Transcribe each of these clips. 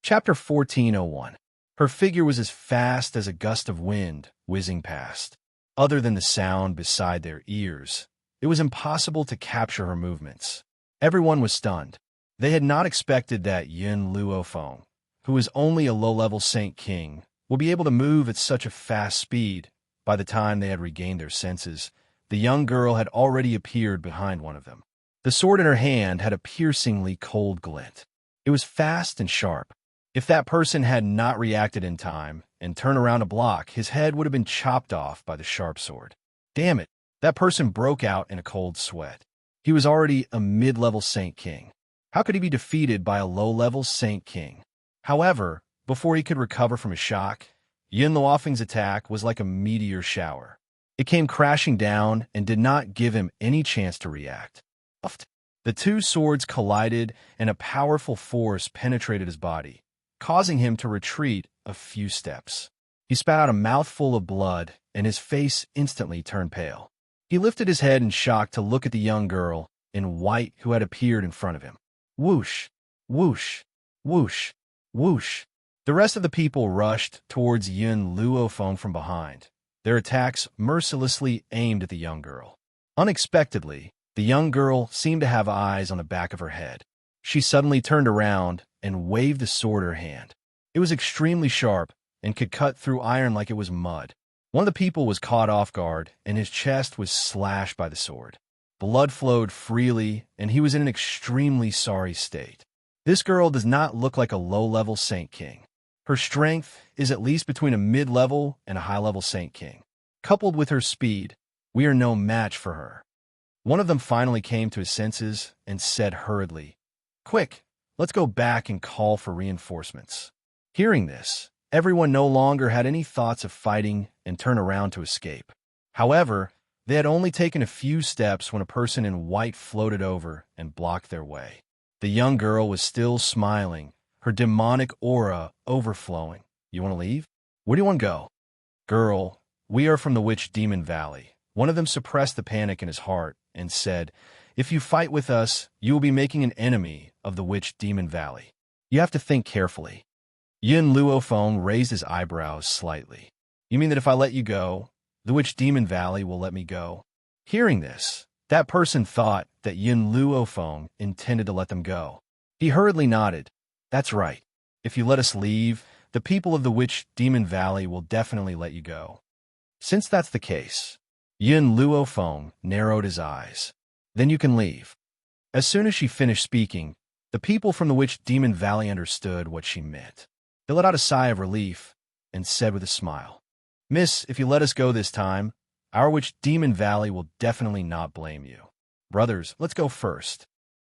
Chapter 1401. Her figure was as fast as a gust of wind whizzing past. Other than the sound beside their ears, it was impossible to capture her movements. Everyone was stunned. They had not expected that Yin Luofeng, who was only a low-level Saint King, would be able to move at such a fast speed. By the time they had regained their senses, the young girl had already appeared behind one of them. The sword in her hand had a piercingly cold glint. It was fast and sharp. If that person had not reacted in time and turned around to block, his head would have been chopped off by the sharp sword. Damn it, that person broke out in a cold sweat. He was already a mid-level Saint King. How could he be defeated by a low-level Saint King? However, before he could recover from his shock, Yin Luofeng's attack was like a meteor shower. It came crashing down and did not give him any chance to react. The two swords collided and a powerful force penetrated his body, causing him to retreat a few steps. He spat out a mouthful of blood, and his face instantly turned pale. He lifted his head in shock to look at the young girl in white who had appeared in front of him. Whoosh, whoosh, whoosh, whoosh. The rest of the people rushed towards Yin Luofeng from behind, their attacks mercilessly aimed at the young girl. Unexpectedly, the young girl seemed to have eyes on the back of her head. She suddenly turned around and waved the sword in her hand. It was extremely sharp and could cut through iron like it was mud. One of the people was caught off guard, and his chest was slashed by the sword. Blood flowed freely, and he was in an extremely sorry state. This girl does not look like a low-level Saint King. Her strength is at least between a mid-level and a high-level Saint King. Coupled with her speed, we are no match for her. One of them finally came to his senses and said hurriedly, "Quick, let's go back and call for reinforcements." Hearing this, everyone no longer had any thoughts of fighting and turned around to escape. However, they had only taken a few steps when a person in white floated over and blocked their way. The young girl was still smiling, her demonic aura overflowing. "You want to leave? Where do you want to go?" "Girl, we are from the Witch Demon Valley." One of them suppressed the panic in his heart and said, "If you fight with us, you will be making an enemy of the Witch Demon Valley. You have to think carefully." Yin Luofeng raised his eyebrows slightly. "You mean that if I let you go, the Witch Demon Valley will let me go?" Hearing this, that person thought that Yin Luofeng intended to let them go. He hurriedly nodded. "That's right. If you let us leave, the people of the Witch Demon Valley will definitely let you go." Since that's the case, Yin Luofeng narrowed his eyes. "Then you can leave." As soon as she finished speaking, the people from the Witch Demon Valley understood what she meant. They let out a sigh of relief and said with a smile, "Miss, if you let us go this time, our Witch Demon Valley will definitely not blame you. Brothers, let's go first."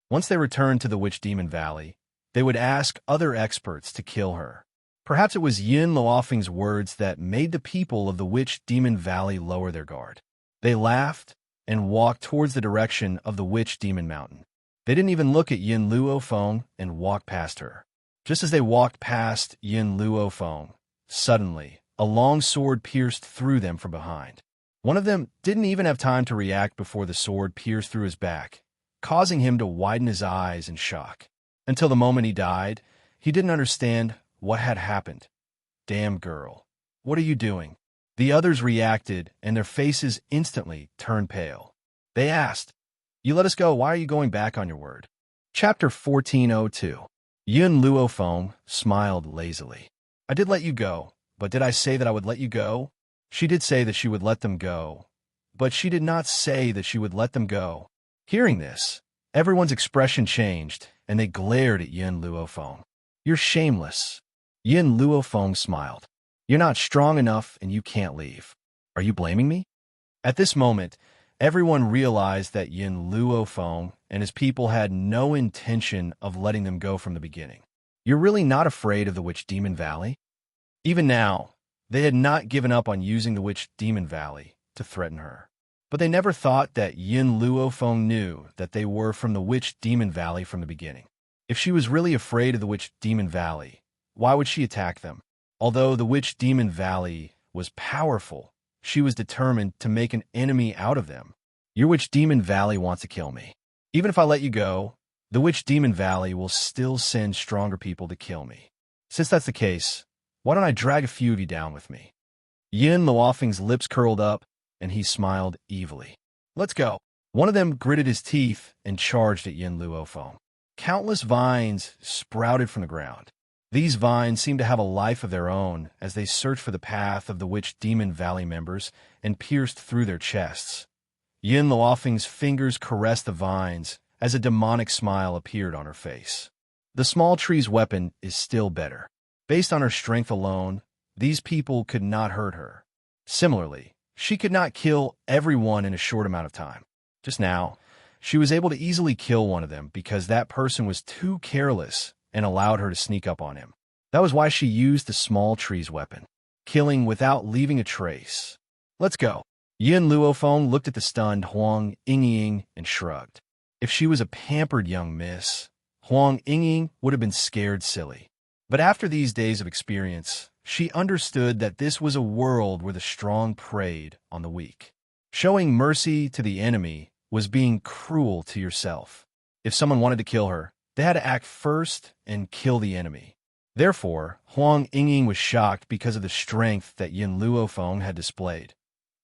Once they returned to the Witch Demon Valley, they would ask other experts to kill her. Perhaps it was Yin Luofeng's words that made the people of the Witch Demon Valley lower their guard. They laughed and walked towards the direction of the Witch Demon Mountain. They didn't even look at Yin Luofeng and walked past her. Just as they walked past Yin Luofeng, suddenly, a long sword pierced through them from behind. One of them didn't even have time to react before the sword pierced through his back, causing him to widen his eyes in shock. Until the moment he died, he didn't understand what had happened. "Damn girl, what are you doing?" The others reacted, and their faces instantly turned pale. They asked, "You let us go, why are you going back on your word?" Chapter 1402. Yin Luofeng smiled lazily. "I did let you go, but did I say that I would let you go?" She did say that she would let them go, but she did not say that she would let them go. Hearing this, everyone's expression changed, and they glared at Yin Luofeng. "You're shameless." Yin Luofeng smiled. "You're not strong enough, and you can't leave. Are you blaming me?" At this moment, everyone realized that Yin Luofeng and his people had no intention of letting them go from the beginning. "You're really not afraid of the Witch Demon Valley?" Even now, they had not given up on using the Witch Demon Valley to threaten her. But they never thought that Yin Luofeng knew that they were from the Witch Demon Valley from the beginning. If she was really afraid of the Witch Demon Valley, why would she attack them? Although the Witch Demon Valley was powerful, she was determined to make an enemy out of them. "Your Witch Demon Valley wants to kill me. Even if I let you go, the Witch Demon Valley will still send stronger people to kill me. Since that's the case, why don't I drag a few of you down with me? Yin Luofeng's lips curled up, and he smiled evilly. Let's go. One of them gritted his teeth and charged at Yin Luofeng. Countless vines sprouted from the ground. These vines seemed to have a life of their own as they searched for the path of the Witch Demon Valley members and pierced through their chests. Yin Luofeng's fingers caressed the vines as a demonic smile appeared on her face. The small tree's weapon is still better. Based on her strength alone, these people could not hurt her. Similarly, she could not kill everyone in a short amount of time. Just now, she was able to easily kill one of them because that person was too careless and allowed her to sneak up on him. That was why she used the small tree's weapon, killing without leaving a trace. Let's go. Yin Luofeng looked at the stunned Huang Yingying and shrugged. If she was a pampered young miss, Huang Yingying would have been scared silly. But after these days of experience, she understood that this was a world where the strong preyed on the weak. Showing mercy to the enemy was being cruel to yourself. If someone wanted to kill her, they had to act first and kill the enemy. Therefore, Huang Yingying was shocked because of the strength that Yin Luofeng had displayed.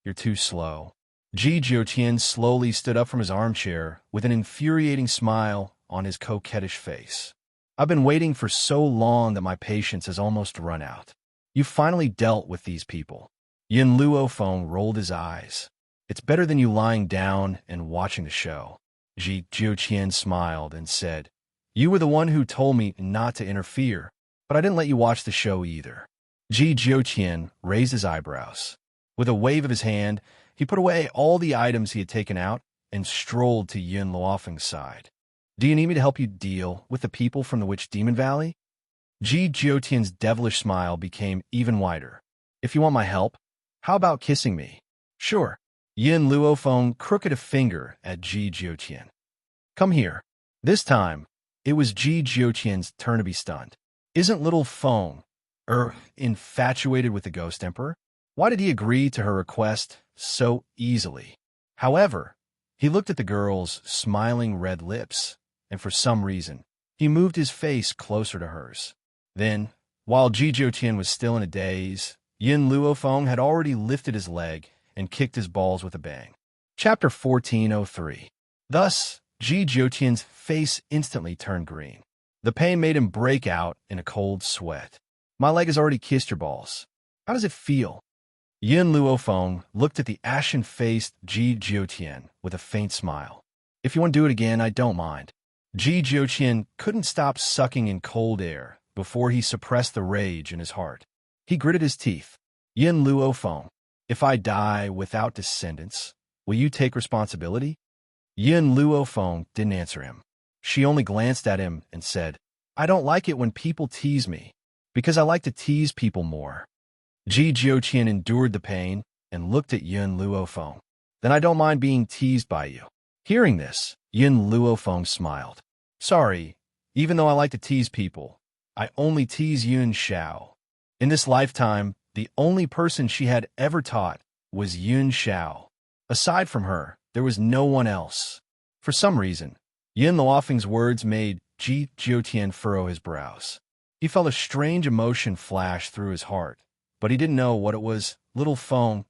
You're too slow. Ji Jiutian slowly stood up from his armchair with an infuriating smile on his coquettish face. I've been waiting for so long that my patience has almost run out. You finally dealt with these people. Yin Luofeng rolled his eyes. It's better than you lying down and watching the show. Ji Jiutian smiled and said, You were the one who told me not to interfere, but I didn't let you watch the show either. Ji Jiutian raised his eyebrows. With a wave of his hand, he put away all the items he had taken out and strolled to Yin Luofeng's side. Do you need me to help you deal with the people from the Witch Demon Valley? Ji Jiutian's devilish smile became even wider. If you want my help, how about kissing me? Sure. Yin Luofeng crooked a finger at Ji Jiutian. Come here. This time, it was Ji Jiutian's turn to be stunned. Isn't little Feng, infatuated with the Ghost Emperor? Why did he agree to her request so easily? However, he looked at the girl's smiling red lips, and for some reason, he moved his face closer to hers. Then, while Ji Jiutian was still in a daze, Yin Luofeng had already lifted his leg and kicked his balls with a bang. Chapter 1403. Thus, Ji Jiutian's face instantly turned green. The pain made him break out in a cold sweat. My leg has already kissed your balls. How does it feel? Yin Luofeng looked at the ashen-faced Ji Jiutian with a faint smile. If you want to do it again, I don't mind. Ji Jiutian couldn't stop sucking in cold air before he suppressed the rage in his heart. He gritted his teeth. Yin Luofeng, if I die without descendants, will you take responsibility? Yin Luofeng didn't answer him. She only glanced at him and said, I don't like it when people tease me, because I like to tease people more. Ji Jiutian endured the pain and looked at Yin Luofeng. Then I don't mind being teased by you. Hearing this, Yin Luofeng smiled. Sorry, even though I like to tease people, I only tease Yun Xiao. In this lifetime, the only person she had ever taught was Yun Xiao. Aside from her, there was no one else. For some reason, Yin Luofeng's words made Ji Jiutian furrow his brows. He felt a strange emotion flash through his heart, but he didn't know what it was. Little Feng,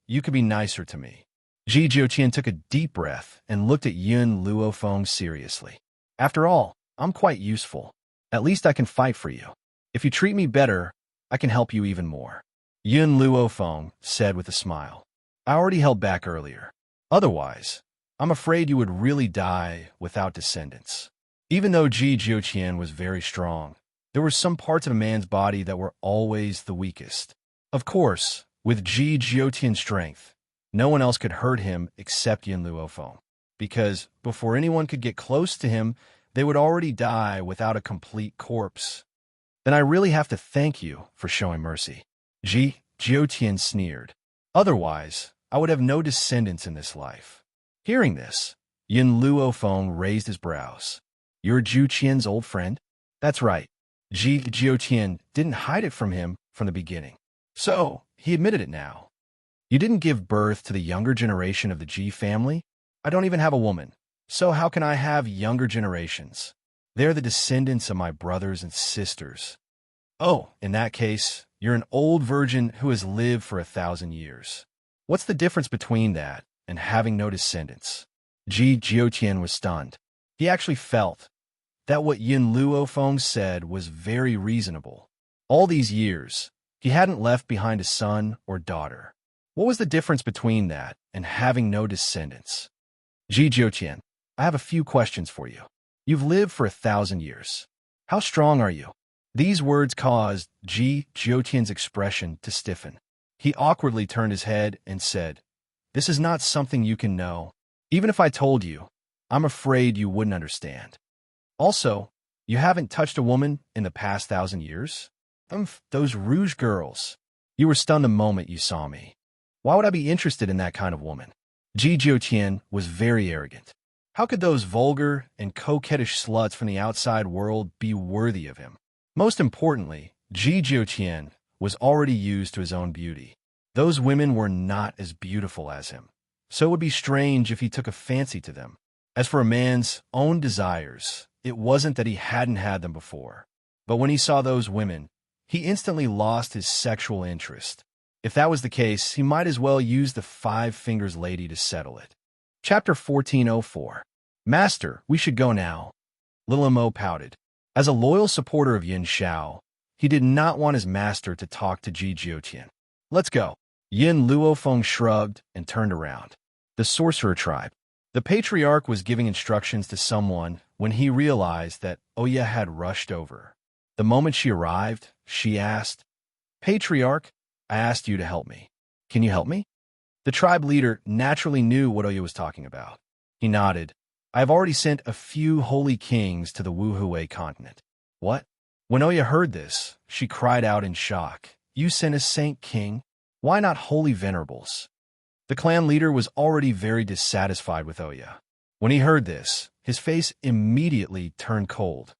you could be nicer to me. Ji Jiutian took a deep breath and looked at Yin Luofeng seriously. After all, I'm quite useful. At least I can fight for you. If you treat me better, I can help you even more. Yin Luofeng said with a smile. I already held back earlier. Otherwise, I'm afraid you would really die without descendants. Even though Ji Jiutian was very strong, there were some parts of a man's body that were always the weakest. Of course, with Ji Jiutian's strength, no one else could hurt him except Yin Luofeng, because before anyone could get close to him, they would already die without a complete corpse. Then I really have to thank you for showing mercy. Ji Jiutian sneered. Otherwise, I would have no descendants in this life. Hearing this, Yin Luofeng raised his brows. You're Jiutian's old friend? That's right. Ji Jiutian didn't hide it from him from the beginning. So, he admitted it now. You didn't give birth to the younger generation of the Ji family? I don't even have a woman. So how can I have younger generations? They're the descendants of my brothers and sisters. Oh, in that case, you're an old virgin who has lived for 1,000 years. What's the difference between that and having no descendants? Ji Jiutian was stunned. He actually felt that what Yin Luofeng said was very reasonable. All these years, he hadn't left behind a son or daughter. What was the difference between that and having no descendants? Ji Jiutian, I have a few questions for you. You've lived for 1,000 years. How strong are you? These words caused Ji Jiutian's expression to stiffen. He awkwardly turned his head and said, "This is not something you can know. Even if I told you, I'm afraid you wouldn't understand. Also, you haven't touched a woman in the past 1,000 years? Those Rouge girls. You were stunned the moment you saw me. Why would I be interested in that kind of woman?" Ji Jiutian was very arrogant. How could those vulgar and coquettish sluts from the outside world be worthy of him? Most importantly, Ji Jiutian was already used to his own beauty. Those women were not as beautiful as him, so it would be strange if he took a fancy to them. As for a man's own desires, it wasn't that he hadn't had them before. But when he saw those women, he instantly lost his sexual interest. If that was the case, he might as well use the Five Fingers Lady to settle it. Chapter 1404. Master, we should go now. Little Mo pouted. As a loyal supporter of Yin Xiao, he did not want his master to talk to Ji Jiutian. Let's go. Yin Luofeng shrugged and turned around. The sorcerer tribe. The patriarch was giving instructions to someone when he realized that Oya had rushed over. The moment she arrived, she asked, "Patriarch, I asked you to help me. Can you help me?" The tribe leader naturally knew what Oya was talking about. He nodded. "I have already sent a few holy kings to the Wuhui continent." What? When Oya heard this, she cried out in shock. "You sent a saint king? Why not holy venerables?" The clan leader was already very dissatisfied with Oya. When he heard this, his face immediately turned cold.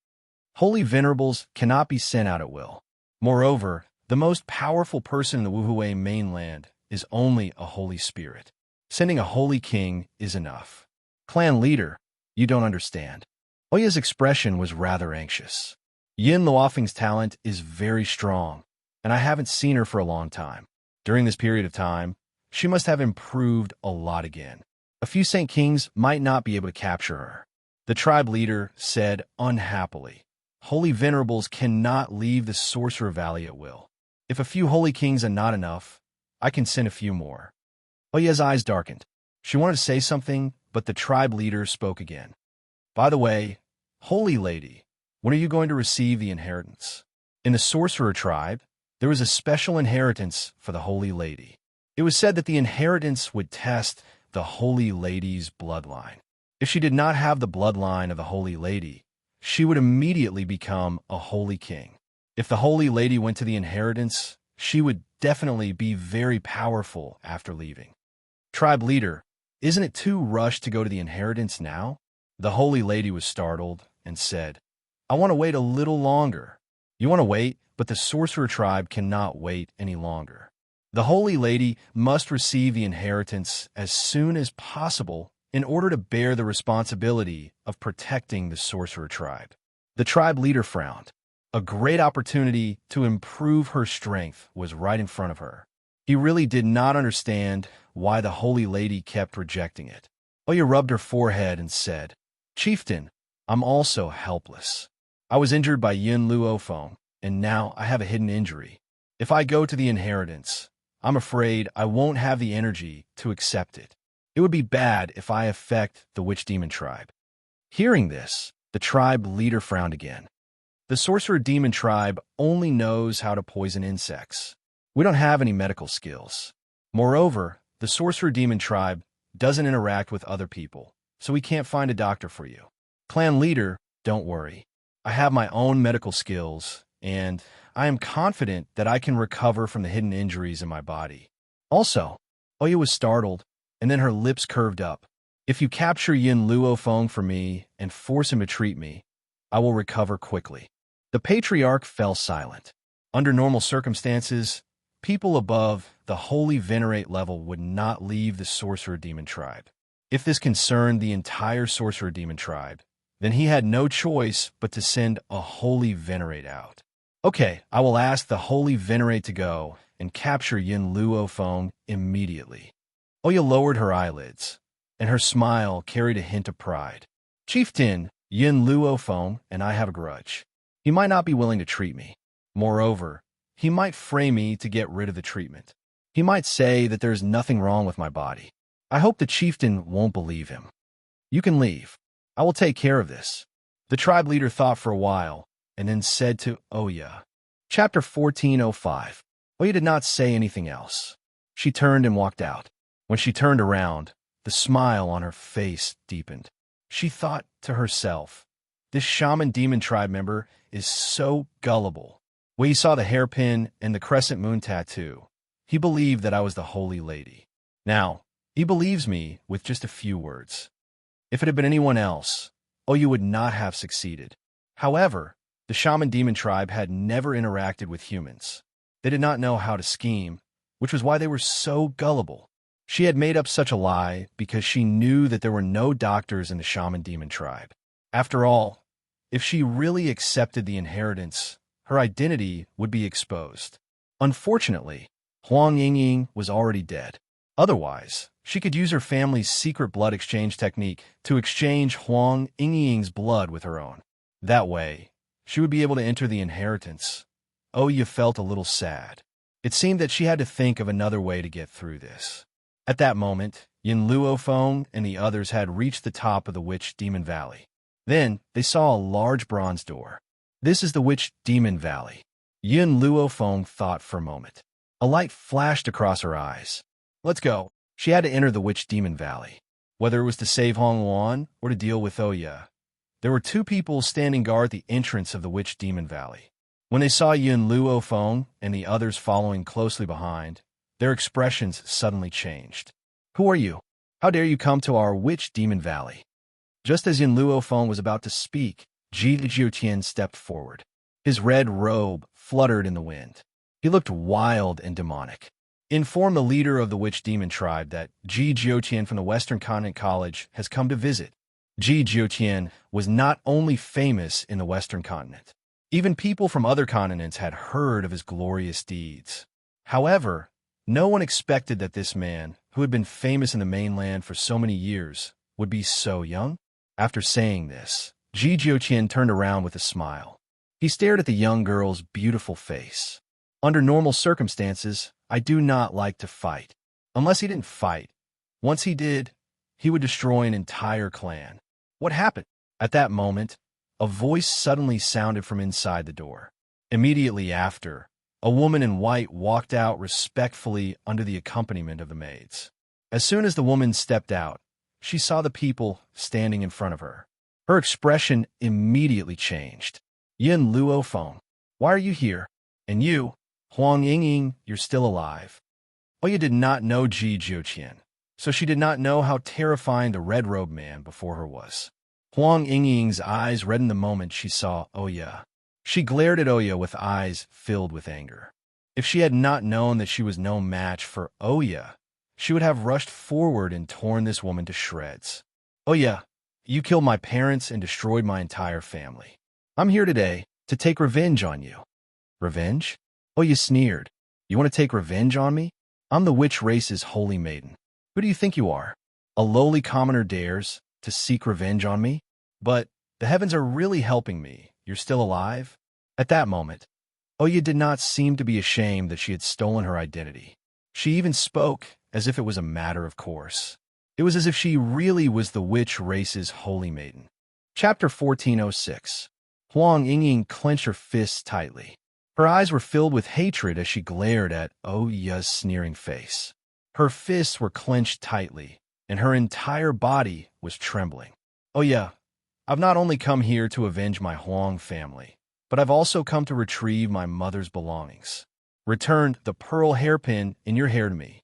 Holy venerables cannot be sent out at will. Moreover, the most powerful person in the Wuhui mainland is only a holy spirit. Sending a holy king is enough. Clan leader, you don't understand. Oya's expression was rather anxious. Yin Luofeng's talent is very strong, and I haven't seen her for a long time. During this period of time, she must have improved a lot again. A few Saint Kings might not be able to capture her. The tribe leader said unhappily, "Holy venerables cannot leave the Sorcerer Valley at will. If a few holy kings are not enough, I can send a few more." Oya's eyes darkened. She wanted to say something, but the tribe leader spoke again. "By the way, holy lady, when are you going to receive the inheritance?" In the sorcerer tribe, there was a special inheritance for the holy lady. It was said that the inheritance would test the holy lady's bloodline. If she did not have the bloodline of the holy lady, she would immediately become a holy king. If the holy lady went to the inheritance, she would definitely be very powerful after leaving. Tribe leader, isn't it too rushed to go to the inheritance now? The holy lady was startled and said, "I want to wait a little longer." You want to wait, but the sorcerer tribe cannot wait any longer. The holy lady must receive the inheritance as soon as possible in order to bear the responsibility of protecting the sorcerer tribe. The tribe leader frowned. A great opportunity to improve her strength was right in front of her. He really did not understand why the holy lady kept rejecting it. Oya rubbed her forehead and said, "Chieftain, I'm also helpless. I was injured by Yin Luofeng, and now I have a hidden injury. If I go to the inheritance, I'm afraid I won't have the energy to accept it. It would be bad if I affect the witch demon tribe." Hearing this, the tribe leader frowned again. The sorcerer demon tribe only knows how to poison insects. We don't have any medical skills. Moreover, the sorcerer demon tribe doesn't interact with other people, so we can't find a doctor for you. Clan leader, don't worry. I have my own medical skills, and I am confident that I can recover from the hidden injuries in my body. Also, Oya was startled, and then her lips curved up. If you capture Yin Luofeng for me and force him to treat me, I will recover quickly. The patriarch fell silent. Under normal circumstances, people above the holy venerate level would not leave the sorcerer demon tribe. If this concerned the entire sorcerer demon tribe, Then he had no choice but to send a holy venerate out. Okay, I will ask the holy venerate to go and capture Yin Luo Feng immediately. Oya lowered her eyelids, and her smile carried a hint of pride. Chieftain, Yin Luo Feng and I have a grudge. He might not be willing to treat me. Moreover, he might frame me to get rid of the treatment. He might say that there is nothing wrong with my body. I hope the chieftain won't believe him. You can leave. I will take care of this. The tribe leader thought for a while, and then said to Oya. Chapter 1405. Oya did not say anything else. She turned and walked out. When she turned around, the smile on her face deepened. She thought to herself, this shaman demon tribe member is so gullible. When he saw the hairpin and the crescent moon tattoo, he believed that I was the holy lady. Now, he believes me with just a few words. If it had been anyone else, Oya would not have succeeded. However, the shaman demon tribe had never interacted with humans. They did not know how to scheme, which was why they were so gullible. She had made up such a lie because she knew that there were no doctors in the shaman demon tribe. After all, if she really accepted the inheritance, her identity would be exposed. Unfortunately, Huang Yingying was already dead. Otherwise, she could use her family's secret blood exchange technique to exchange Huang Yingying's blood with her own. That way, she would be able to enter the inheritance. Oya felt a little sad. It seemed that she had to think of another way to get through this. At that moment, Yin Luo Feng and the others had reached the top of the Witch Demon Valley. Then, they saw a large bronze door. This is the Witch Demon Valley. Yin Luo Feng thought for a moment. A light flashed across her eyes. Let's go. She had to enter the Witch Demon Valley. Whether it was to save Hong Luan or to deal with Oya, there were two people standing guard at the entrance of the Witch Demon Valley. When they saw Yin Luo Feng and the others following closely behind, their expressions suddenly changed. Who are you? How dare you come to our Witch Demon Valley? Just as Yin Luo Feng was about to speak, Ji Jiutian stepped forward. His red robe fluttered in the wind. He looked wild and demonic. Inform the leader of the Witch Demon tribe that Ji Jiutian from the Western Continent College has come to visit. Ji Jiutian was not only famous in the Western Continent. Even people from other continents had heard of his glorious deeds. However, no one expected that this man, who had been famous in the mainland for so many years, would be so young. After saying this, Ji Jiutian turned around with a smile. He stared at the young girl's beautiful face. Under normal circumstances, I do not like to fight. Unless he didn't fight. Once he did, he would destroy an entire clan. What happened? At that moment, a voice suddenly sounded from inside the door. Immediately after, a woman in white walked out respectfully under the accompaniment of the maids. As soon as the woman stepped out, she saw the people standing in front of her. Her expression immediately changed. Yin Luo Feng, why are you here? And you, Huang Yingying, you're still alive. Oya did not know Ji Jiutian, so she did not know how terrifying the red-robed man before her was. Huang Yingying's eyes reddened the moment she saw Oya. She glared at Oya with eyes filled with anger. If she had not known that she was no match for Oya, she would have rushed forward and torn this woman to shreds. Oya, you killed my parents and destroyed my entire family. I'm here today to take revenge on you. Revenge? Oya sneered. You want to take revenge on me? I'm the witch race's holy maiden. Who do you think you are? A lowly commoner dares to seek revenge on me? But the heavens are really helping me. You're still alive? At that moment, Oya did not seem to be ashamed that she had stolen her identity. She even spoke as if it was a matter of course. It was as if she really was the witch race's holy maiden. Chapter 1406. Huang Yingying clenched her fists tightly. Her eyes were filled with hatred as she glared at Oya's sneering face. Her fists were clenched tightly, and her entire body was trembling. Oya, I've not only come here to avenge my Huang family, but I've also come to retrieve my mother's belongings. Return the pearl hairpin in your hair to me.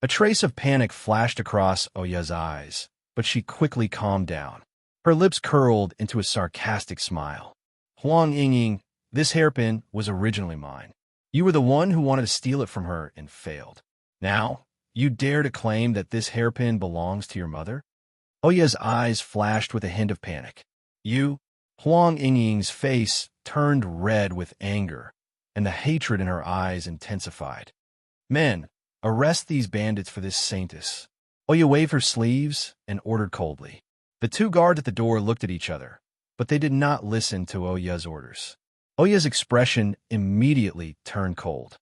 A trace of panic flashed across Oya's eyes, but she quickly calmed down. Her lips curled into a sarcastic smile. Huang Yingying, this hairpin was originally mine. You were the one who wanted to steal it from her and failed. Now, you dare to claim that this hairpin belongs to your mother? Oya's eyes flashed with a hint of panic. You? Huang Yingying's face turned red with anger, and the hatred in her eyes intensified. Men, arrest these bandits for this saintess. Oya waved her sleeves and ordered coldly. The two guards at the door looked at each other, but they did not listen to Oya's orders. Oya's expression immediately turned cold.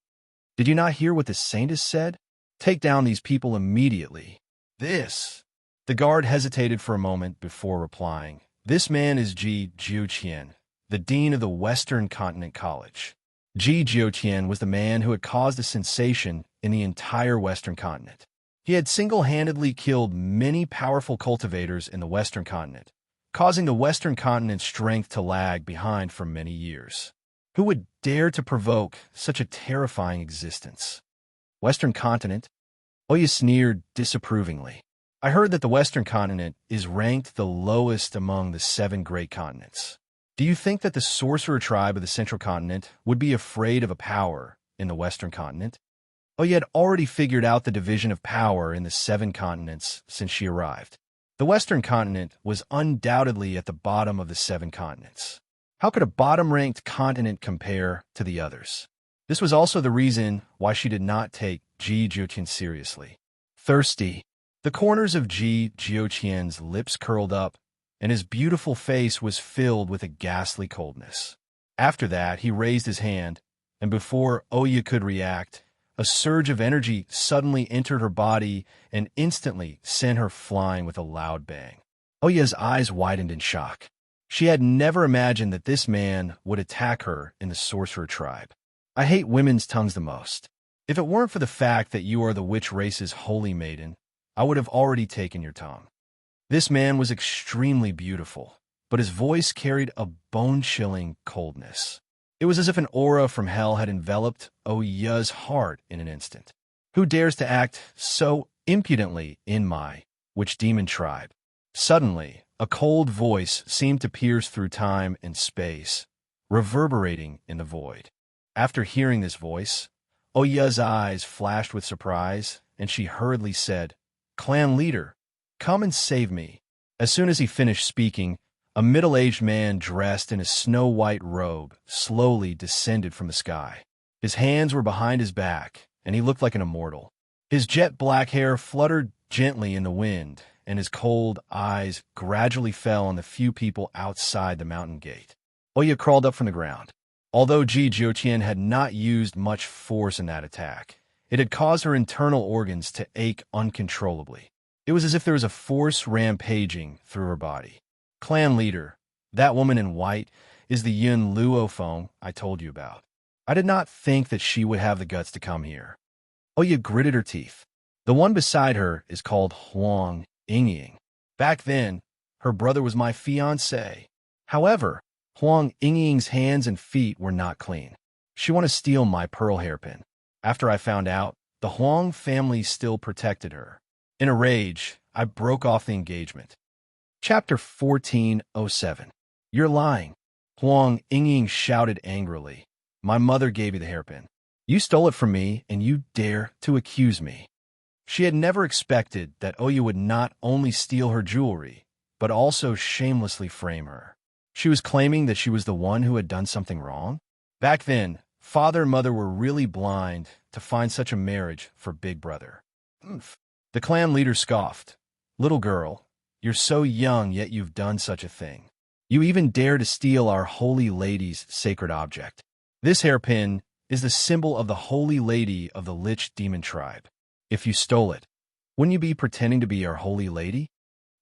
Did you not hear what the saintess said? Take down these people immediately. This. The guard hesitated for a moment before replying. This man is Ji Jiuqian, the dean of the Western Continent College. Ji Jiuqian was the man who had caused a sensation in the entire Western Continent. He had single-handedly killed many powerful cultivators in the Western Continent, causing the Western Continent's strength to lag behind for many years. Who would dare to provoke such a terrifying existence? Western Continent? Oya sneered disapprovingly. I heard that the Western Continent is ranked the lowest among the 7 great continents. Do you think that the sorcerer tribe of the Central Continent would be afraid of a power in the Western Continent? Oya had already figured out the division of power in the 7 continents since she arrived. The Western Continent was undoubtedly at the bottom of the 7 continents. How could a bottom-ranked continent compare to the others? This was also the reason why she did not take Ji Jiuqian seriously. Thirsty. The corners of Ji Jiuqian's lips curled up, and his beautiful face was filled with a ghastly coldness. After that, he raised his hand, and before Oya could react, a surge of energy suddenly entered her body and instantly sent her flying with a loud bang. Oya's eyes widened in shock. She had never imagined that this man would attack her in the sorcerer tribe. I hate women's tongues the most. If it weren't for the fact that you are the witch race's holy maiden, I would have already taken your tongue. This man was extremely beautiful, but his voice carried a bone-chilling coldness. It was as if an aura from hell had enveloped Oya's heart in an instant. Who dares to act so impudently in my witch demon tribe? Suddenly, a cold voice seemed to pierce through time and space, reverberating in the void. After hearing this voice, Oya's eyes flashed with surprise, and she hurriedly said, "Clan leader, come and save me." As soon as he finished speaking, a middle-aged man dressed in a snow-white robe slowly descended from the sky. His hands were behind his back, and he looked like an immortal. His jet-black hair fluttered gently in the wind, and his cold eyes gradually fell on the few people outside the mountain gate. Oya crawled up from the ground. Although Ji Jiuqian had not used much force in that attack, it had caused her internal organs to ache uncontrollably. It was as if there was a force rampaging through her body. Clan leader, that woman in white, is the Yun Luofeng I told you about. I did not think that she would have the guts to come here. Oya gritted her teeth. The one beside her is called Huang Yingying. Back then, her brother was my fiancé. However, Huang Yingying's hands and feet were not clean. She wanted to steal my pearl hairpin. After I found out, the Huang family still protected her. In a rage, I broke off the engagement. Chapter 1407. You're lying. Huang Yingying shouted angrily. My mother gave you the hairpin. You stole it from me, and you dare to accuse me. She had never expected that Oya would not only steal her jewelry, but also shamelessly frame her. She was claiming that she was the one who had done something wrong? Back then, father and mother were really blind to find such a marriage for Big Brother. Oomph. The clan leader scoffed. Little girl, you're so young, yet you've done such a thing. You even dare to steal our Holy Lady's sacred object. This hairpin is the symbol of the Holy Lady of the Lich Demon tribe. If you stole it, wouldn't you be pretending to be our Holy Lady?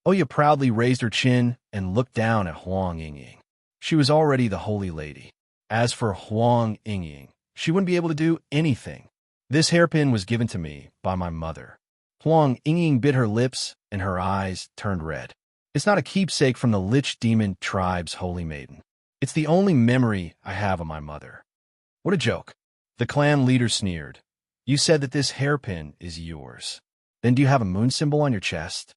Oya proudly raised her chin and looked down at Huang Yingying. She was already the Holy Lady. As for Huang Yingying, she wouldn't be able to do anything. This hairpin was given to me by my mother. Huang Yingying bit her lips and her eyes turned red. It's not a keepsake from the Lich Demon tribe's holy maiden. It's the only memory I have of my mother. What a joke. The clan leader sneered. You said that this hairpin is yours. Then do you have a moon symbol on your chest?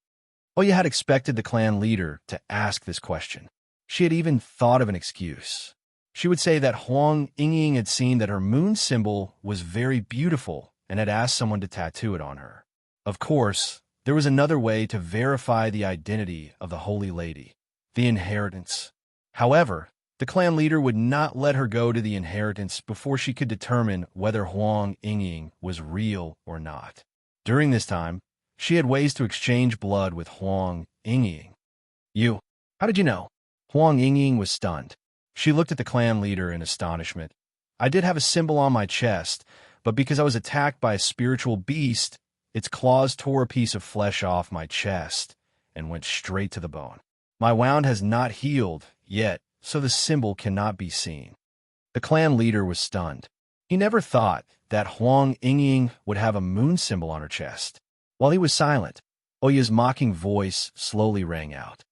Oya had expected the clan leader to ask this question. She had even thought of an excuse. She would say that Huang Yingying had seen that her moon symbol was very beautiful and had asked someone to tattoo it on her. Of course, there was another way to verify the identity of the Holy Lady, the inheritance However, the clan leader would not let her go to the inheritance before she could determine whether Huang Yingying was real or not. During this time, she had ways to exchange blood with Huang Yingying. You? How did you know? Huang Yingying was stunned. She looked at the clan leader in astonishment. I did have a symbol on my chest, but because I was attacked by a spiritual beast, its claws tore a piece of flesh off my chest and went straight to the bone. My wound has not healed yet, so the symbol cannot be seen. The clan leader was stunned. He never thought that Huang Yingying would have a moon symbol on her chest. While he was silent, Oya's mocking voice slowly rang out.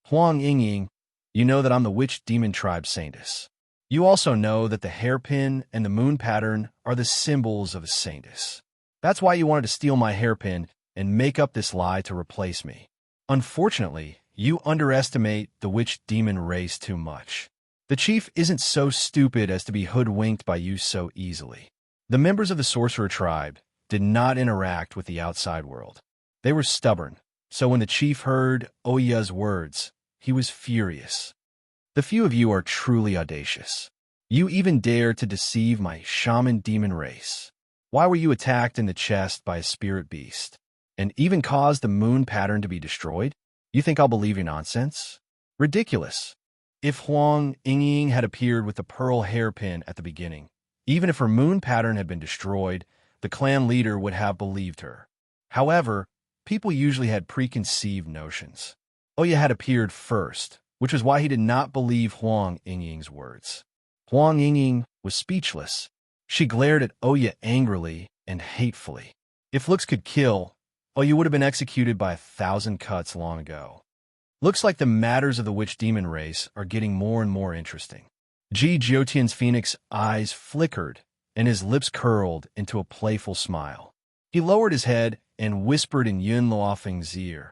Huang Yingying, you know that I'm the witch demon tribe saintess. You also know that the hairpin and the moon pattern are the symbols of a saintess. That's why you wanted to steal my hairpin and make up this lie to replace me. Unfortunately, you underestimate the witch demon race too much. The chief isn't so stupid as to be hoodwinked by you so easily. The members of the sorcerer tribe did not interact with the outside world. They were stubborn, so when the chief heard Oya's words, he was furious. The few of you are truly audacious. You even dare to deceive my shaman demon race. Why were you attacked in the chest by a spirit beast, and even caused the moon pattern to be destroyed? You think I'll believe your nonsense? Ridiculous. If Huang Yingying had appeared with the pearl hairpin at the beginning, even if her moon pattern had been destroyed, the clan leader would have believed her. However, people usually had preconceived notions. Oya had appeared first, which was why he did not believe Huang Yingying's words. Huang Yingying was speechless. She glared at Oya angrily and hatefully. If looks could kill, Oya would have been executed by 1,000 cuts long ago. Looks like the matters of the witch demon race are getting more and more interesting. Ji Jiotian's phoenix eyes flickered, and his lips curled into a playful smile. He lowered his head and whispered in Yun Luofeng's ear,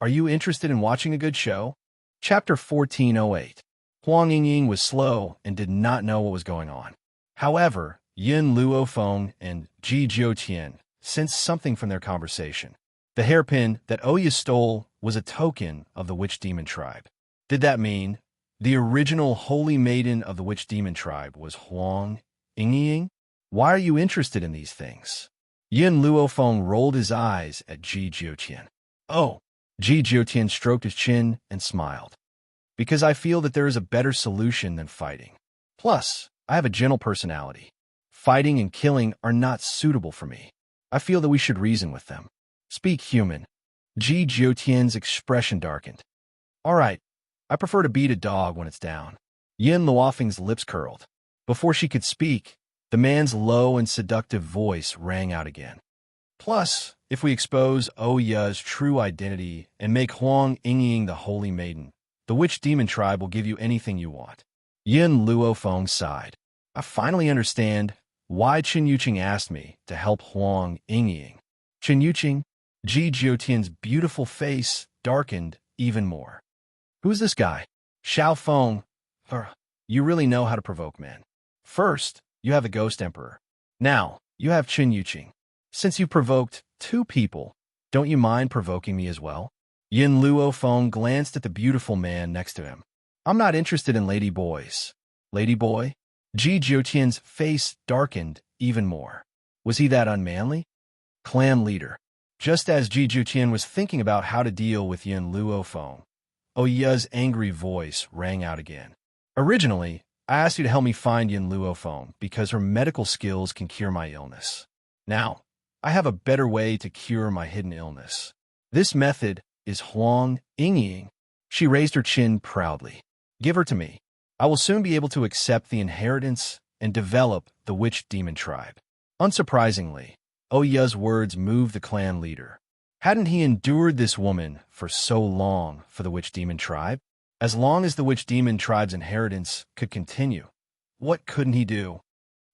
"Are you interested in watching a good show?" Chapter 1408. Huang Yingying was slow and did not know what was going on. However, Yun Luofeng and Ji Jiotian sensed something from their conversation. The hairpin that Oya stole was a token of the witch demon tribe. Did that mean the original holy maiden of the witch demon tribe was Huang Yingying? Why are you interested in these things? Yun Luofeng rolled his eyes at Ji Jiotian. Oh, Ji Jiotian stroked his chin and smiled. Because I feel that there is a better solution than fighting. Plus, I have a gentle personality. Fighting and killing are not suitable for me. I feel that we should reason with them. Speak human. Ji Jiotian's expression darkened. All right, I prefer to beat a dog when it's down. Yun Luofeng's lips curled. Before she could speak, the man's low and seductive voice rang out again. Plus, if we expose Oya's true identity and make Huang Yingying the holy maiden, the witch demon tribe will give you anything you want. Yun Luofeng sighed. I finally understand why Chen Yuqing asked me to help Huang Yingying. Chen Yuqing, Ji Jiotian's beautiful face darkened even more. Who's this guy? Xiao Feng. You really know how to provoke men. First, you have the Ghost Emperor. Now, you have Chen Yuqing. Since you provoked 2 people, don't you mind provoking me as well? Yun Luofeng glanced at the beautiful man next to him. I'm not interested in lady boys. Lady boy? Ji Jiotian's face darkened even more. Was he that unmanly? Clan leader. Just as Ji Jiotian was thinking about how to deal with Yun Luofeng, Oya's angry voice rang out again. Originally, I asked you to help me find Yun Luofeng because her medical skills can cure my illness. Now, I have a better way to cure my hidden illness. This method is Huang Yingying. She raised her chin proudly. Give her to me. I will soon be able to accept the inheritance and develop the witch demon tribe. Unsurprisingly, Oya's words moved the clan leader. Hadn't he endured this woman for so long for the witch demon tribe? As long as the witch demon tribe's inheritance could continue, what couldn't he do?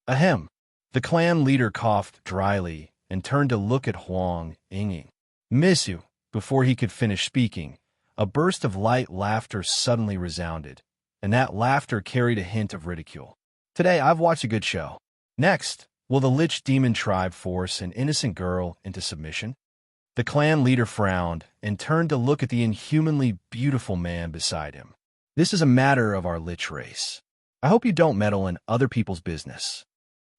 Ahem. The clan leader coughed dryly and turned to look at Huang Yingying. Miss you. Before he could finish speaking, a burst of light laughter suddenly resounded, and that laughter carried a hint of ridicule. Today, I've watched a good show. Next, will the lich demon tribe force an innocent girl into submission? The clan leader frowned and turned to look at the inhumanly beautiful man beside him. This is a matter of our lich race. I hope you don't meddle in other people's business.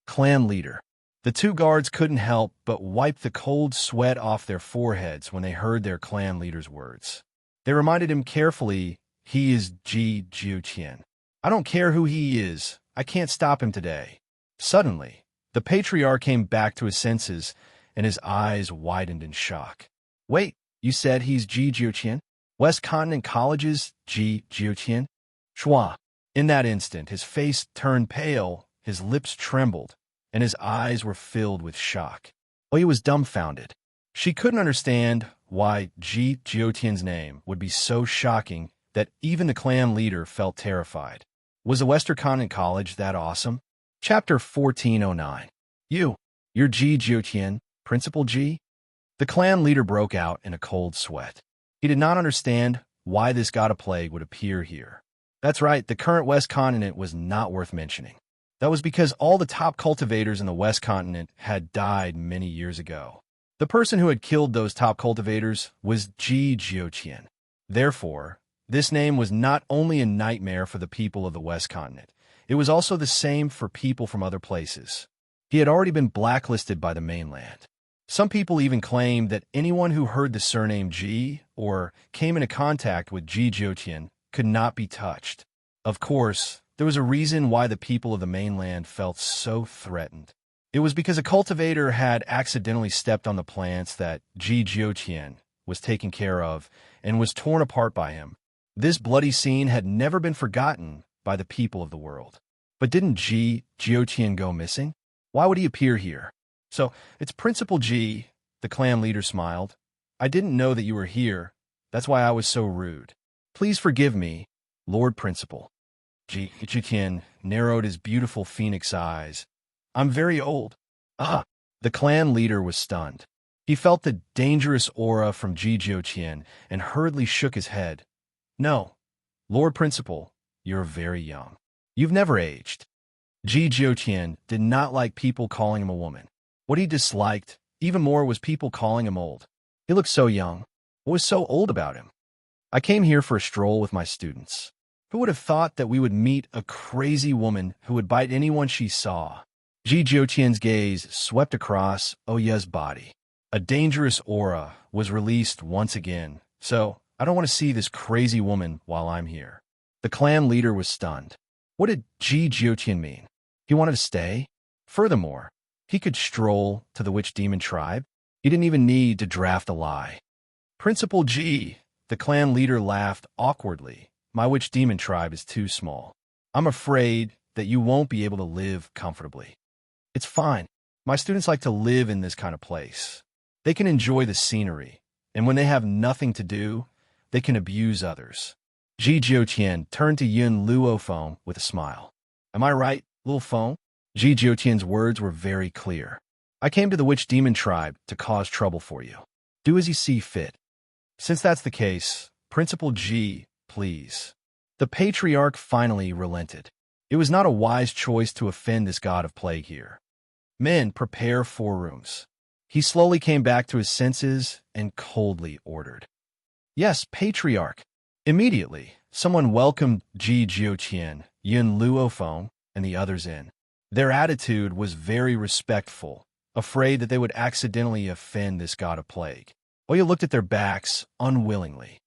Clan leader. The two guards couldn't help but wipe the cold sweat off their foreheads when they heard their clan leader's words. They reminded him carefully, he is Ji Jiuqian. I don't care who he is, I can't stop him today. Suddenly, the patriarch came back to his senses, and his eyes widened in shock. Wait, you said he's Ji Jiuqian? West Continent College's Ji Jiuqian? Shua. In that instant, his face turned pale, his lips trembled, and his eyes were filled with shock. Oya was dumbfounded. She couldn't understand why Ji Jiuqian's name would be so shocking that even the clan leader felt terrified. Was the Western Continent College that awesome? Chapter 1409. You're Ji Jiuqian, Principal Ji? The clan leader broke out in a cold sweat. He did not understand why this god of plague would appear here. That's right, the current West Continent was not worth mentioning. That was because all the top cultivators in the West Continent had died many years ago. The person who had killed those top cultivators was Ji Jiuqian. Therefore, this name was not only a nightmare for the people of the West Continent, it was also the same for people from other places. He had already been blacklisted by the mainland. Some people even claimed that anyone who heard the surname Ji or came into contact with Ji Jiuqian could not be touched. Of course, there was a reason why the people of the mainland felt so threatened. It was because a cultivator had accidentally stepped on the plants that Ji Jiuqian was taking care of and was torn apart by him. This bloody scene had never been forgotten by the people of the world. But didn't Ji Jiuqian go missing? Why would he appear here? So, it's Principal Ji, the clan leader smiled. I didn't know that you were here. That's why I was so rude. Please forgive me, Lord Principal. Ji Jiuqian narrowed his beautiful phoenix eyes. I'm very old. The clan leader was stunned. He felt the dangerous aura from Ji Jiuqian and hurriedly shook his head. No, Lord Principal, you're very young. You've never aged. Ji Jiuqian did not like people calling him a woman. What he disliked, even more, was people calling him old. He looked so young. What was so old about him? I came here for a stroll with my students. Who would have thought that we would meet a crazy woman who would bite anyone she saw? Ji Jiuqian's gaze swept across Oya's body. A dangerous aura was released once again, so I don't want to see this crazy woman while I'm here. The clan leader was stunned. What did Ji Jiuqian mean? He wanted to stay? Furthermore, he could stroll to the witch demon tribe. He didn't even need to draft a lie. Principal Ji, the clan leader laughed awkwardly. My witch demon tribe is too small. I'm afraid that you won't be able to live comfortably. It's fine. My students like to live in this kind of place. They can enjoy the scenery, and when they have nothing to do, they can abuse others. Ji Jiuqian turned to Yun Luofeng with a smile. Am I right, little Feng? Ji Jiuqian's words were very clear. I came to the witch demon tribe to cause trouble for you. Do as you see fit. Since that's the case, Principal Ji, please. The patriarch finally relented. It was not a wise choice to offend this god of plague here. Men, prepare 4 rooms. He slowly came back to his senses and coldly ordered. Yes, patriarch. Immediately, someone welcomed Ji Jiuqian, Yun Luofeng, and the others in. Their attitude was very respectful, afraid that they would accidentally offend this god of plague. Oya looked at their backs unwillingly.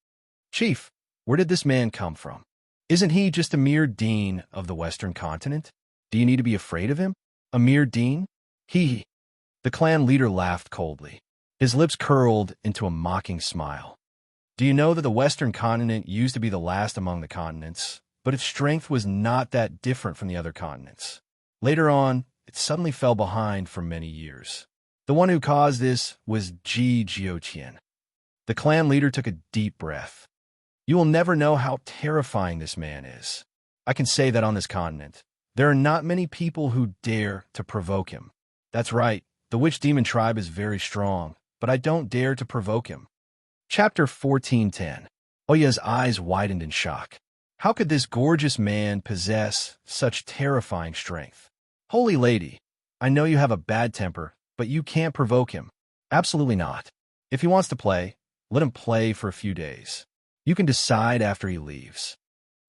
Chief, where did this man come from? Isn't he just a mere dean of the Western Continent? Do you need to be afraid of him? A mere dean? He. The clan leader laughed coldly. His lips curled into a mocking smile. Do you know that the Western Continent used to be the last among the continents, but its strength was not that different from the other continents? Later on, it suddenly fell behind for many years. The one who caused this was Ji Jiuqian. The clan leader took a deep breath. You will never know how terrifying this man is. I can say that on this continent, there are not many people who dare to provoke him. That's right, the witch demon tribe is very strong, but I don't dare to provoke him. Chapter 1410. Oya's eyes widened in shock. How could this gorgeous man possess such terrifying strength? Holy lady, I know you have a bad temper, but you can't provoke him. Absolutely not. If he wants to play, let him play for a few days. You can decide after he leaves.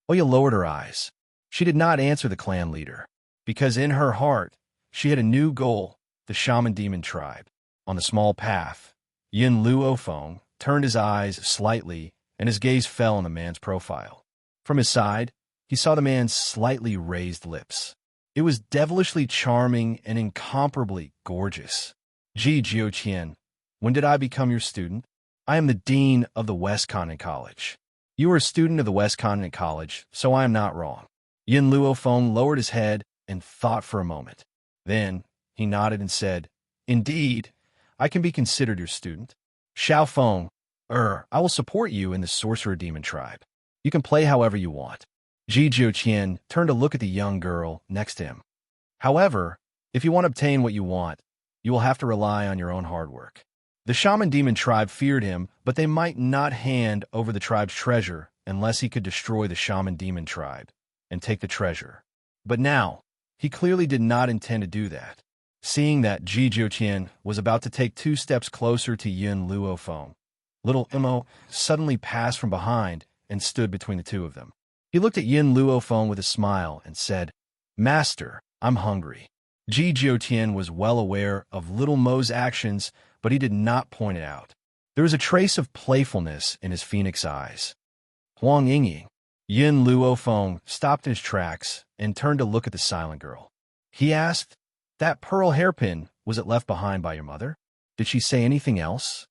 Oya lowered her eyes. She did not answer the clan leader, because in her heart, she had a new goal, the shaman demon tribe. On the small path, Yin Luofeng turned his eyes slightly, and his gaze fell on the man's profile. From his side, he saw the man's slightly raised lips. It was devilishly charming and incomparably gorgeous. Ji Jiuqian, when did I become your student? I am the dean of the West Continent College. You are a student of the West Continent College, so I am not wrong. Yin Luofeng lowered his head and thought for a moment. Then, he nodded and said, Indeed, I can be considered your student. Xiao Feng, I will support you in the Sorcerer Demon tribe. You can play however you want. Ji Jiuqian turned to look at the young girl next to him. However, if you want to obtain what you want, you will have to rely on your own hard work. The Shaman Demon tribe feared him, but they might not hand over the tribe's treasure unless he could destroy the Shaman Demon tribe and take the treasure. But now, he clearly did not intend to do that. Seeing that Ji Jiuqian was about to take 2 steps closer to Yin Luofeng, little Imo suddenly passed from behind and stood between the two of them. He looked at Yin Luofeng with a smile and said, Master, I'm hungry. Ji Jiuqian was well aware of Little Mo's actions, but he did not point it out. There was a trace of playfulness in his phoenix eyes. Huang Yingying. Yin Luofeng stopped in his tracks and turned to look at the silent girl. He asked, That pearl hairpin, was it left behind by your mother? Did she say anything else?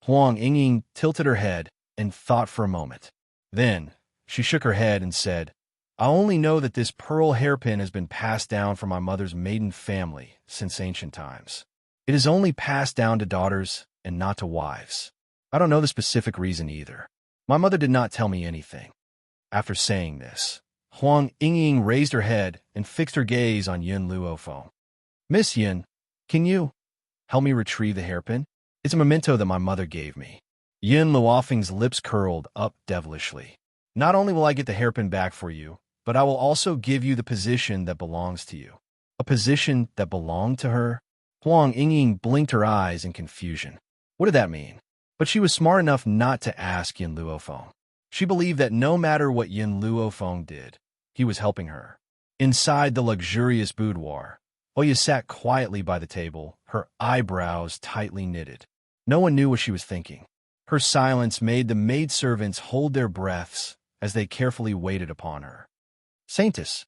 Huang Yingying tilted her head and thought for a moment. Then, she shook her head and said, I only know that this pearl hairpin has been passed down from my mother's maiden family since ancient times. It is only passed down to daughters and not to wives. I don't know the specific reason either. My mother did not tell me anything. After saying this, Huang Yingying raised her head and fixed her gaze on Yin Luofeng. Miss Yin, can you help me retrieve the hairpin? It's a memento that my mother gave me. Yin Luofeng's lips curled up devilishly. Not only will I get the hairpin back for you, but I will also give you the position that belongs to you. A position that belonged to her? Huang Yingying blinked her eyes in confusion. What did that mean? But she was smart enough not to ask Yin Luofeng. She believed that no matter what Yin Luofeng did, he was helping her. Inside the luxurious boudoir, Oya sat quietly by the table, her eyebrows tightly knitted. No one knew what she was thinking. Her silence made the maidservants hold their breaths as they carefully waited upon her. Saintess.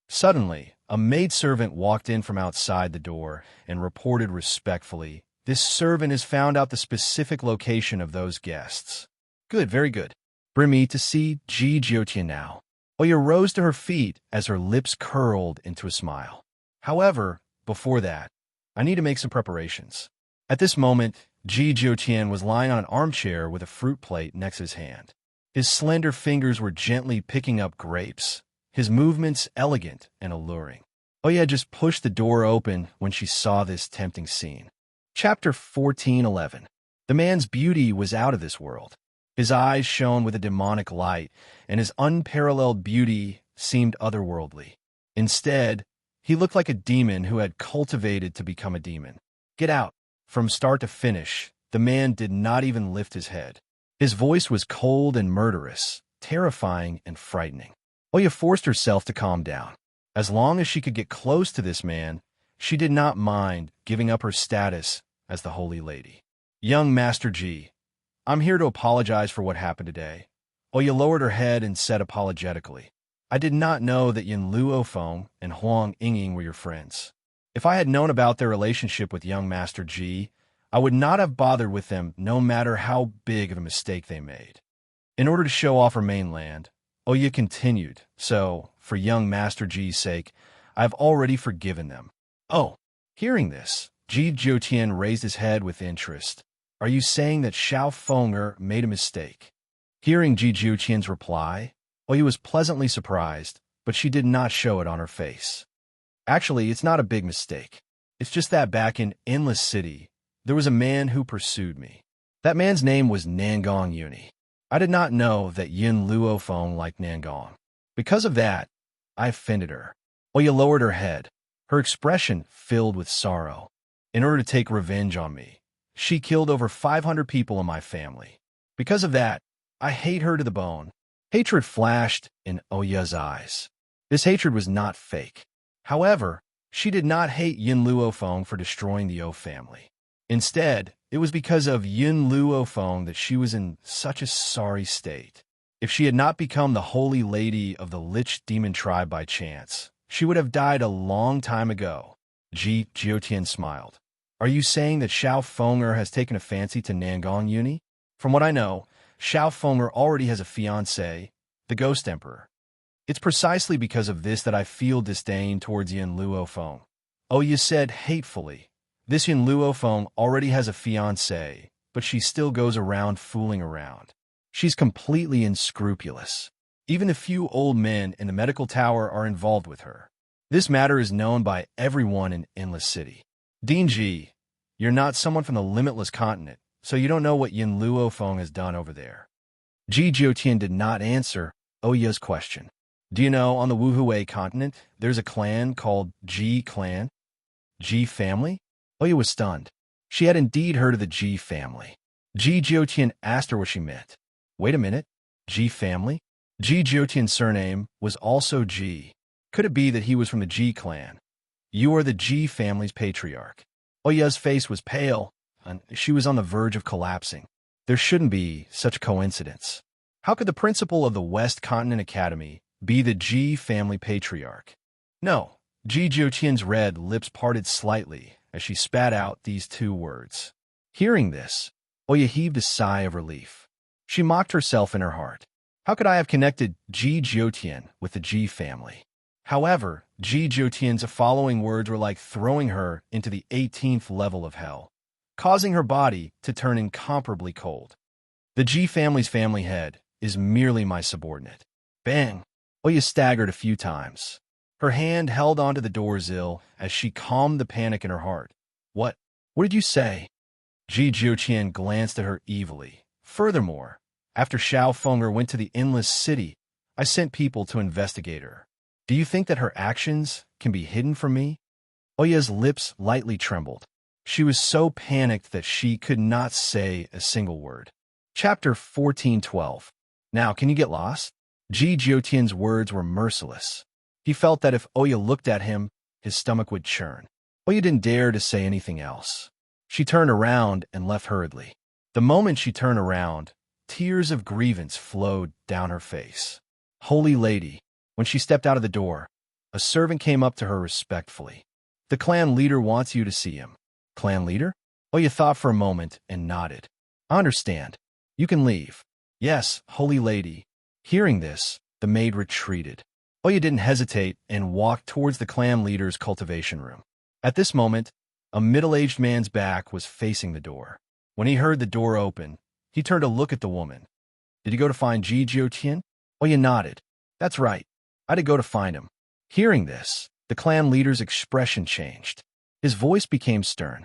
Suddenly, a maidservant walked in from outside the door and reported respectfully, This servant has found out the specific location of those guests. Good, very good. Bring me to see Ji Jiuqian now. Oya rose to her feet as her lips curled into a smile. However, before that, I need to make some preparations. At this moment, Ji Jiuqian was lying on an armchair with a fruit plate next to his hand. His slender fingers were gently picking up grapes, his movements elegant and alluring. Oya just pushed the door open when she saw this tempting scene. Chapter 14:11. The man's beauty was out of this world. His eyes shone with a demonic light, and his unparalleled beauty seemed otherworldly. Instead, he looked like a demon who had cultivated to become a demon. Get out. From start to finish, the man did not even lift his head. His voice was cold and murderous, terrifying and frightening. Oya forced herself to calm down. As long as she could get close to this man, she did not mind giving up her status as the Holy Lady. Young Master Ji, I'm here to apologize for what happened today. Oya lowered her head and said apologetically, I did not know that Yin Luofeng and Huang Yingying were your friends. If I had known about their relationship with young Master Ji, I would not have bothered with them no matter how big of a mistake they made. In order to show off her mainland, Oya continued, so, for young Master Ji's sake, I have already forgiven them. Oh, hearing this, Ji Jiuqian raised his head with interest. Are you saying that Xiao Fenger made a mistake? Hearing Ji Jiuqian's reply, Oya was pleasantly surprised, but she did not show it on her face. Actually, it's not a big mistake. It's just that back in Endless City, there was a man who pursued me. That man's name was Nangong Uni. I did not know that Yin Luofeng liked Nangong. Because of that, I offended her. Oya lowered her head, her expression filled with sorrow. In order to take revenge on me, she killed over 500 people in my family. Because of that, I hate her to the bone. Hatred flashed in Oya's eyes. This hatred was not fake. However, she did not hate Yin Luofeng for destroying the O family. Instead, it was because of Yin Luofeng that she was in such a sorry state. If she had not become the holy lady of the Lich demon tribe by chance, she would have died a long time ago. Jiotian smiled. Are you saying that Xiao Fenger has taken a fancy to Nangong Uni? From what I know, Xiao Fenger already has a fiancé, the Ghost Emperor. It's precisely because of this that I feel disdain towards Yin Luofeng. Oh, you said hatefully. This Yin Luofeng already has a fiancé, but she still goes around fooling around. She's completely unscrupulous. Even a few old men in the medical tower are involved with her. This matter is known by everyone in Endless City. Dinji, you're not someone from the Limitless Continent, so you don't know what Yin Luofeng has done over there. Ji Jiotian did not answer Oya's question. Do you know, on the Wuhui continent, there's a clan called Ji Clan? Ji family? Oya was stunned. She had indeed heard of the Ji family. Ji Jiotian asked her what she meant. Wait a minute. Ji family? Ji Jiotian's surname was also Ji. Could it be that he was from the Ji clan? You are the Ji family's patriarch. Oya's face was pale, and she was on the verge of collapsing. There shouldn't be such a coincidence. How could the principal of the West Continent Academy be the Ji family patriarch? No. Ji Jiotian's red lips parted slightly as she spat out these two words. Hearing this, Oya heaved a sigh of relief. She mocked herself in her heart. How could I have connected Ji Jiotian with the Ji family? However, Ji Jiotian's following words were like throwing her into the 18th level of hell, causing her body to turn incomparably cold. The Ji family's family head is merely my subordinate. Bang! Oya staggered a few times. Her hand held onto the door sill as she calmed the panic in her heart. What did you say? Ji Jiotian glanced at her evilly. Furthermore, after Xiao Fenger went to the Endless City, I sent people to investigate her. Do you think that her actions can be hidden from me? Oya's lips lightly trembled. She was so panicked that she could not say a single word. Chapter 14:12. Now, can you get lost? Ji Jiotian's words were merciless. He felt that if Oya looked at him, his stomach would churn. Oya didn't dare to say anything else. She turned around and left hurriedly. The moment she turned around, tears of grievance flowed down her face. Holy lady. When she stepped out of the door, a servant came up to her respectfully. The clan leader wants you to see him. Clan leader? Oya thought for a moment and nodded. I understand. You can leave. Yes, holy lady. Hearing this, the maid retreated. Oya didn't hesitate and walked towards the clan leader's cultivation room. At this moment, a middle-aged man's back was facing the door. When he heard the door open, he turned to look at the woman. Did you go to find Ji Jiotian? Oya nodded. That's right. I had to go to find him. Hearing this, the clan leader's expression changed. His voice became stern.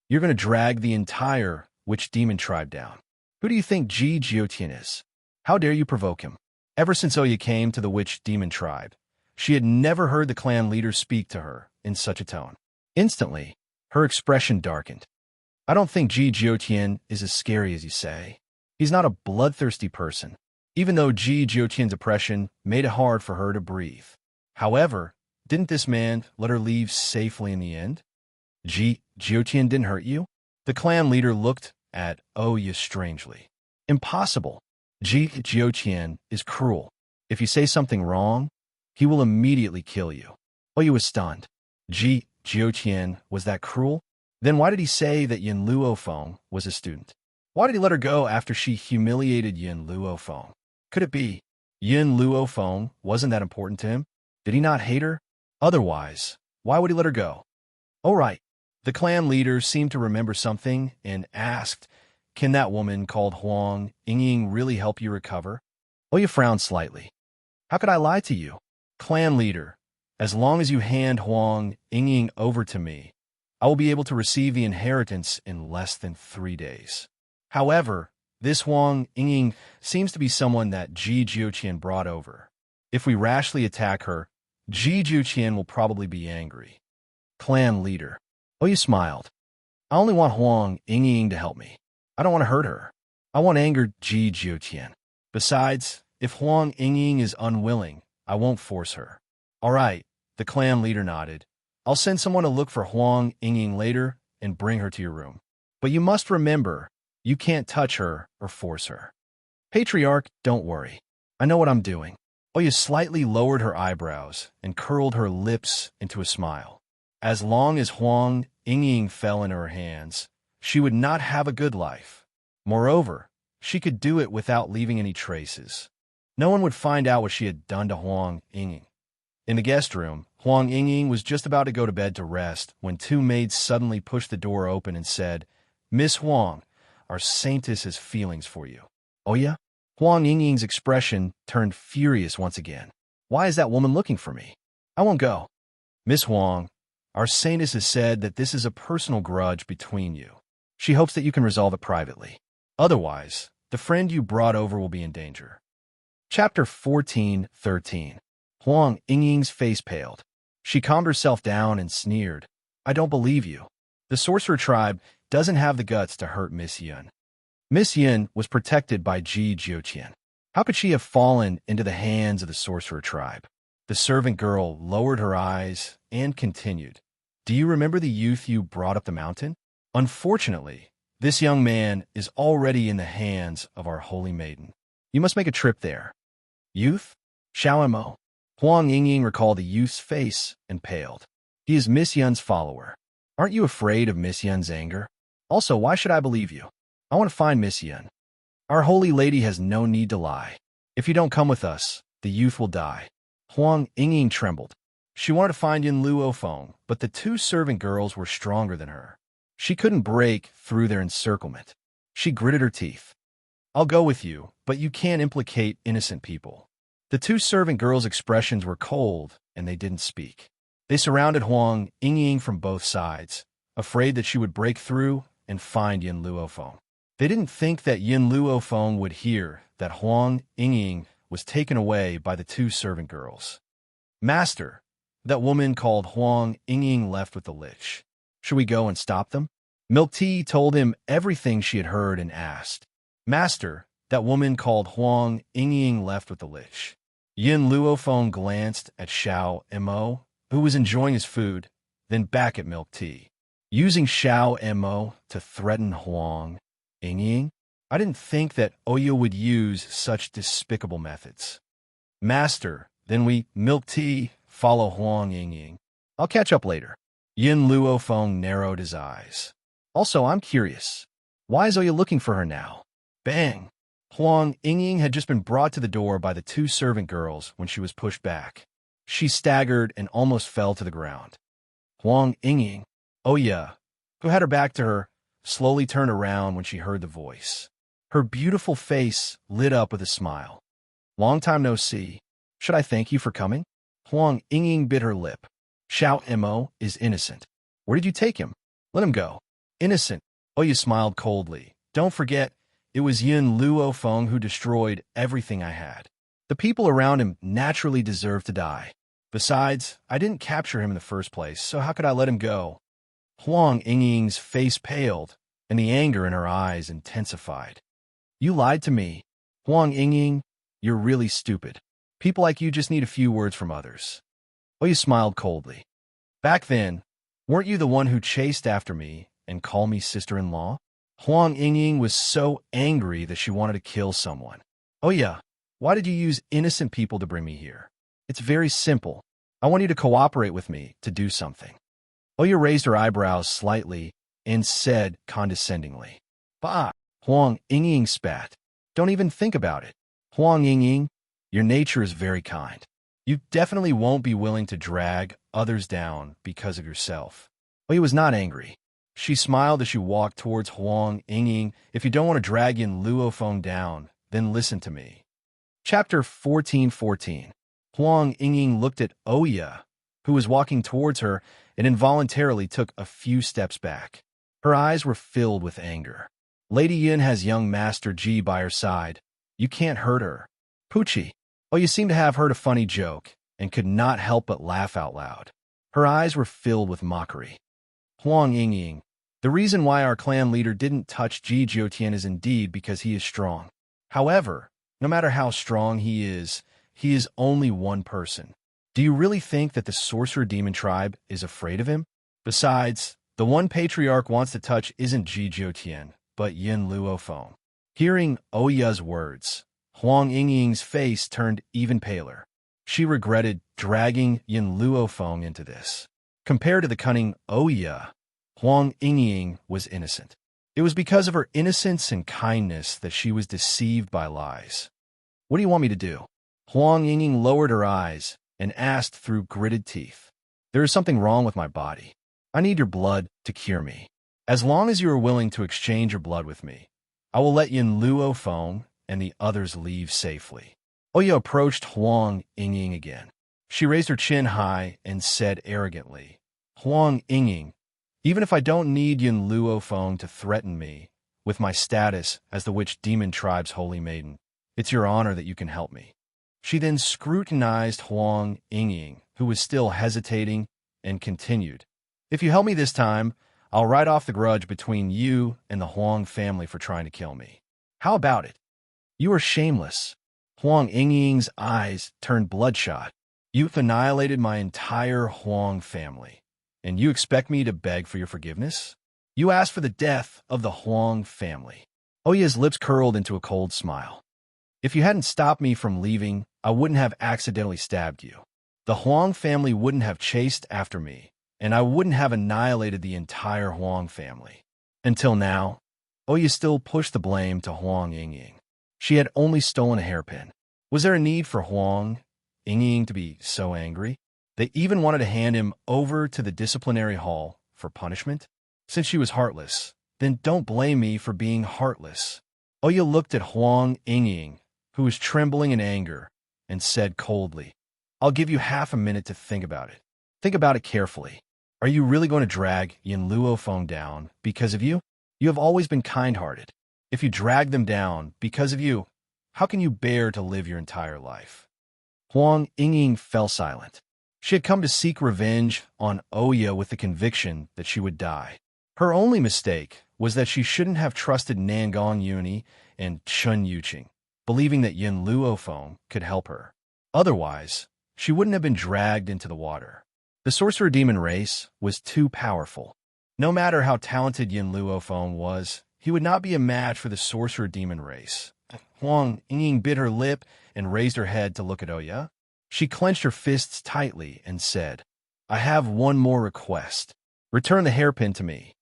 You're going to drag the entire witch demon tribe down. Who do you think Ji Jiotian is? How dare you provoke him? Ever since Oya came to the witch demon tribe, she had never heard the clan leader speak to her in such a tone. Instantly, her expression darkened. I don't think Ji Jiotian is as scary as you say. He's not a bloodthirsty person, even though Ji Jiotian's oppression made it hard for her to breathe. However, didn't this man let her leave safely in the end? Ji Jiotian didn't hurt you? The clan leader looked at Oya strangely. Impossible. Ji Jiotian is cruel. If you say something wrong, he will immediately kill you. Oya was stunned. Ji Jiotian was that cruel? Then why did he say that Yin Luofeng was a student? Why did he let her go after she humiliated Yin Luofeng? Could it be Yin Luofeng wasn't that important to him? Did he not hate her? Otherwise, why would he let her go? Oh, right. The clan leader seemed to remember something and asked, can that woman called Huang Yingying really help you recover? Oya frowned slightly. How could I lie to you? Clan leader, as long as you hand Huang Yingying over to me, I will be able to receive the inheritance in less than 3 days. However, this Huang Yingying seems to be someone that Ji Jiotian brought over. If we rashly attack her, Ji Jiotian will probably be angry. Clan leader. Oya smiled. I only want Huang Yingying to help me. I don't want to hurt her. I want to anger Ji Jiotian. Besides, If Huang Yingying is unwilling, I won't force her. All right, the clan leader nodded. I'll send someone to look for Huang Yingying later and bring her to your room. But you must remember, you can't touch her or force her. Patriarch, don't worry. I know what I'm doing. Oya slightly lowered her eyebrows and curled her lips into a smile. As long as Huang Yingying fell into her hands, she would not have a good life. Moreover, she could do it without leaving any traces. No one would find out what she had done to Huang Yingying. In the guest room, Huang Yingying was just about to go to bed to rest when two maids suddenly pushed the door open and said, "Miss Huang, our saintess has feelings for you." "Oh yeah?" Huang Yingying's expression turned furious once again. "Why is that woman looking for me? I won't go." "Miss Huang, our saintess has said that this is a personal grudge between you. She hopes that you can resolve it privately. Otherwise, the friend you brought over will be in danger." Chapter 14:13. Huang Yingying's face paled. She calmed herself down and sneered. "I don't believe you. The sorcerer tribe doesn't have the guts to hurt Miss Yun. Miss Yun was protected by Ji Jiuqian. How could she have fallen into the hands of the sorcerer tribe?" The servant girl lowered her eyes and continued. "Do you remember the youth you brought up the mountain? Unfortunately, this young man is already in the hands of our holy maiden. You must make a trip there." "Youth? Xiao Mo?" Huang Yingying recalled the youth's face and paled. "He is Miss Yun's follower. Aren't you afraid of Miss Yun's anger? Also, why should I believe you? I want to find Miss Yun. Our holy lady has no need to lie. If you don't come with us, the youth will die." Huang Yingying trembled. She wanted to find Yin Luofeng, but the two servant girls were stronger than her. She couldn't break through their encirclement. She gritted her teeth. "I'll go with you, but you can't implicate innocent people." The two servant girls' expressions were cold, and they didn't speak. They surrounded Huang Yingying from both sides, afraid that she would break through and find Yin Luofeng. They didn't think that Yin Luofeng would hear that Huang Yingying was taken away by the two servant girls. "Master," that woman called Huang Yingying left with the lich. "Should we go and stop them?" Milk Tea told him everything she had heard and asked. "Master," that woman called Huang Yingying left with the lich. Yin Luofeng glanced at Xiao Mo, who was enjoying his food, then back at Milk Tea. Using Xiao Mo to threaten Huang Yingying? I didn't think that Oya would use such despicable methods. "Master," then we, Milk Tea, follow Huang Yingying. "I'll catch up later." Yin Luofeng narrowed his eyes. "Also, I'm curious. Why is Oya looking for her now?" Bang! Huang Yingying had just been brought to the door by the two servant girls when she was pushed back. She staggered and almost fell to the ground. Huang Yingying, Oya, who had her back to her, slowly turned around when she heard the voice. Her beautiful face lit up with a smile. "Long time no see. Should I thank you for coming?" Huang Yingying bit her lip. "Xiao Mo is innocent. Where did you take him? Let him go." "Innocent," Oya smiled coldly. "Don't forget, it was Yin Luofeng who destroyed everything I had. The people around him naturally deserve to die. Besides, I didn't capture him in the first place, so how could I let him go?" Huang Yingying's face paled, and the anger in her eyes intensified. "You lied to me. Huang Yingying, you're really stupid. People like you just need a few words from others." Oya smiled coldly. "Back then, weren't you the one who chased after me and called me sister-in-law?" Huang Yingying was so angry that she wanted to kill someone. "Oya, why did you use innocent people to bring me here? It's very simple. I want you to cooperate with me to do something." Oya raised her eyebrows slightly and said condescendingly, "Bah!" Huang Yingying spat. "Don't even think about it. Huang Yingying, your nature is very kind. You definitely won't be willing to drag others down because of yourself." Oya was not angry. She smiled as she walked towards Huang Yingying. "If you don't want to drag Yin Luofeng down, then listen to me." Chapter 14:14. Huang Yingying looked at Oya, who was walking towards her, and involuntarily took a few steps back. Her eyes were filled with anger. "Lady Yin has young Master Ji by her side. You can't hurt her." "Poochie." Oya seemed to have heard a funny joke and could not help but laugh out loud. Her eyes were filled with mockery. "Huang Yingying, the reason why our clan leader didn't touch Ji Jiuqian is indeed because he is strong. However, No matter how strong he is only one person. Do you really think that the sorcerer demon tribe is afraid of him? Besides, the one patriarch wants to touch isn't Jijiu but Yin Luofeng. Hearing Oya's words, Huang Yingying's face turned even paler. She regretted dragging Yin Luofeng into this. Compared to the cunning Oya, Huang Yingying was innocent. It was because of her innocence and kindness that she was deceived by lies. What do you want me to do? Huang Yingying lowered her eyes and asked through gritted teeth. There is something wrong with my body. I need your blood to cure me. As long as you are willing to exchange your blood with me, I will let Yin Luofeng and the others leave safely. Oya approached Huang Yingying again. She raised her chin high and said arrogantly, Huang Yingying, even if I don't need Yin Luofeng to threaten me with my status as the Witch Demon Tribe's holy maiden, it's your honor that you can help me. She then scrutinized Huang Yingying, who was still hesitating, and continued, If you help me this time, I'll write off the grudge between you and the Huang family for trying to kill me. How about it? You are shameless. Huang Yingying's eyes turned bloodshot. You've annihilated my entire Huang family, and you expect me to beg for your forgiveness? You asked for the death of the Huang family. Oya's lips curled into a cold smile. If you hadn't stopped me from leaving, I wouldn't have accidentally stabbed you. The Huang family wouldn't have chased after me, and I wouldn't have annihilated the entire Huang family. Until now, Oya still pushed the blame to Huang Yingying. She had only stolen a hairpin. Was there a need for Huang Yingying to be so angry? They even wanted to hand him over to the disciplinary hall for punishment? Since she was heartless, then don't blame me for being heartless. Oya looked at Huang Yingying, who was trembling in anger, and said coldly, I'll give you half a minute to think about it. Think about it carefully. Are you really going to drag Yin Luofeng down because of you? You have always been kind-hearted. If you drag them down because of you, how can you bear to live your entire life? Huang Yingying fell silent. She had come to seek revenge on Oya with the conviction that she would die. Her only mistake was that she shouldn't have trusted Nangong Yuni and Chun Yuqing, believing that Yin Luofeng could help her. Otherwise, she wouldn't have been dragged into the water. The sorcerer demon race was too powerful. No matter how talented Yin Luofeng was, he would not be a match for the sorcerer demon race. Huang Yingying bit her lip and raised her head to look at Oya. She clenched her fists tightly and said, I have one more request. Return the hairpin to me.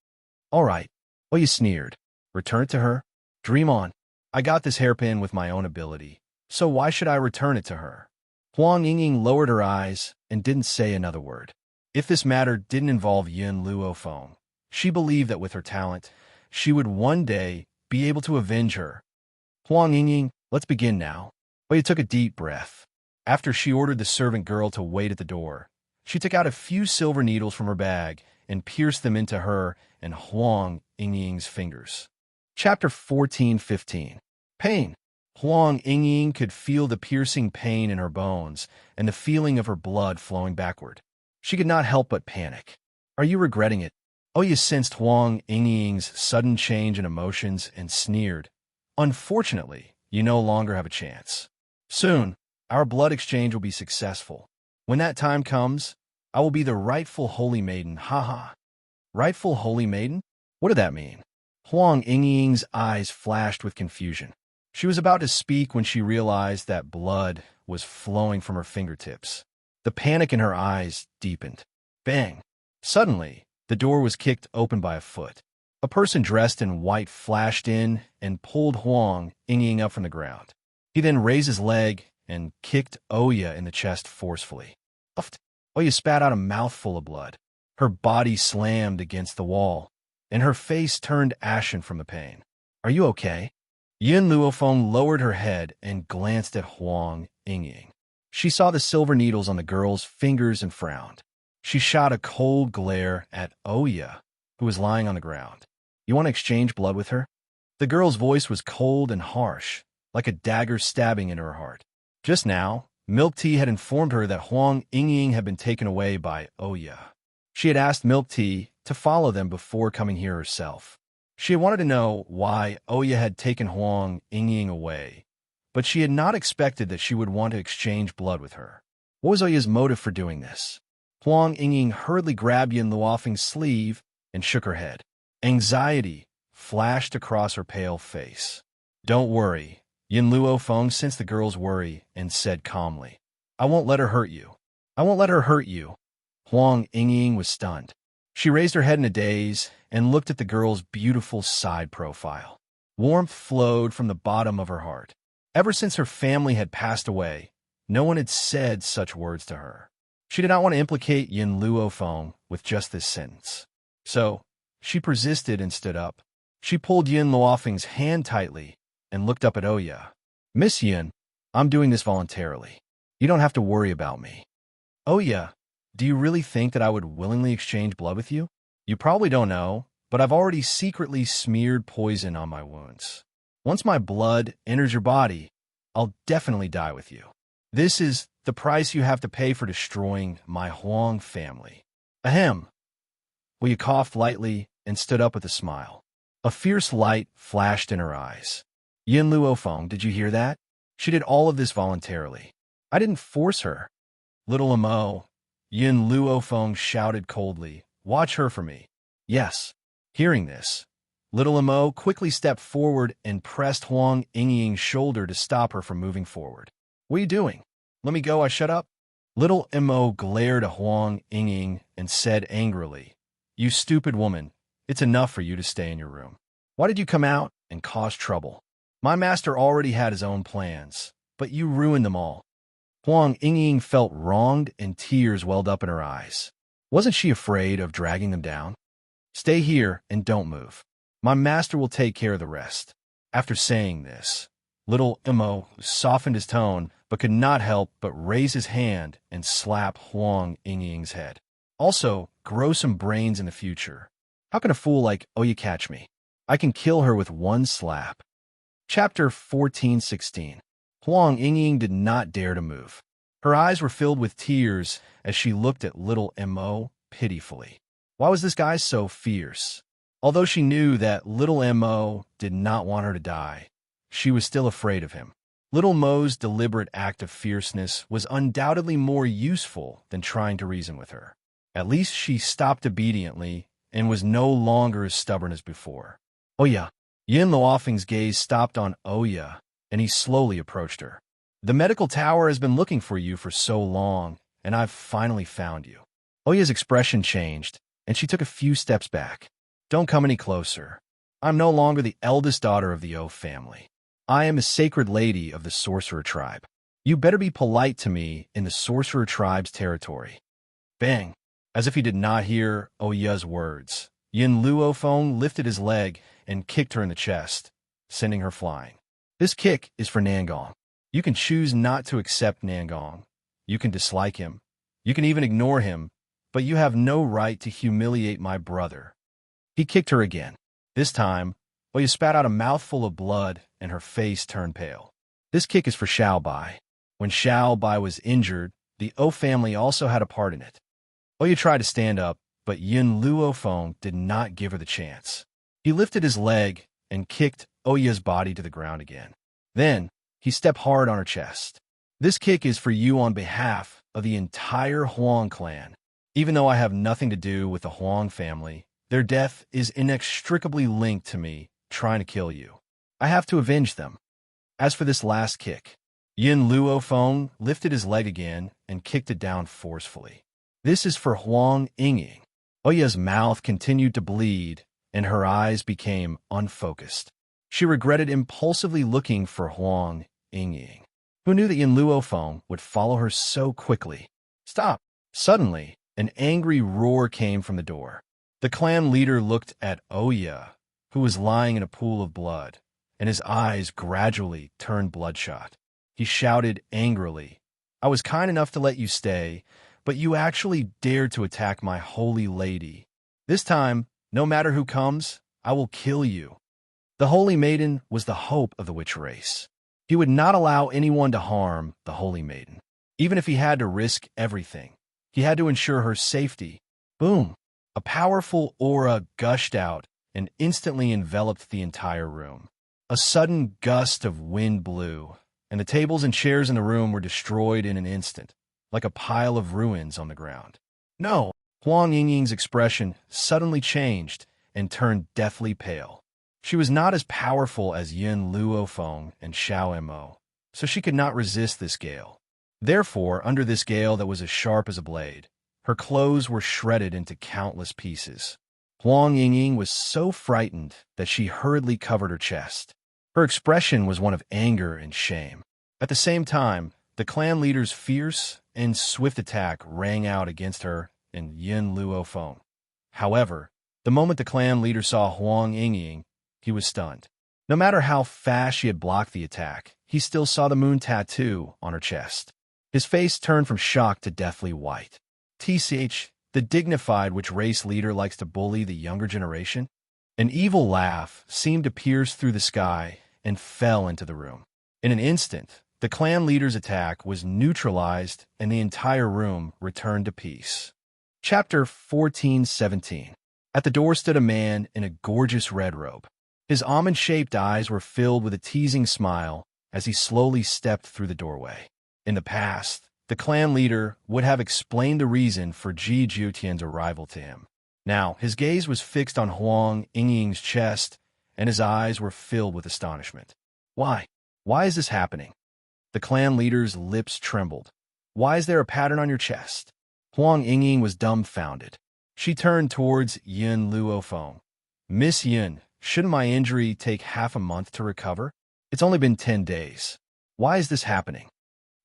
All right. Oya sneered. Return it to her? Dream on. I got this hairpin with my own ability, so why should I return it to her? Huang Yingying lowered her eyes and didn't say another word. If this matter didn't involve Yin Luofeng, she believed that with her talent, she would one day be able to avenge her. Huang Yingying, let's begin now. Oya took a deep breath. After she ordered the servant girl to wait at the door, she took out a few silver needles from her bag and pierced them into her and Huang Yingying's fingers. Chapter 14:15. Pain. Huang Yingying could feel the piercing pain in her bones and the feeling of her blood flowing backward. She could not help but panic. Are you regretting it? Oya sensed Huang Yingying's sudden change in emotions and sneered. Unfortunately, you no longer have a chance. Soon, our blood exchange will be successful. When that time comes, I will be the rightful holy maiden. Haha. Rightful holy maiden? What did that mean? Huang Yingying's eyes flashed with confusion. She was about to speak when she realized that blood was flowing from her fingertips. The panic in her eyes deepened. Bang! Suddenly, the door was kicked open by a foot. A person dressed in white flashed in and pulled Huang Yingying up from the ground. He then raised his leg and kicked Oya in the chest forcefully. Uffed. Oya spat out a mouthful of blood. Her body slammed against the wall, and her face turned ashen from the pain. Are you okay? Yin Luofeng lowered her head and glanced at Huang Yingying. She saw the silver needles on the girl's fingers and frowned. She shot a cold glare at Oya, who was lying on the ground. You want to exchange blood with her? The girl's voice was cold and harsh, like a dagger stabbing into her heart. Just now, Milk Tea had informed her that Huang Yingying had been taken away by Oya. She had asked Milk Tea to follow them before coming here herself. She had wanted to know why Oya had taken Huang Yingying away, but she had not expected that she would want to exchange blood with her. What was Oya's motive for doing this? Huang Yingying hurriedly grabbed Yin Luofeng's sleeve and shook her head. Anxiety flashed across her pale face. "Don't worry," Yin Luofeng sensed the girl's worry and said calmly. "I won't let her hurt you. I won't let her hurt you." Huang Yingying was stunned. She raised her head in a daze and looked at the girl's beautiful side profile. Warmth flowed from the bottom of her heart. Ever since her family had passed away, no one had said such words to her. She did not want to implicate Yin Luofeng with just this sentence. So, she persisted and stood up. She pulled Yin Luofeng's hand tightly and looked up at Oya. "Miss Yin, I'm doing this voluntarily. You don't have to worry about me." "Oya, do you really think that I would willingly exchange blood with you? You probably don't know, but I've already secretly smeared poison on my wounds. Once my blood enters your body, I'll definitely die with you. This is the price you have to pay for destroying my Huang family." "Ahem." Oya coughed lightly and stood up with a smile. A fierce light flashed in her eyes. "Yin Luofeng, did you hear that? She did all of this voluntarily. I didn't force her." "Little Mo," Yin Luofeng shouted coldly, "watch her for me." "Yes." Hearing this, little Mo quickly stepped forward and pressed Huang Yingying's shoulder to stop her from moving forward. "What are you doing? Let me go, I shut up." Little Mo glared at Huang Yingying and said angrily, "You stupid woman, it's enough for you to stay in your room. Why did you come out and cause trouble? My master already had his own plans, but you ruined them all." Huang Yingying felt wronged and tears welled up in her eyes. Wasn't she afraid of dragging them down? "Stay here and don't move. My master will take care of the rest." After saying this, little Mo softened his tone but could not help but raise his hand and slap Huang Yingying's head. "Also, grow some brains in the future. How can a fool like Oya catch me? I can kill her with one slap." Chapter 14:16. Huang Yingying did not dare to move. Her eyes were filled with tears as she looked at little Mo pitifully. Why was this guy so fierce? Although she knew that little Mo did not want her to die, she was still afraid of him. Little Mo's deliberate act of fierceness was undoubtedly more useful than trying to reason with her. At least she stopped obediently and was no longer as stubborn as before. "Oya." Yin Luofeng's gaze stopped on Oya, and he slowly approached her. "The medical tower has been looking for you for so long, and I've finally found you." Oya's expression changed, and she took a few steps back. "Don't come any closer. I'm no longer the eldest daughter of the O family. I am a sacred lady of the sorcerer tribe. You better be polite to me in the sorcerer tribe's territory." Bang! As if he did not hear Oya's words, Yin Luofeng lifted his leg and kicked her in the chest, sending her flying. This kick is for Nangong. You can choose not to accept Nangong. You can dislike him. You can even ignore him, but you have no right to humiliate my brother. He kicked her again. This time, Oya spat out a mouthful of blood and her face turned pale. This kick is for Xiao Bai. When Xiao Bai was injured, the O family also had a part in it. Oya tried to stand up, but Yin Luofeng did not give her the chance. He lifted his leg and kicked Oya's body to the ground again. Then, he stepped hard on her chest. "This kick is for you on behalf of the entire Huang clan. Even though I have nothing to do with the Huang family, their death is inextricably linked to me trying to kill you. I have to avenge them." As for this last kick, Yin Luofeng lifted his leg again and kicked it down forcefully. "This is for Huang Yingying." Oya's mouth continued to bleed, and her eyes became unfocused. She regretted impulsively looking for Huang Yingying. Who knew that Yin Luofeng would follow her so quickly? "Stop!" Suddenly, an angry roar came from the door. The clan leader looked at Oya, who was lying in a pool of blood, and his eyes gradually turned bloodshot. He shouted angrily, "I was kind enough to let you stay, but you actually dared to attack my holy lady. This time, no matter who comes, I will kill you." The holy maiden was the hope of the witch race. He would not allow anyone to harm the holy maiden. Even if he had to risk everything, he had to ensure her safety. Boom! A powerful aura gushed out and instantly enveloped the entire room. A sudden gust of wind blew, and the tables and chairs in the room were destroyed in an instant, like a pile of ruins on the ground. No! Huang Yingying's expression suddenly changed and turned deathly pale. She was not as powerful as Yin Luofeng and Xiao Mo, so she could not resist this gale. Therefore, under this gale that was as sharp as a blade, her clothes were shredded into countless pieces. Huang Yingying was so frightened that she hurriedly covered her chest. Her expression was one of anger and shame. At the same time, the clan leader's fierce and swift attack rang out against her and Yin Luofeng. However, the moment the clan leader saw Huang Yingying, he was stunned. No matter how fast she had blocked the attack, he still saw the moon tattoo on her chest. His face turned from shock to deathly white. TCH, the dignified which race leader likes to bully the younger generation? An evil laugh seemed to pierce through the sky and fell into the room. In an instant, the clan leader's attack was neutralized and the entire room returned to peace. Chapter 14:17. At the door stood a man in a gorgeous red robe. His almond-shaped eyes were filled with a teasing smile as he slowly stepped through the doorway. In the past, the clan leader would have explained the reason for Ji Jiutian's arrival to him. Now, his gaze was fixed on Huang Yingying's chest, and his eyes were filled with astonishment. Why? Why is this happening? The clan leader's lips trembled. Why is there a pattern on your chest? Huang Yingying was dumbfounded. She turned towards Yin Luofeng. Miss Yin, shouldn't my injury take half a month to recover? It's only been 10 days. Why is this happening?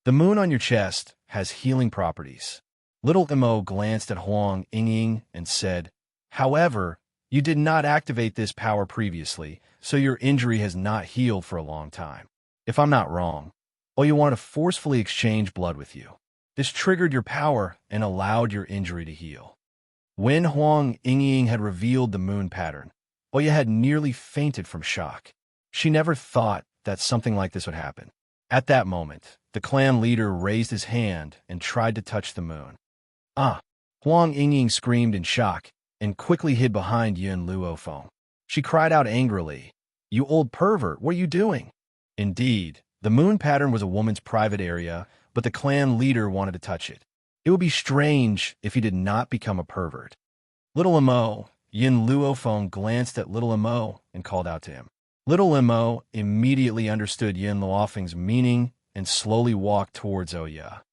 The moon on your chest has healing properties. Little Mo glanced at Huang Yingying and said, however, you did not activate this power previously, so your injury has not healed for a long time. If I'm not wrong, Oya wanted to forcefully exchange blood with you. This triggered your power and allowed your injury to heal. When Huang Yingying had revealed the moon pattern, Oya had nearly fainted from shock. She never thought that something like this would happen. At that moment, the clan leader raised his hand and tried to touch the moon. Ah! Huang Yingying screamed in shock and quickly hid behind Yin Luofeng. She cried out angrily, "You old pervert, what are you doing?" Indeed, the moon pattern was a woman's private area, but the clan leader wanted to touch it. It would be strange if he did not become a pervert. Little Mo, Yin Luofeng glanced at Little Mo and called out to him. Little Mo immediately understood Yin Luofeng's meaning and slowly walked towards Oya.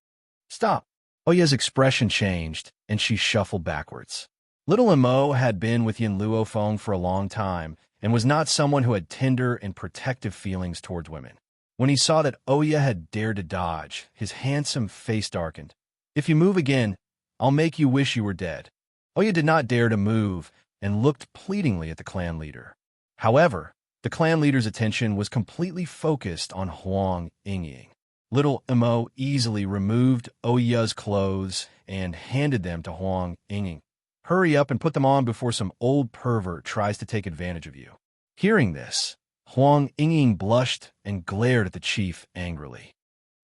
Stop! Oya's expression changed, and she shuffled backwards. Little Mo had been with Yin Luofeng for a long time and was not someone who had tender and protective feelings towards women. When he saw that Oya had dared to dodge, his handsome face darkened. If you move again, I'll make you wish you were dead. Oya did not dare to move and looked pleadingly at the clan leader. However, the clan leader's attention was completely focused on Huang Yingying. Little Mo easily removed Oya's clothes and handed them to Huang Yingying. Hurry up and put them on before some old pervert tries to take advantage of you. Hearing this, Huang Yingying blushed and glared at the chief angrily.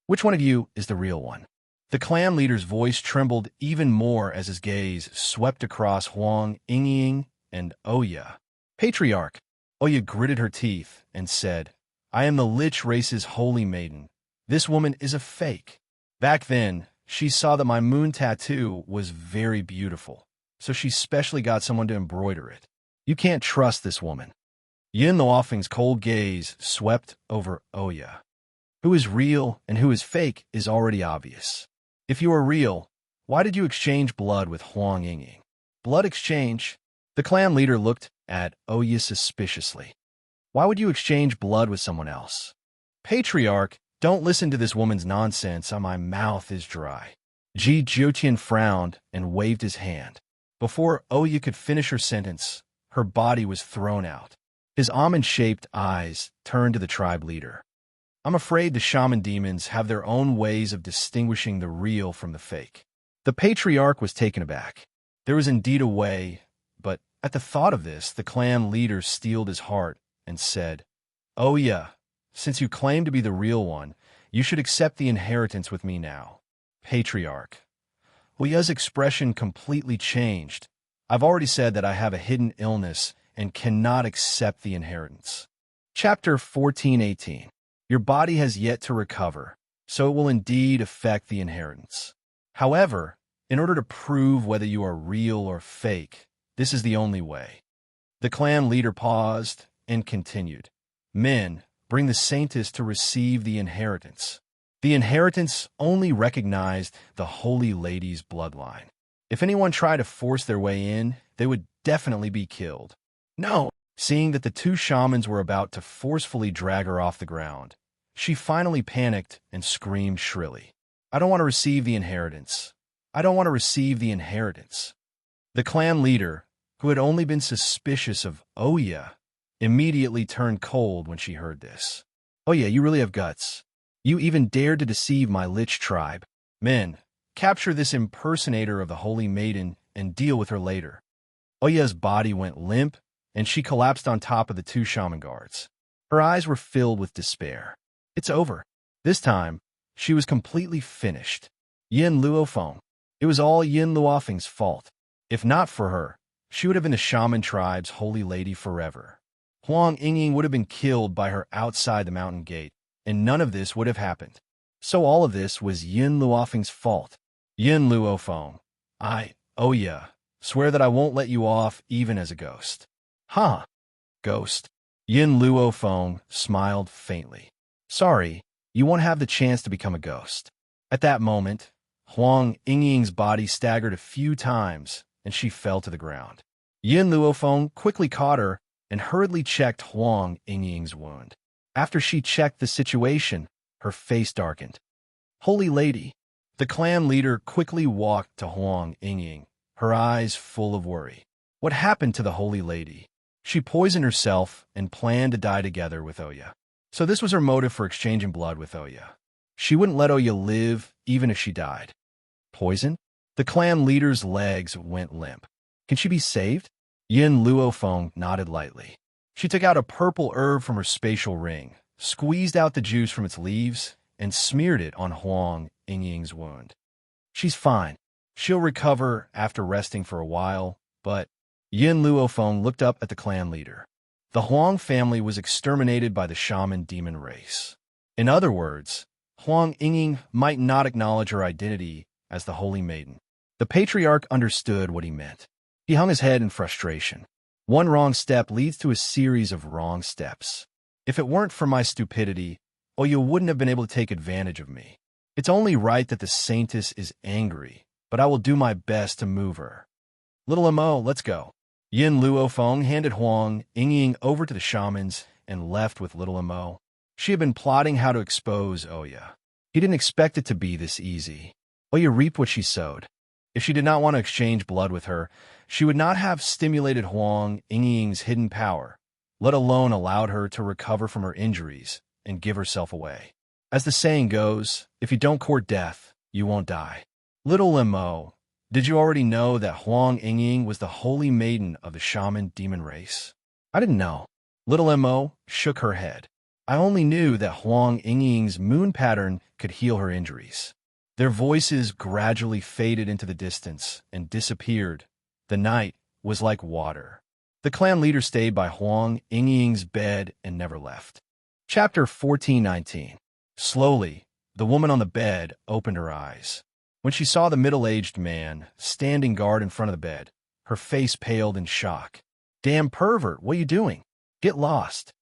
Which one of you is the real one? The clan leader's voice trembled even more as his gaze swept across Huang Yingying and Oya. Patriarch! Oya gritted her teeth and said, I am the Lich race's holy maiden. This woman is a fake. Back then, she saw that my moon tattoo was very beautiful, so she specially got someone to embroider it. You can't trust this woman. Yin Luofeng's cold gaze swept over Oya. Who is real and who is fake is already obvious. If you are real, why did you exchange blood with Huang Yingying? Blood exchange? The clan leader looked at Oya suspiciously. Why would you exchange blood with someone else? Patriarch, don't listen to this woman's nonsense, or my mouth is dry. Ji Jiutian frowned and waved his hand. Before Oya could finish her sentence, her body was thrown out. His almond-shaped eyes turned to the tribe leader. I'm afraid the shaman demons have their own ways of distinguishing the real from the fake. The patriarch was taken aback. There was indeed a way, but at the thought of this, the clan leader steeled his heart and said, Oya, since you claim to be the real one, you should accept the inheritance with me now. Patriarch. Oya's expression completely changed. I've already said that I have a hidden illness and cannot accept the inheritance. Chapter 14:18. Your body has yet to recover, so it will indeed affect the inheritance. However, in order to prove whether you are real or fake, this is the only way." The clan leader paused and continued. "Men, bring the saintess to receive the inheritance. The inheritance only recognized the Holy Lady's bloodline. If anyone tried to force their way in, they would definitely be killed." "No!" Seeing that the two shamans were about to forcefully drag her off the ground, she finally panicked and screamed shrilly. "I don't want to receive the inheritance. I don't want to receive the inheritance." The clan leader, who had only been suspicious of Oya, immediately turned cold when she heard this. "Oya, you really have guts. You even dared to deceive my Lich tribe. Men, capture this impersonator of the Holy Maiden and deal with her later." Oya's body went limp, and she collapsed on top of the two shaman guards. Her eyes were filled with despair. It's over. This time, she was completely finished. Yin Luofeng. It was all Yin Luofeng's fault. If not for her, she would have been the shaman tribe's holy lady forever. Huang Yingying would have been killed by her outside the mountain gate, and none of this would have happened. So all of this was Yin Luofeng's fault. Yin Luofeng, Oya, swear that I won't let you off even as a ghost. Huh? Ghost? Yin Luofeng smiled faintly. Sorry, you won't have the chance to become a ghost. At that moment, Huang Yingying's body staggered a few times, and she fell to the ground. Yin Luofeng quickly caught her and hurriedly checked Huang Yingying's wound. After she checked the situation, her face darkened. Holy Lady! The clan leader quickly walked to Huang Yingying, her eyes full of worry. What happened to the Holy Lady? She poisoned herself and planned to die together with Oya. So this was her motive for exchanging blood with Oya. She wouldn't let Oya live, even if she died. Poison? The clan leader's legs went limp. Can she be saved? Yin Luofeng nodded lightly. She took out a purple herb from her spatial ring, squeezed out the juice from its leaves, and smeared it on Huang Yingying's wound. She's fine. She'll recover after resting for a while, but Yin Luofeng looked up at the clan leader. The Huang family was exterminated by the shaman demon race. In other words, Huang Yingying might not acknowledge her identity as the Holy Maiden. The patriarch understood what he meant. He hung his head in frustration. One wrong step leads to a series of wrong steps. If it weren't for my stupidity, Oya wouldn't have been able to take advantage of me. It's only right that the saintess is angry, but I will do my best to move her. Little Mo, let's go. Yin Luofeng handed Huang Yingying over to the shamans and left with Little Mo. She had been plotting how to expose Oya. He didn't expect it to be this easy. Oya reaped what she sowed. If she did not want to exchange blood with her, she would not have stimulated Huang Yingying's hidden power, let alone allowed her to recover from her injuries and give herself away. As the saying goes, if you don't court death, you won't die. Little Mo, did you already know that Huang Yingying was the holy maiden of the shaman demon race? I didn't know. Little Mo shook her head. I only knew that Huang Yingying's moon pattern could heal her injuries. Their voices gradually faded into the distance and disappeared. The night was like water. The clan leader stayed by Huang Yingying's bed and never left. Chapter 1419. Slowly, the woman on the bed opened her eyes. When she saw the middle-aged man standing guard in front of the bed, her face paled in shock. Damn pervert, what are you doing? Get lost.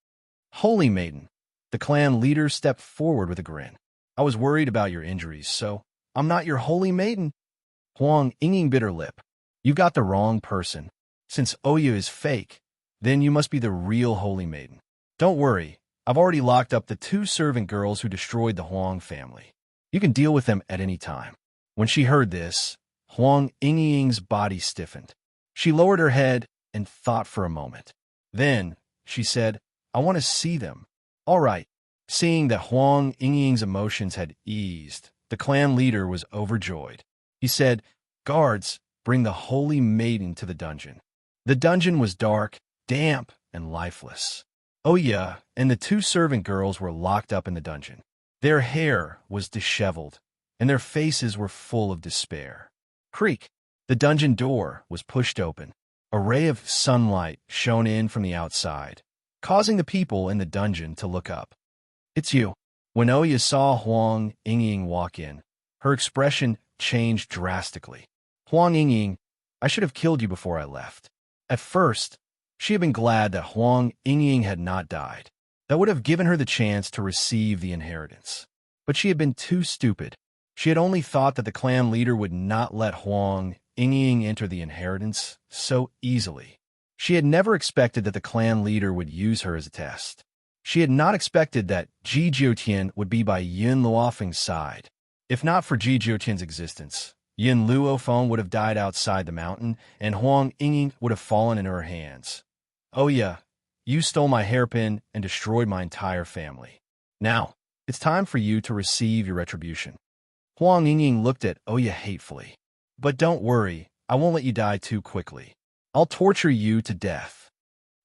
Holy Maiden. The clan leader stepped forward with a grin. I was worried about your injuries, so I'm not your Holy Maiden. Huang Yingying bit her lip. You've got the wrong person. Since Oya is fake, then you must be the real Holy Maiden. Don't worry, I've already locked up the 2 servant girls who destroyed the Huang family. You can deal with them at any time. When she heard this, Huang Yingying's body stiffened. She lowered her head and thought for a moment. Then, she said, I want to see them. All right. Seeing that Huang Yingying's emotions had eased, the clan leader was overjoyed. He said, Guards, bring the Holy Maiden to the dungeon. The dungeon was dark, damp, and lifeless. Oya and the 2 servant girls were locked up in the dungeon. Their hair was disheveled, and their faces were full of despair. Creak! The dungeon door was pushed open. A ray of sunlight shone in from the outside, causing the people in the dungeon to look up. It's you. When Oya saw Huang Yingying walk in, her expression changed drastically. Huang Yingying, I should have killed you before I left. At first, she had been glad that Huang Yingying had not died. That would have given her the chance to receive the inheritance. But she had been too stupid. She had only thought that the clan leader would not let Huang Yingying enter the inheritance so easily. She had never expected that the clan leader would use her as a test. She had not expected that Ji Jiutian would be by Yin Luofeng's side. If not for Ji Jiutian's existence, Yin Luofeng would have died outside the mountain, and Huang Yingying would have fallen in her hands. Oh yeah, you stole my hairpin and destroyed my entire family. Now, it's time for you to receive your retribution. Huang Yingying looked at Oya hatefully. But don't worry, I won't let you die too quickly. I'll torture you to death.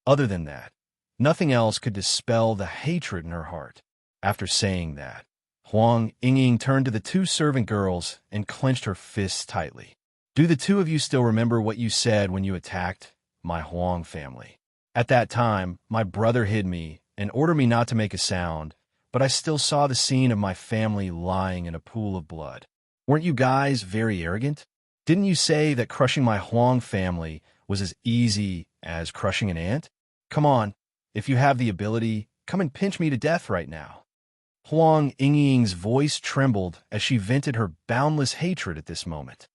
Other than that, nothing else could dispel the hatred in her heart. After saying that, Huang Yingying turned to the two servant girls and clenched her fists tightly. Do the two of you still remember what you said when you attacked my Huang family? At that time, my brother hid me and ordered me not to make a sound, but I still saw the scene of my family lying in a pool of blood. Weren't you guys very arrogant? Didn't you say that crushing my Huang family was as easy as crushing an ant? Come on, if you have the ability, come and pinch me to death right now. Huang Yingying's voice trembled as she vented her boundless hatred at this moment.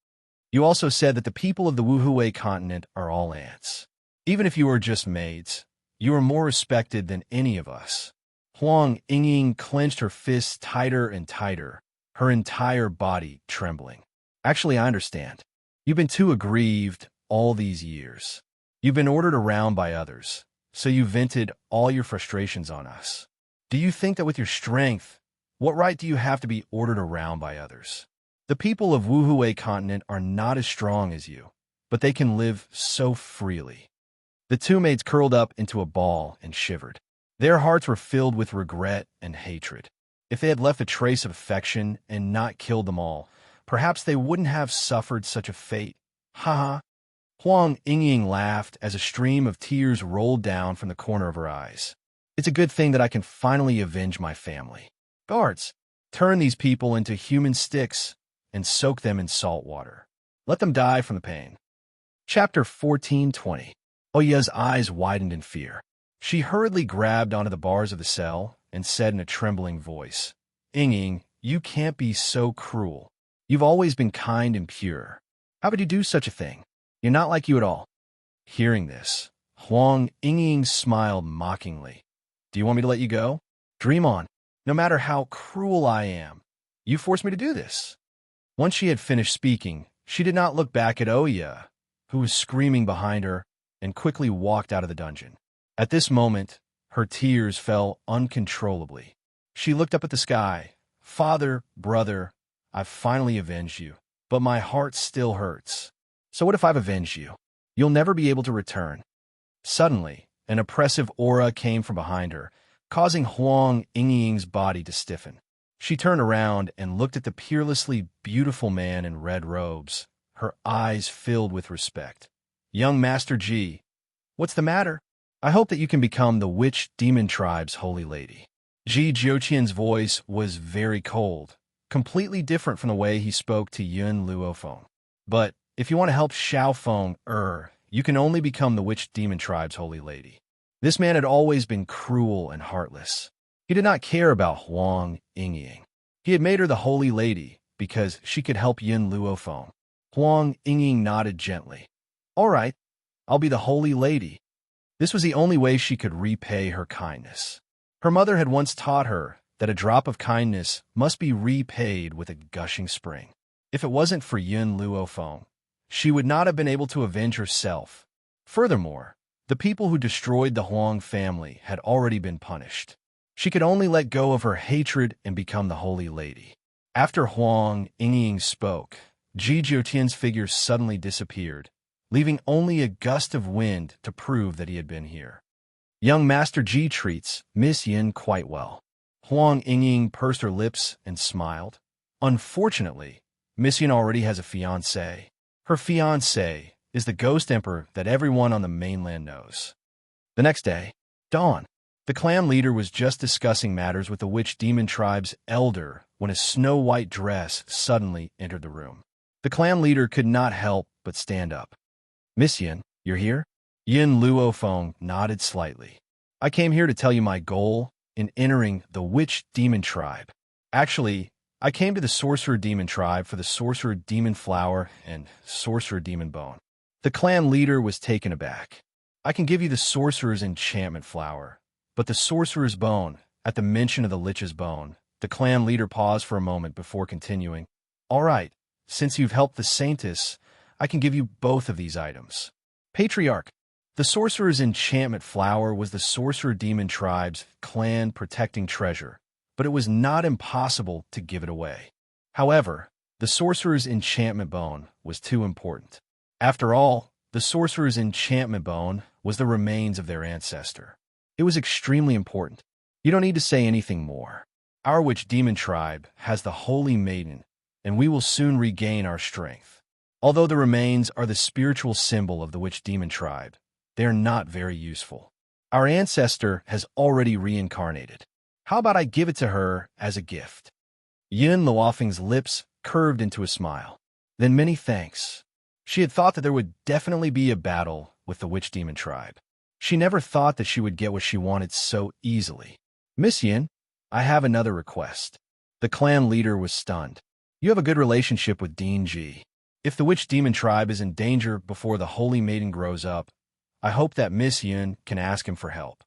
You also said that the people of the Wuhui continent are all ants. Even if you are just maids, you are more respected than any of us. Huang Yingying clenched her fists tighter and tighter, her entire body trembling. Actually, I understand. You've been too aggrieved all these years. You've been ordered around by others, so you vented all your frustrations on us. Do you think that with your strength, what right do you have to be ordered around by others? The people of Wuhui continent are not as strong as you, but they can live so freely. The two maids curled up into a ball and shivered. Their hearts were filled with regret and hatred. If they had left a trace of affection and not killed them all, perhaps they wouldn't have suffered such a fate. Ha ha. Huang Yingying laughed as a stream of tears rolled down from the corner of her eyes. It's a good thing that I can finally avenge my family. Guards, turn these people into human sticks and soak them in salt water. Let them die from the pain. Chapter 14:20. Oya's eyes widened in fear. She hurriedly grabbed onto the bars of the cell and said in a trembling voice, Yingying, you can't be so cruel. You've always been kind and pure. How could you do such a thing? You're not like you at all. Hearing this, Huang Yingying smiled mockingly. Do you want me to let you go? Dream on. No matter how cruel I am, you forced me to do this. Once she had finished speaking, she did not look back at Oya, who was screaming behind her, and quickly walked out of the dungeon. At this moment, her tears fell uncontrollably. She looked up at the sky. Father, brother, I've finally avenged you, but my heart still hurts. So what if I've avenged you? You'll never be able to return. Suddenly, an oppressive aura came from behind her, causing Huang Yingying's body to stiffen. She turned around and looked at the peerlessly beautiful man in red robes, her eyes filled with respect. Young Master Ji, what's the matter? I hope that you can become the Witch Demon Tribe's holy lady. Ji Jiutian's voice was very cold, completely different from the way he spoke to Yun Luofeng. But if you want to help Xiaofeng, you can only become the Witch Demon Tribe's holy lady. This man had always been cruel and heartless. He did not care about Huang Yingying. He had made her the holy lady because she could help Yun Luofeng. Huang Yingying nodded gently. All right, I'll be the holy lady. This was the only way she could repay her kindness. Her mother had once taught her that a drop of kindness must be repaid with a gushing spring. If it wasn't for Yun Luofeng, she would not have been able to avenge herself. Furthermore, the people who destroyed the Huang family had already been punished. She could only let go of her hatred and become the holy lady. After Huang Yingying spoke, Ji Jiutian's figure suddenly disappeared, leaving only a gust of wind to prove that he had been here. Young Master Ji treats Miss Yin quite well. Huang Yingying pursed her lips and smiled. Unfortunately, Miss Yin already has a fiancé. Her fiancé is the ghost emperor that everyone on the mainland knows. The next day, dawn. The clan leader was just discussing matters with the witch demon tribe's elder when a snow-white dress suddenly entered the room. The clan leader could not help but stand up. "Miss Yin, you're here?" Yin Luofeng nodded slightly. "I came here to tell you my goal in entering the witch demon tribe. Actually, I came to the sorcerer demon tribe for the sorcerer demon flower and sorcerer demon bone." The clan leader was taken aback. "I can give you the sorcerer's enchantment flower, but the sorcerer's bone." At the mention of the lich's bone, the clan leader paused for a moment before continuing. "All right, since you've helped the saintess, I can give you both of these items." Patriarch. The sorcerer's enchantment flower was the sorcerer demon tribe's clan protecting treasure, but it was not impossible to give it away. However, the sorcerer's enchantment bone was too important. After all, the sorcerer's enchantment bone was the remains of their ancestor. It was extremely important. You don't need to say anything more. Our witch demon tribe has the holy maiden, and we will soon regain our strength. Although the remains are the spiritual symbol of the witch demon tribe, they are not very useful. Our ancestor has already reincarnated. How about I give it to her as a gift? Yin Luofeng's lips curved into a smile. Then many thanks. She had thought that there would definitely be a battle with the witch demon tribe. She never thought that she would get what she wanted so easily. "Miss Yin, I have another request." The clan leader was stunned. "You have a good relationship with Dean Ji. If the witch demon tribe is in danger before the holy maiden grows up, I hope that Miss Yin can ask him for help."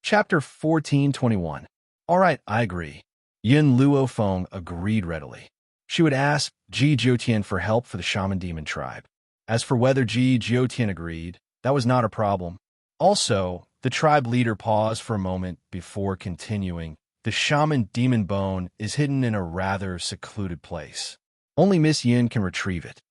Chapter 14:21. All right, I agree. Yin Luofeng agreed readily. She would ask Ji Jiutian for help for the shaman demon tribe. As for whether Ji Jiutian agreed, that was not a problem. Also, the tribe leader paused for a moment before continuing. The shaman demon bone is hidden in a rather secluded place. Only Miss Yin can retrieve it.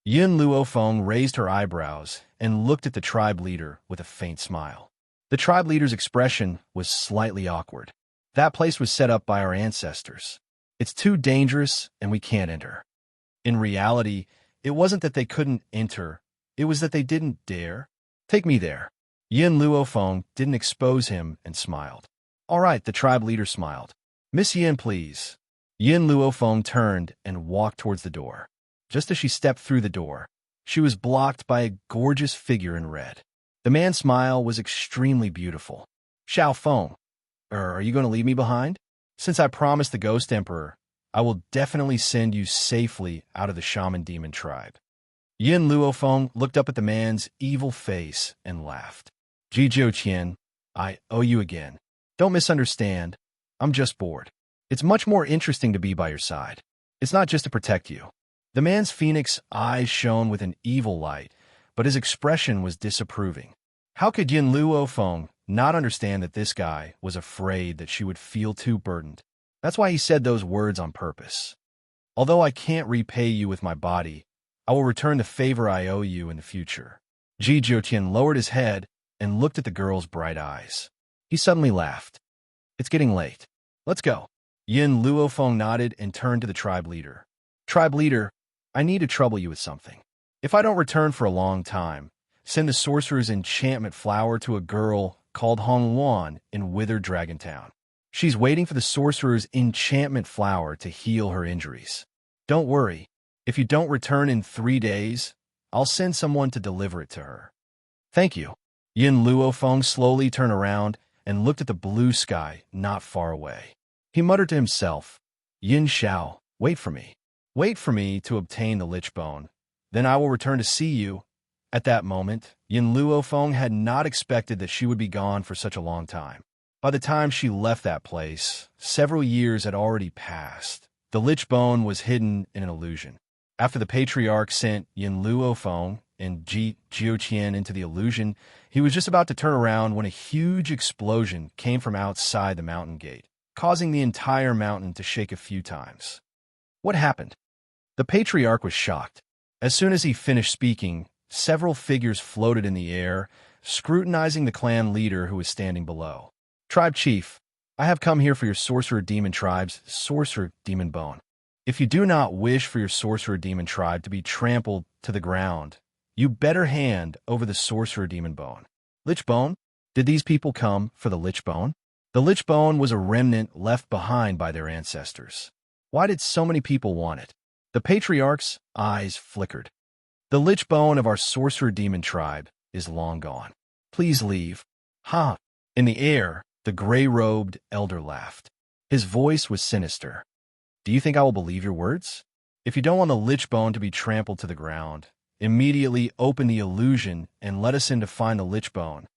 Yin Luofeng raised her eyebrows and looked at the tribe leader with a faint smile. The tribe leader's expression was slightly awkward. "That place was set up by our ancestors. It's too dangerous and we can't enter." In reality, it wasn't that they couldn't enter, it was that they didn't dare. "Take me there." Yin Luofeng didn't expose him and smiled. "All right," the tribe leader smiled. "Miss Yin, please." Yin Luofeng turned and walked towards the door. Just as she stepped through the door, she was blocked by a gorgeous figure in red. The man's smile was extremely beautiful. "Xiao Feng, are you going to leave me behind? Since I promised the Ghost Emperor, I will definitely send you safely out of the shaman demon tribe." Yin Luofeng looked up at the man's evil face and laughed. "Ji Jiutian, I owe you again. Don't misunderstand. I'm just bored. It's much more interesting to be by your side. It's not just to protect you." The man's phoenix eyes shone with an evil light, but his expression was disapproving. How could Yin Luofeng not understand that this guy was afraid that she would feel too burdened? That's why he said those words on purpose. "Although I can't repay you with my body, I will return the favor I owe you in the future." Ji Jiutian lowered his head and looked at the girl's bright eyes. He suddenly laughed. "It's getting late. Let's go." Yin Luofeng nodded and turned to the tribe leader. "Tribe leader, I need to trouble you with something. If I don't return for a long time, send the sorcerer's enchantment flower to a girl called Hong Wan in Withered Dragon Town. She's waiting for the sorcerer's enchantment flower to heal her injuries. Don't worry, if you don't return in 3 days, I'll send someone to deliver it to her." "Thank you." Yin Luofeng slowly turned around and looked at the blue sky not far away. He muttered to himself, "Yin Xiao, wait for me. Wait for me to obtain the lich bone. Then I will return to see you." At that moment, Yin Luofeng had not expected that she would be gone for such a long time. By the time she left that place, several years had already passed. The lich bone was hidden in an illusion. After the patriarch sent Yin Luofeng and Ji Jiutian into the illusion, he was just about to turn around when a huge explosion came from outside the mountain gate, causing the entire mountain to shake a few times. What happened? The patriarch was shocked. As soon as he finished speaking, several figures floated in the air, scrutinizing the clan leader who was standing below. "Tribe chief, I have come here for your sorcerer demon tribe's sorcerer demon bone. If you do not wish for your sorcerer demon tribe to be trampled to the ground, you better hand over the sorcerer demon bone." "Lich bone? Did these people come for the lich bone? The lich bone was a remnant left behind by their ancestors. Why did so many people want it? The patriarch's eyes flickered. The lich bone of our sorcerer demon tribe is long gone. Please leave. Ha! In the air, the gray-robed elder laughed. His voice was sinister. Do you think I will believe your words? If you don't want the lich bone to be trampled to the ground, immediately open the illusion and let us in to find the lich bone.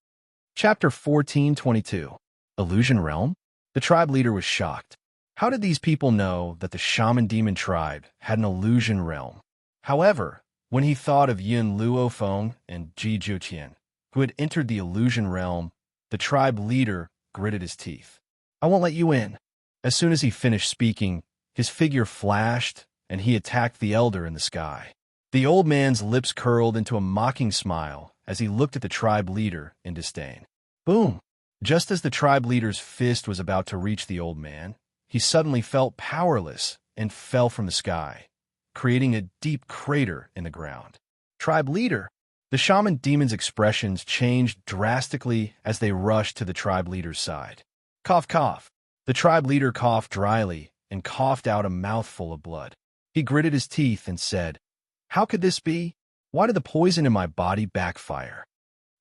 Chapter 14:22. Illusion Realm? The tribe leader was shocked. How did these people know that the shaman demon tribe had an illusion realm? However, when he thought of Yin Luofeng and Ji Jiuqian, who had entered the illusion realm, the tribe leader gritted his teeth. I won't let you in. As soon as he finished speaking, his figure flashed, and he attacked the elder in the sky. The old man's lips curled into a mocking smile as he looked at the tribe leader in disdain. Boom! Just as the tribe leader's fist was about to reach the old man, he suddenly felt powerless and fell from the sky, creating a deep crater in the ground. Tribe leader! The shaman demon's expressions changed drastically as they rushed to the tribe leader's side. Cough, cough. The tribe leader coughed dryly and coughed out a mouthful of blood. He gritted his teeth and said, How could this be? Why did the poison in my body backfire?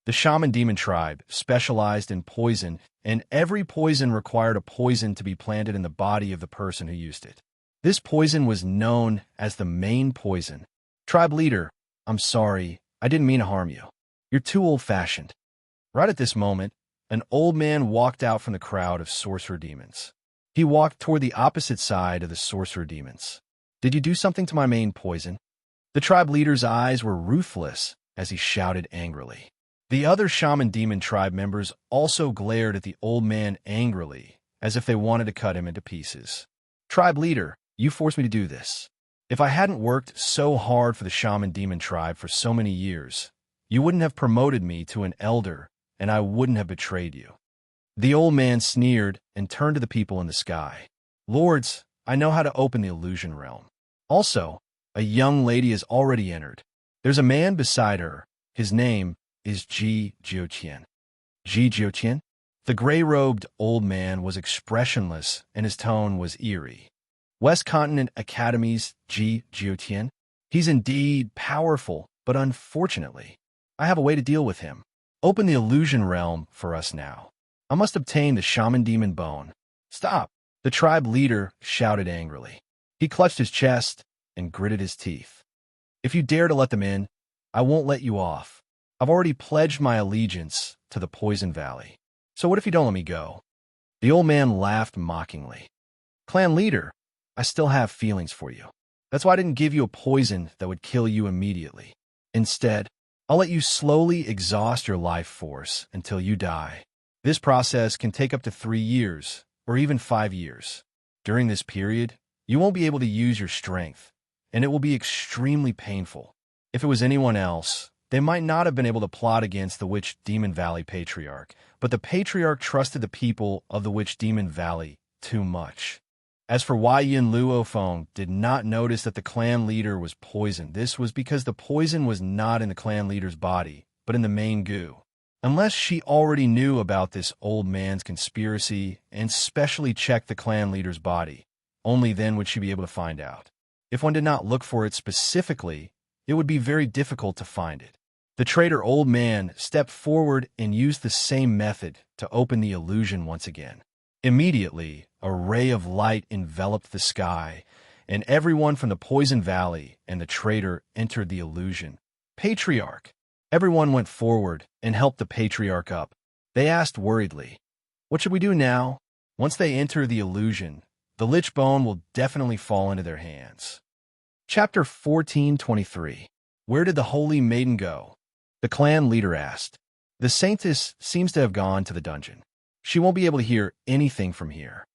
The shaman demon tribe specialized in poison, and every poison required a poison to be planted in the body of the person who used it. This poison was known as the main poison. Tribe leader, I'm sorry, I didn't mean to harm you. You're too old-fashioned. Right at this moment, an old man walked out from the crowd of sorcerer demons. He walked toward the opposite side of the sorcerer demons. Did you do something to my main poison? The tribe leader's eyes were ruthless as he shouted angrily. The other shaman demon tribe members also glared at the old man angrily, as if they wanted to cut him into pieces. Tribe leader, you forced me to do this. If I hadn't worked so hard for the shaman demon tribe for so many years, you wouldn't have promoted me to an elder, and I wouldn't have betrayed you. The old man sneered and turned to the people in the sky. Lords, I know how to open the illusion realm. Also, a young lady has already entered. There's a man beside her. His name is Ji Jiuqian. Ji Jiuqian? The gray-robed old man was expressionless, and his tone was eerie. West Continent Academy's Ji Jiuqian? He's indeed powerful, but unfortunately, I have a way to deal with him. Open the illusion realm for us now. I must obtain the shaman demon bone. Stop! The tribe leader shouted angrily. He clutched his chest and gritted his teeth. If you dare to let them in, I won't let you off. I've already pledged my allegiance to the Poison Valley. So what if you don't let me go? The old man laughed mockingly. Clan leader, I still have feelings for you. That's why I didn't give you a poison that would kill you immediately. Instead, I'll let you slowly exhaust your life force until you die. This process can take up to 3 years, or even 5 years. During this period, you won't be able to use your strength, and it will be extremely painful. If it was anyone else, they might not have been able to plot against the Witch Demon Valley Patriarch, but the Patriarch trusted the people of the Witch Demon Valley too much. As for why Yin Luofeng did not notice that the clan leader was poisoned, this was because the poison was not in the clan leader's body, but in the main goo. Unless she already knew about this old man's conspiracy and specially checked the clan leader's body, only then would she be able to find out. If one did not look for it specifically, it would be very difficult to find it. The traitor old man stepped forward and used the same method to open the illusion once again. Immediately, a ray of light enveloped the sky, and everyone from the Poison Valley and the traitor entered the illusion. Patriarch! Everyone went forward and helped the Patriarch up. They asked worriedly, What should we do now? Once they enter the illusion, the lich bone will definitely fall into their hands. Chapter 14:23. Where did the holy maiden go? The clan leader asked. The saintess seems to have gone to the dungeon. She won't be able to hear anything from here.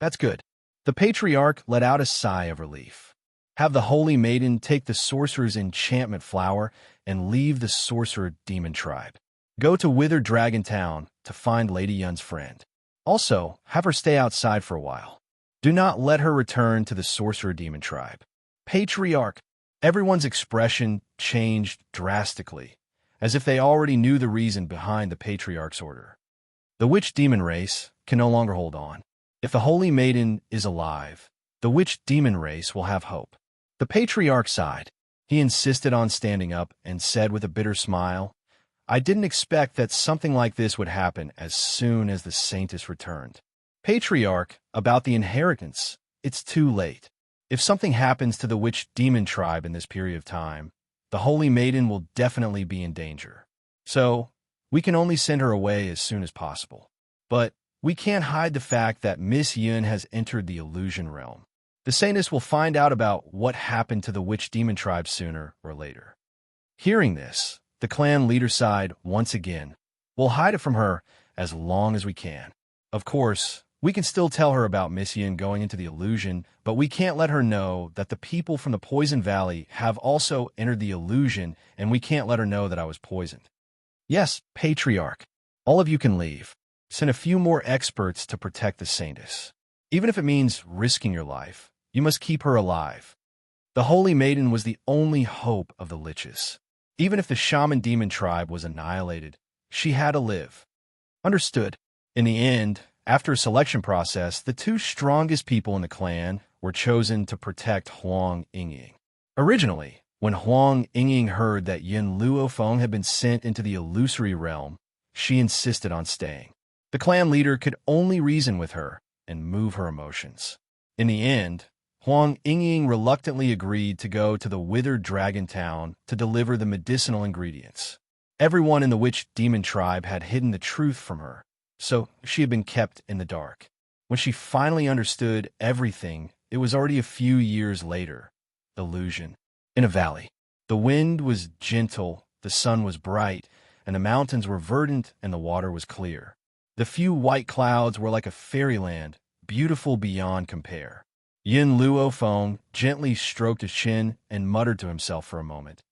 That's good. The Patriarch let out a sigh of relief. Have the holy maiden take the sorcerer's enchantment flower and leave the sorcerer demon tribe. Go to Withered Dragon Town to find Lady Yun's friend. Also, have her stay outside for a while. Do not let her return to the sorcerer demon tribe. Patriarch! Everyone's expression changed drastically as if they already knew the reason behind the patriarch's order. The witch-demon race can no longer hold on. If the Holy Maiden is alive, the witch-demon race will have hope. The patriarch sighed. He insisted on standing up and said with a bitter smile, "I didn't expect that something like this would happen as soon as the saintess returned. Patriarch, about the inheritance, it's too late. If something happens to the witch-demon tribe in this period of time, the Holy Maiden will definitely be in danger. So, we can only send her away as soon as possible. But we can't hide the fact that Miss Yun has entered the illusion realm. The saintess will find out about what happened to the witch-demon tribe sooner or later." Hearing this, the clan leader sighed once again. "We'll hide it from her as long as we can. Of course, we can still tell her about Miss Yun going into the illusion, but we can't let her know that the people from the Poison Valley have also entered the illusion, and we can't let her know that I was poisoned." "Yes, Patriarch. All of you can leave. Send a few more experts to protect the saintess. Even if it means risking your life, you must keep her alive. The Holy Maiden was the only hope of the Liches. Even if the Shaman Demon tribe was annihilated, she had to live." "Understood." In the end, after a selection process, the two strongest people in the clan were chosen to protect Huang Yingying. Originally, when Huang Yingying heard that Yin Luofeng had been sent into the illusory realm, she insisted on staying. The clan leader could only reason with her and move her emotions. In the end, Huang Yingying reluctantly agreed to go to the withered dragon town to deliver the medicinal ingredients. Everyone in the witch-demon tribe had hidden the truth from her, so she had been kept in the dark. When she finally understood everything, it was already a few years later. Illusion. In a valley. The wind was gentle, the sun was bright, and the mountains were verdant and the water was clear. The few white clouds were like a fairyland, beautiful beyond compare. Yin Luofeng gently stroked his chin and muttered to himself for a moment.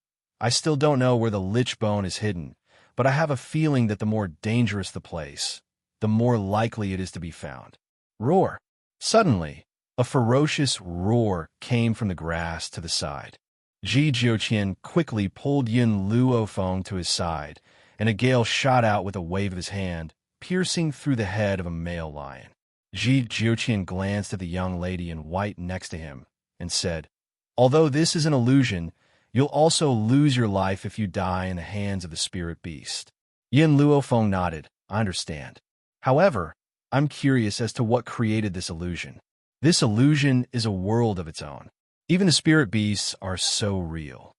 "I still don't know where the lich bone is hidden, but I have a feeling that the more dangerous the place, the more likely it is to be found." Roar. Suddenly, a ferocious roar came from the grass to the side. Ji Jiuqian quickly pulled Yin Luofeng to his side, and a gale shot out with a wave of his hand, piercing through the head of a male lion. Ji Jiuqian glanced at the young lady in white next to him and said, "Although this is an illusion, you'll also lose your life if you die in the hands of the spirit beast." Yin Luofeng nodded. "I understand. However, I'm curious as to what created this illusion. This illusion is a world of its own. Even the spirit beasts are so real.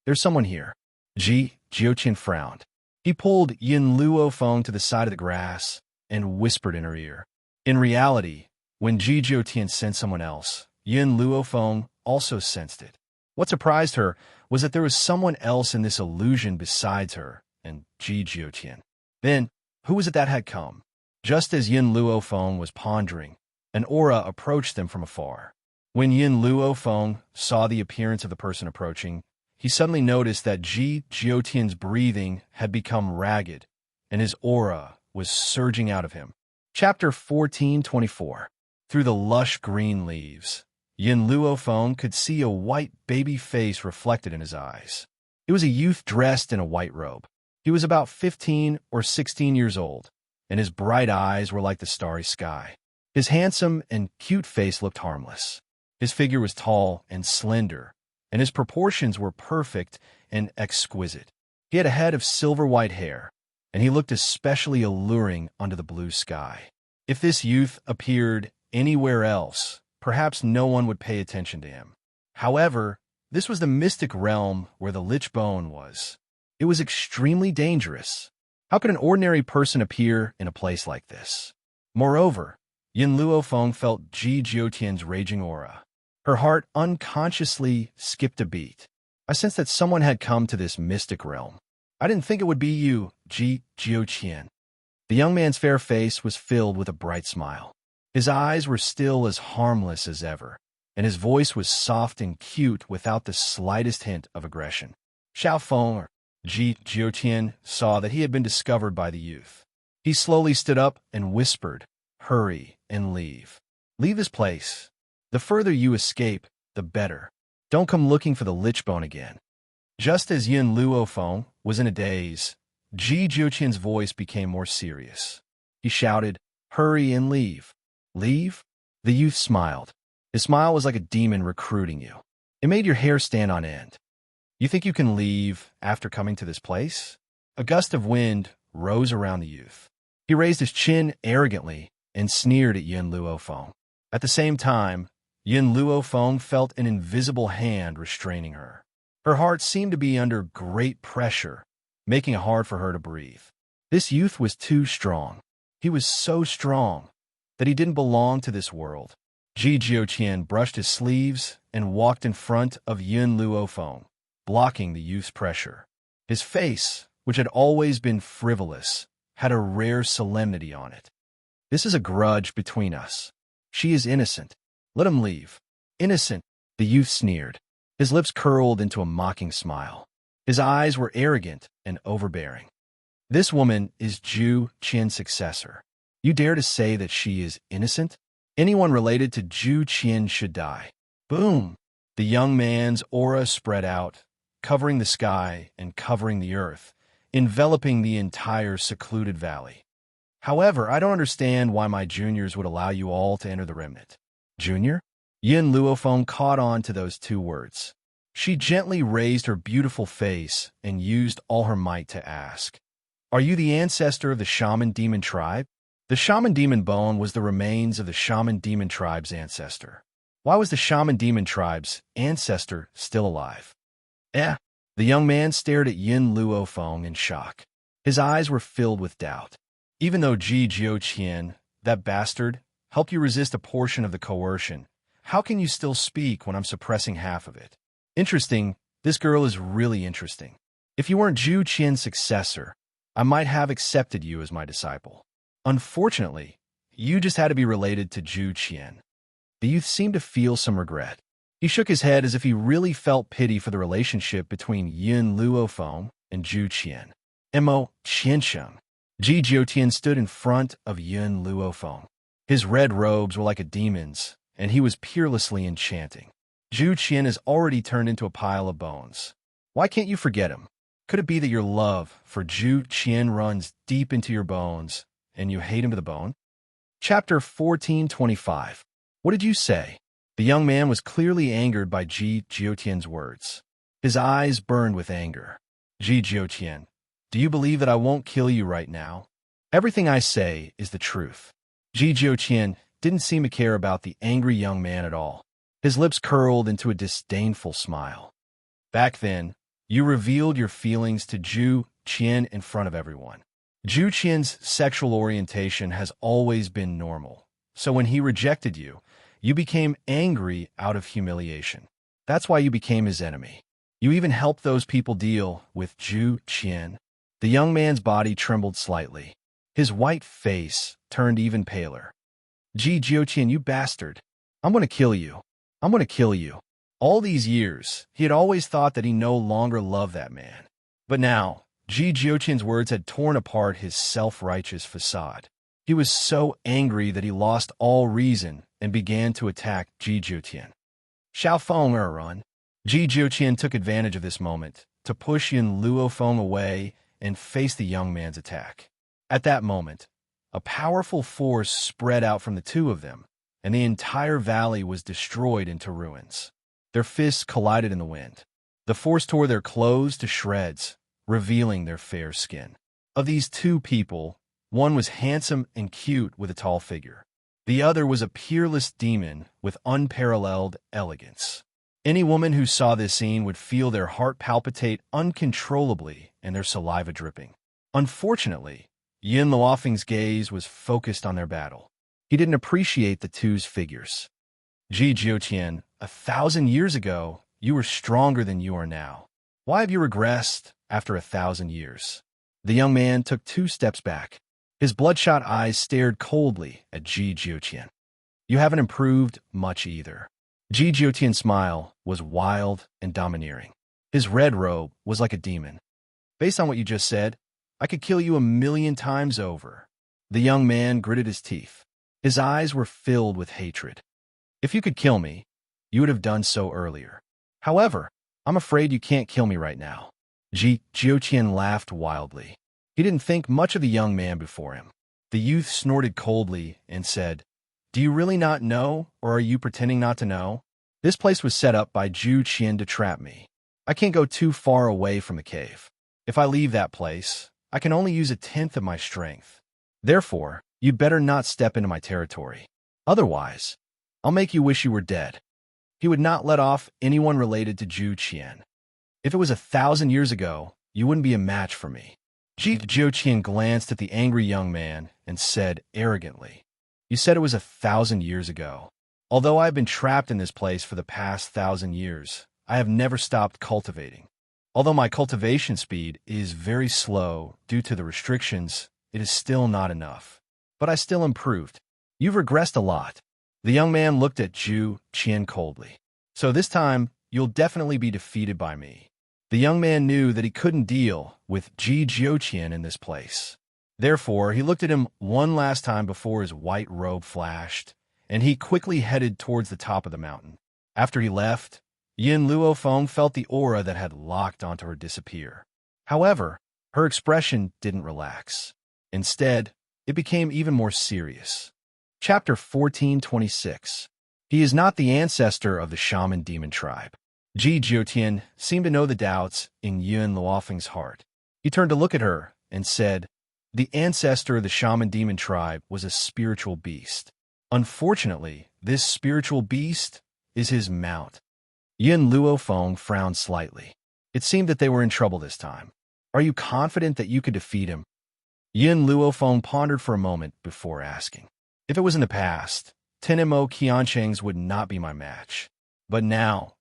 There's someone here." Ji Jiuqian frowned. He pulled Yin Luofeng to the side of the grass and whispered in her ear. In reality, when Ji Jiuqian sensed someone else, Yin Luofeng also sensed it. What surprised her was that there was someone else in this illusion besides her and Ji Jiuqian. Then, who was it that had come? Just as Yin Luofeng was pondering, an aura approached them from afar. When Yin Luofeng saw the appearance of the person approaching, he suddenly noticed that Ji Jiuqian's breathing had become ragged, and his aura was surging out of him. Chapter 14:24. Through the lush green leaves, Yin Luofeng could see a white baby face reflected in his eyes. It was a youth dressed in a white robe. He was about 15 or 16 years old, and his bright eyes were like the starry sky. His handsome and cute face looked harmless. His figure was tall and slender, and his proportions were perfect and exquisite. He had a head of silver-white hair, and he looked especially alluring under the blue sky. If this youth appeared anywhere else, perhaps no one would pay attention to him. However, this was the mystic realm where the lich bone was. It was extremely dangerous. How could an ordinary person appear in a place like this? Moreover, Yin Luofeng felt Ji Jiuqian's raging aura. Her heart unconsciously skipped a beat. I sensed that someone had come to this mystic realm. I didn't think it would be you, Ji Jiuqian. The young man's fair face was filled with a bright smile. His eyes were still as harmless as ever, and his voice was soft and cute without the slightest hint of aggression. Xiaofeng, or Ji Jiuqian, saw that he had been discovered by the youth. He slowly stood up and whispered, "Hurry and leave. Leave this place. The further you escape, the better. Don't come looking for the lich bone again." Just as Yin Luofeng was in a daze, Ji Jiuqian's voice became more serious. He shouted, "Hurry and leave." "Leave?" The youth smiled. His smile was like a demon recruiting you. It made your hair stand on end. "You think you can leave after coming to this place?" A gust of wind rose around the youth. He raised his chin arrogantly and sneered at Yin Luofeng. At the same time, Yin Luofeng felt an invisible hand restraining her. Her heart seemed to be under great pressure, making it hard for her to breathe. This youth was too strong. He was so strong that he didn't belong to this world. Ji Jiuqian brushed his sleeves and walked in front of Yin Luofeng, blocking the youth's pressure. His face, which had always been frivolous, had a rare solemnity on it. "This is a grudge between us. She is innocent. Let him leave." "Innocent?" The youth sneered. His lips curled into a mocking smile. His eyes were arrogant and overbearing. "This woman is Zhu Qian's successor. You dare to say that she is innocent? Anyone related to Zhu Qian should die." Boom! The young man's aura spread out, covering the sky and covering the earth, enveloping the entire secluded valley. "However, I don't understand why my juniors would allow you all to enter the remnant." "Junior?" Yin Luofeng caught on to those two words. She gently raised her beautiful face and used all her might to ask, "Are you the ancestor of the shaman demon tribe?" The shaman demon bone was the remains of the shaman demon tribe's ancestor. Why was the shaman demon tribe's ancestor still alive? The young man stared at Yin Luofeng in shock. His eyes were filled with doubt. "Even though Ji Jiuqian, that bastard, helped you resist a portion of the coercion, how can you still speak when I'm suppressing half of it?" "Interesting. This girl is really interesting. If you weren't Zhu Qian's successor, I might have accepted you as my disciple. Unfortunately, you just had to be related to Zhu Qian." The youth seemed to feel some regret. He shook his head as if he really felt pity for the relationship between Yin Luofeng and Zhu Qian. "Mo Qiansheng." Ji Jiuqian stood in front of Yin Luofeng. His red robes were like a demon's, and he was peerlessly enchanting. "Zhu Qian has already turned into a pile of bones. Why can't you forget him? Could it be that your love for Zhu Qian runs deep into your bones, and you hate him to the bone?" Chapter 1425. "What did you say?" The young man was clearly angered by Ji Jiuqian's words. His eyes burned with anger. "Ji Jiuqian, do you believe that I won't kill you right now? Everything I say is the truth." Ji Jiuqian didn't seem to care about the angry young man at all. His lips curled into a disdainful smile. "Back then, you revealed your feelings to Zhu Qian in front of everyone. Zhu Qian's sexual orientation has always been normal, so when he rejected you, you became angry out of humiliation. That's why you became his enemy. You even helped those people deal with Zhu Qian." The young man's body trembled slightly. His white face turned even paler. "Ji Jiuqian, you bastard. I'm going to kill you. I'm going to kill you." All these years, he had always thought that he no longer loved that man. But now, Ji Jiuqian's words had torn apart his self-righteous facade. He was so angry that he lost all reason and began to attack Ji Jiuqian. "Xiaofeng run." Ji Jiuqian took advantage of this moment to push Yin Luofeng away and face the young man's attack. At that moment, a powerful force spread out from the two of them, and the entire valley was destroyed into ruins. Their fists collided in the wind. The force tore their clothes to shreds, revealing their fair skin. Of these two people, one was handsome and cute with a tall figure. The other was a peerless demon with unparalleled elegance. Any woman who saw this scene would feel their heart palpitate uncontrollably and their saliva dripping. Unfortunately, Yin Luofeng's gaze was focused on their battle. He didn't appreciate the two's figures. "Ji Jiuqian, 1,000 years ago, you were stronger than you are now. Why have you regressed after 1,000 years?" The young man took 2 steps back. His bloodshot eyes stared coldly at Ji Jiuqian. "You haven't improved much either." Ji Jiuqian's smile was wild and domineering. His red robe was like a demon. "Based on what you just said, I could kill you 1,000,000 times over." The young man gritted his teeth. His eyes were filled with hatred. "If you could kill me, you would have done so earlier. However, I'm afraid you can't kill me right now. Jiuqian laughed wildly. He didn't think much of the young man before him. The youth snorted coldly and said, "Do you really not know, or are you pretending not to know? This place was set up by Jiuqian to trap me. I can't go too far away from the cave. If I leave that place, I can only use 1/10 of my strength. Therefore, you'd better not step into my territory. Otherwise, I'll make you wish you were dead." He would not let off anyone related to Jiuqian. "If it was 1,000 years ago, you wouldn't be a match for me." Jiuqian glanced at the angry young man and said arrogantly, "You said it was 1,000 years ago. Although I have been trapped in this place for the past 1,000 years, I have never stopped cultivating. Although my cultivation speed is very slow due to the restrictions, it is still not enough. But I still improved. You've regressed a lot." The young man looked at Jiuqian coldly. "So this time, you'll definitely be defeated by me." The young man knew that he couldn't deal with Jiuqian in this place. Therefore, he looked at him one last time before his white robe flashed, and he quickly headed towards the top of the mountain. After he left, Yin Luofeng felt the aura that had locked onto her disappear. However, her expression didn't relax. Instead, it became even more serious. Chapter 1426. He is not the ancestor of the shaman demon tribe. Jiuqian seemed to know the doubts in Yin Luofeng's heart. He turned to look at her and said, "The ancestor of the shaman demon tribe was a spiritual beast. Unfortunately, this spiritual beast is his mount." Yin Luofeng frowned slightly. It seemed that they were in trouble this time. "Are you confident that you could defeat him?" Yin Luofeng pondered for a moment before asking. "If it was in the past, Tenmo Qiancheng's would not be my match. But now,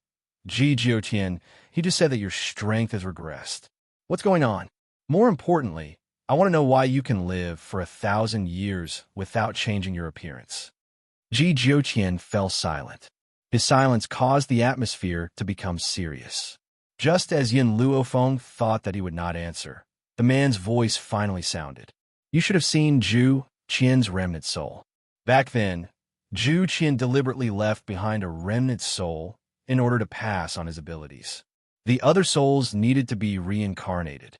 Jiuqian, he just said that your strength has regressed. What's going on? More importantly, I want to know why you can live for 1,000 years without changing your appearance." Jiuqian fell silent. His silence caused the atmosphere to become serious. Just as Yin Luofeng thought that he would not answer, the man's voice finally sounded. "You should have seen Jiuqian's remnant soul. Back then, Jiuqian deliberately left behind a remnant soul in order to pass on his abilities. The other souls needed to be reincarnated.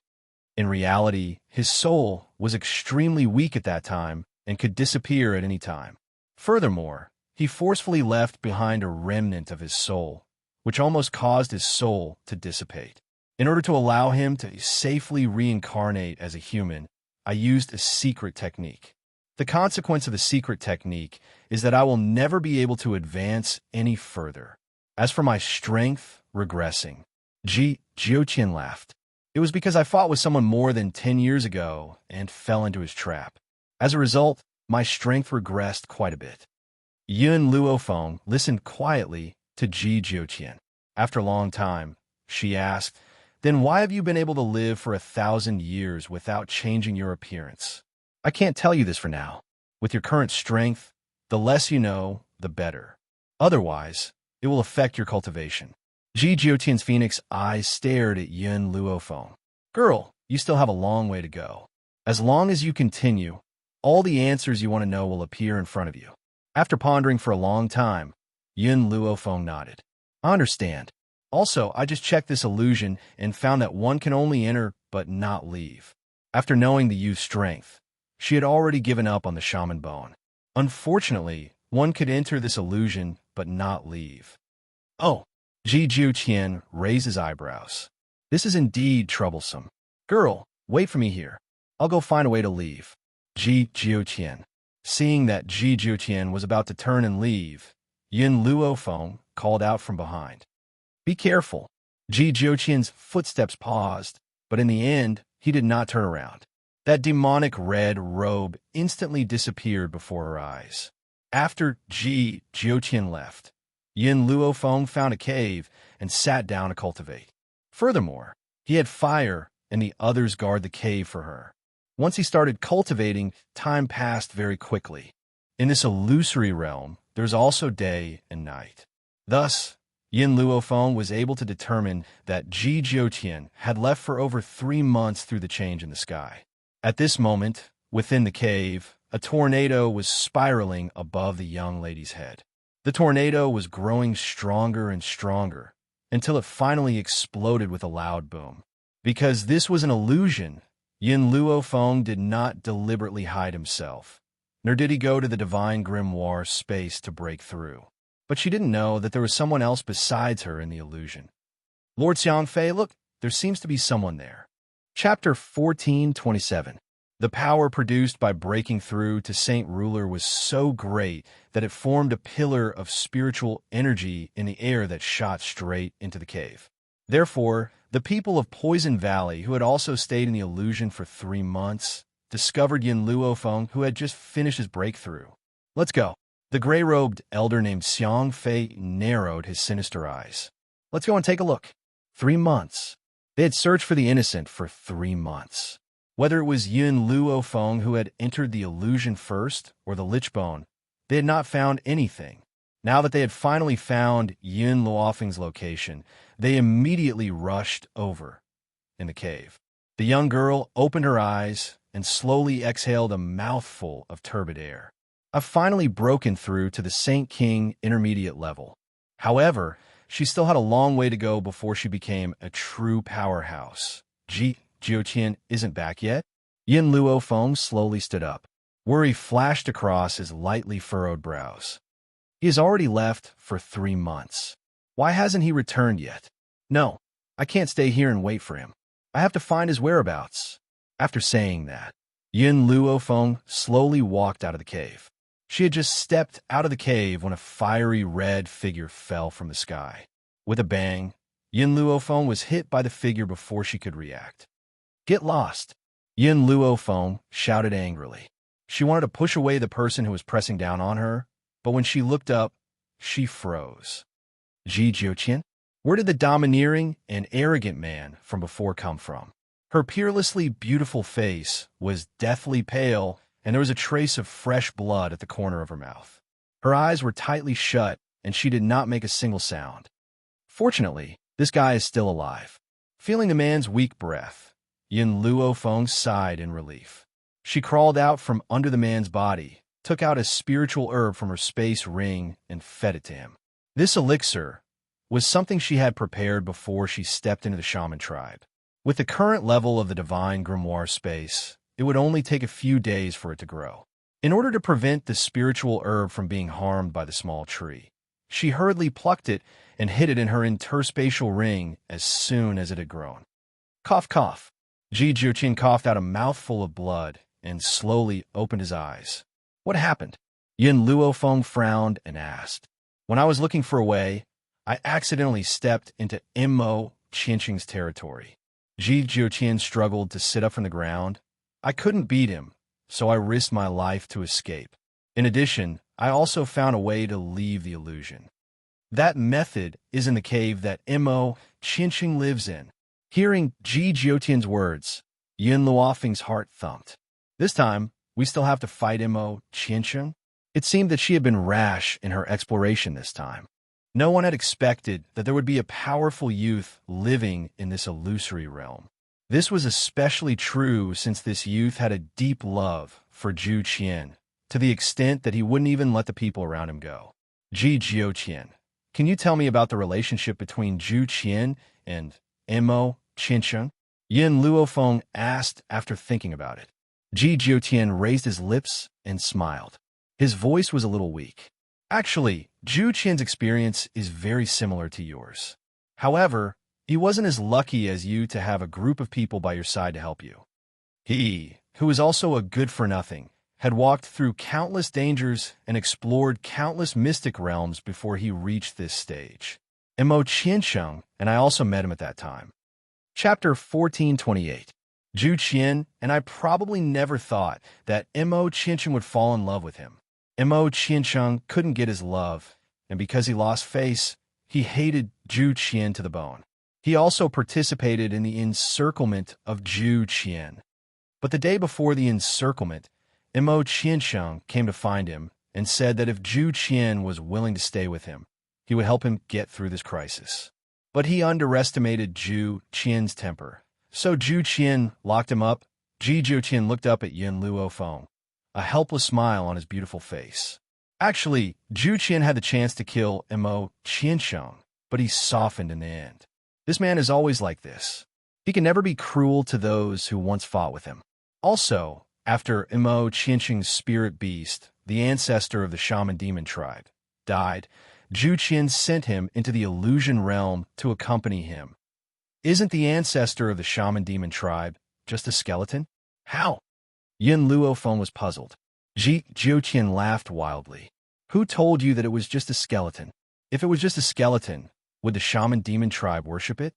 In reality, his soul was extremely weak at that time and could disappear at any time. Furthermore, he forcefully left behind a remnant of his soul, which almost caused his soul to dissipate. In order to allow him to safely reincarnate as a human, I used a secret technique. The consequence of the secret technique is that I will never be able to advance any further. As for my strength regressing," Jiuqian laughed. "It was because I fought with someone more than 10 years ago and fell into his trap. As a result, my strength regressed quite a bit." Yin Luofeng listened quietly to Jiuqian. After a long time, she asked, "Then why have you been able to live for 1,000 years without changing your appearance?" "I can't tell you this for now. With your current strength, the less you know, the better. Otherwise, it will affect your cultivation." Jiuqian's phoenix eyes stared at Yin Luofeng. "Girl, you still have a long way to go. As long as you continue, all the answers you want to know will appear in front of you." After pondering for a long time, Yin Luofeng nodded. "I understand. Also, I just checked this illusion and found that one can only enter but not leave." After knowing the youth's strength, she had already given up on the shaman bone. Unfortunately, one could enter this illusion but not leave. "Oh." Jiuqian raised his eyebrows. "This is indeed troublesome. Girl, wait for me here. I'll go find a way to leave." Jiuqian. Seeing that Jiuqian was about to turn and leave, Yin Luofeng called out from behind, "Be careful." Jiuqian's footsteps paused, but in the end, he did not turn around. That demonic red robe instantly disappeared before her eyes. After Jiuqian left, Yin Luofeng found a cave and sat down to cultivate. Furthermore, he had fire and the others guard the cave for her. Once he started cultivating, time passed very quickly. In this illusory realm, there's also day and night. Thus, Yin Luofeng was able to determine that Jiuqian had left for over 3 months through the change in the sky. At this moment, within the cave, a tornado was spiraling above the young lady's head. The tornado was growing stronger and stronger, until it finally exploded with a loud boom. Because this was an illusion, Yin Luofeng did not deliberately hide himself, nor did he go to the divine grimoire space to break through. But she didn't know that there was someone else besides her in the illusion. Lord Xiangfei, look, there seems to be someone there. Chapter 1427. The power produced by breaking through to Saint Ruler was so great that it formed a pillar of spiritual energy in the air that shot straight into the cave. Therefore, the people of Poison Valley, who had also stayed in the illusion for 3 months, discovered Yin Luofeng, who had just finished his breakthrough. Let's go. The gray-robed elder named Xiang Fei narrowed his sinister eyes. Let's go and take a look. 3 months. They had searched for the innocent for 3 months. Whether it was Yin Luofeng who had entered the illusion first or the Lichbone, they had not found anything. Now that they had finally found Yin Luofeng's location, they immediately rushed over in the cave. The young girl opened her eyes and slowly exhaled a mouthful of turbid air. I've finally broken through to the Saint King intermediate level. However, she still had a long way to go before she became a true powerhouse. Jiuqian isn't back yet? Yin Luofeng slowly stood up. Worry flashed across his lightly furrowed brows. He has already left for 3 months. Why hasn't he returned yet? No, I can't stay here and wait for him. I have to find his whereabouts. After saying that, Yin Luofeng slowly walked out of the cave. She had just stepped out of the cave when a fiery red figure fell from the sky. With a bang, Yin Luofeng was hit by the figure before she could react. Get lost! Yin Luofeng shouted angrily. She wanted to push away the person who was pressing down on her, but when she looked up, she froze. Ji Jiuqian? Where did the domineering and arrogant man from before come from? Her peerlessly beautiful face was deathly pale, and there was a trace of fresh blood at the corner of her mouth. Her eyes were tightly shut, and she did not make a single sound. Fortunately, this guy is still alive. Feeling the man's weak breath, Yin Luofeng sighed in relief. She crawled out from under the man's body, took out a spiritual herb from her space ring, and fed it to him. This elixir was something she had prepared before she stepped into the shaman tribe. With the current level of the divine grimoire space, it would only take a few days for it to grow. In order to prevent the spiritual herb from being harmed by the small tree, she hurriedly plucked it and hid it in her interspatial ring as soon as it had grown. Cough, cough. Ji Jiuqian coughed out a mouthful of blood and slowly opened his eyes. What happened? Yin Luofeng frowned and asked. When I was looking for a way, I accidentally stepped into Immo Qianqing's territory. Ji Jiuqian struggled to sit up from the ground. I couldn't beat him, so I risked my life to escape. In addition, I also found a way to leave the illusion. That method is in the cave that Immo Qianqing lives in. Hearing Ji Jiuqian's words, Yin Luofeng's heart thumped. This time, we still have to fight Immo Qianqing? It seemed that she had been rash in her exploration this time. No one had expected that there would be a powerful youth living in this illusory realm. This was especially true since this youth had a deep love for Zhu Qian, to the extent that he wouldn't even let the people around him go. Ji Jiuqian, can you tell me about the relationship between Zhu Qian and Immo Qianqing? Yin Luofeng asked after thinking about it. Ji Jiuqian raised his lips and smiled. His voice was a little weak. Actually, Zhu Qian's experience is very similar to yours. However, he wasn't as lucky as you to have a group of people by your side to help you. He, who was also a good-for-nothing, had walked through countless dangers and explored countless mystic realms before he reached this stage. Immo Qianqing, and I also met him at that time. Chapter 1428. Zhu Qian and I probably never thought that Immo Qianqing would fall in love with him. Immo Qianqing couldn't get his love, and because he lost face, he hated Zhu Qian to the bone. He also participated in the encirclement of Zhu Qian. But the day before the encirclement, Immo Qianqing came to find him and said that if Zhu Qian was willing to stay with him, he would help him get through this crisis. But he underestimated Zhu Qian's temper. So Zhu Qian locked him up. Ji Jiuqian looked up at Yin Luofeng, a helpless smile on his beautiful face. Actually, Zhu Qian had the chance to kill Immo Qianqing, but he softened in the end. This man is always like this. He can never be cruel to those who once fought with him. Also, after Qianqing's spirit beast, the ancestor of the shaman demon tribe, died, Zhu Qian sent him into the illusion realm to accompany him. Isn't the ancestor of the shaman demon tribe just a skeleton? How? Yin Luofeng was puzzled. Zhu Qian laughed wildly. Who told you that it was just a skeleton? If it was just a skeleton, would the shaman demon tribe worship it?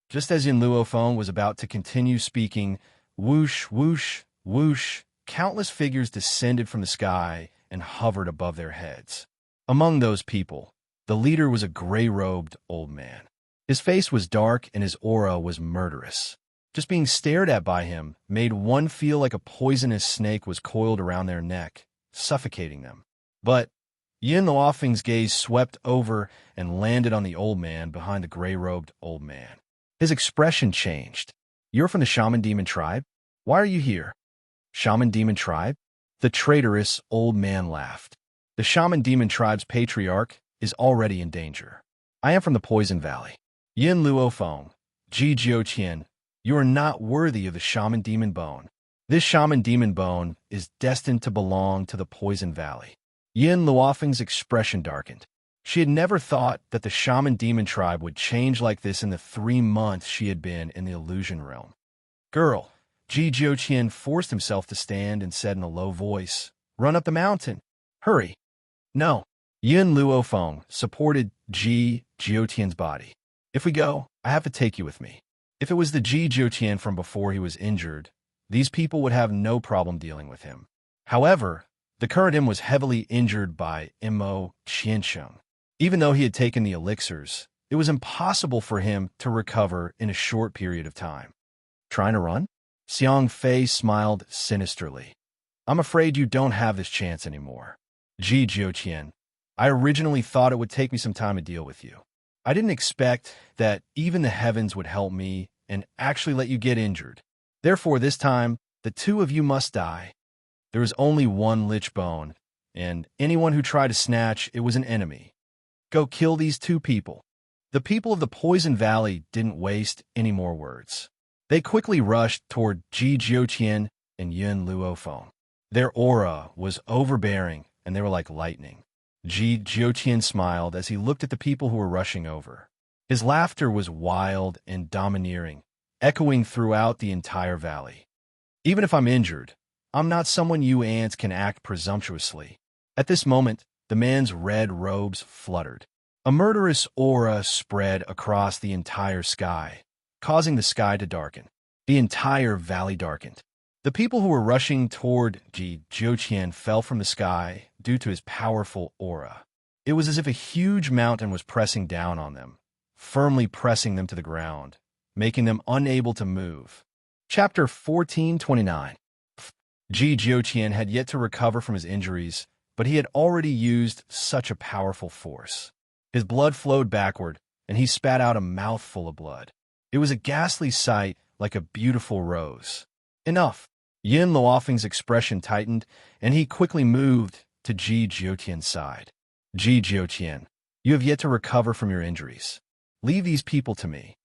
Just as Yin Luofeng was about to continue speaking, whoosh, whoosh, whoosh, countless figures descended from the sky and hovered above their heads. Among those people, the leader was a gray-robed old man. His face was dark and his aura was murderous. Just being stared at by him made one feel like a poisonous snake was coiled around their neck, suffocating them. But Yin Luofeng's gaze swept over and landed on the old man behind the gray-robed old man. His expression changed. You're from the shaman demon tribe? Why are you here? Shaman demon tribe? The traitorous old man laughed. The shaman demon tribe's patriarch is already in danger. I am from the Poison Valley. Yin Luofeng, Ji Jiuqian, you are not worthy of the shaman demon bone. This shaman demon bone is destined to belong to the Poison Valley. Yin Luofeng's expression darkened. She had never thought that the shaman demon tribe would change like this in the 3 months she had been in the illusion realm. Girl, Ji Jiuqian forced himself to stand and said in a low voice, Run up the mountain. Hurry. No. Yin Luofeng supported Ji Jiuqian's body. If we go, I have to take you with me. If it was the Ji Jiuqian from before he was injured, these people would have no problem dealing with him. However, the current him was heavily injured by Qianqing. Even though he had taken the elixirs, it was impossible for him to recover in a short period of time. Trying to run? Xiang Fei smiled sinisterly. I'm afraid you don't have this chance anymore. Ji Jiuqian, I originally thought it would take me some time to deal with you. I didn't expect that even the heavens would help me and actually let you get injured. Therefore, this time, the 2 of you must die. There is only one lich bone, and anyone who tried to snatch it was an enemy. Go kill these 2 people. The people of the Poison Valley didn't waste any more words. They quickly rushed toward Ji Jiuqian and Yin Luofeng. Their aura was overbearing, and they were like lightning. Ji Jiuqian smiled as he looked at the people who were rushing over. His laughter was wild and domineering, echoing throughout the entire valley. Even if I'm injured, I'm not someone you ants can act presumptuously. At this moment, the man's red robes fluttered. A murderous aura spread across the entire sky, causing the sky to darken. The entire valley darkened. The people who were rushing toward Ji Jiuqian fell from the sky due to his powerful aura. It was as if a huge mountain was pressing down on them, firmly pressing them to the ground, making them unable to move. Chapter 1429. Ji Jiuqian had yet to recover from his injuries, but he had already used such a powerful force. His blood flowed backward, and he spat out a mouthful of blood. It was a ghastly sight, like a beautiful rose. Enough. Yin Luofeng's expression tightened, and he quickly moved to Ji Jiuqian's side. Ji Jiuqian, you have yet to recover from your injuries. Leave these people to me.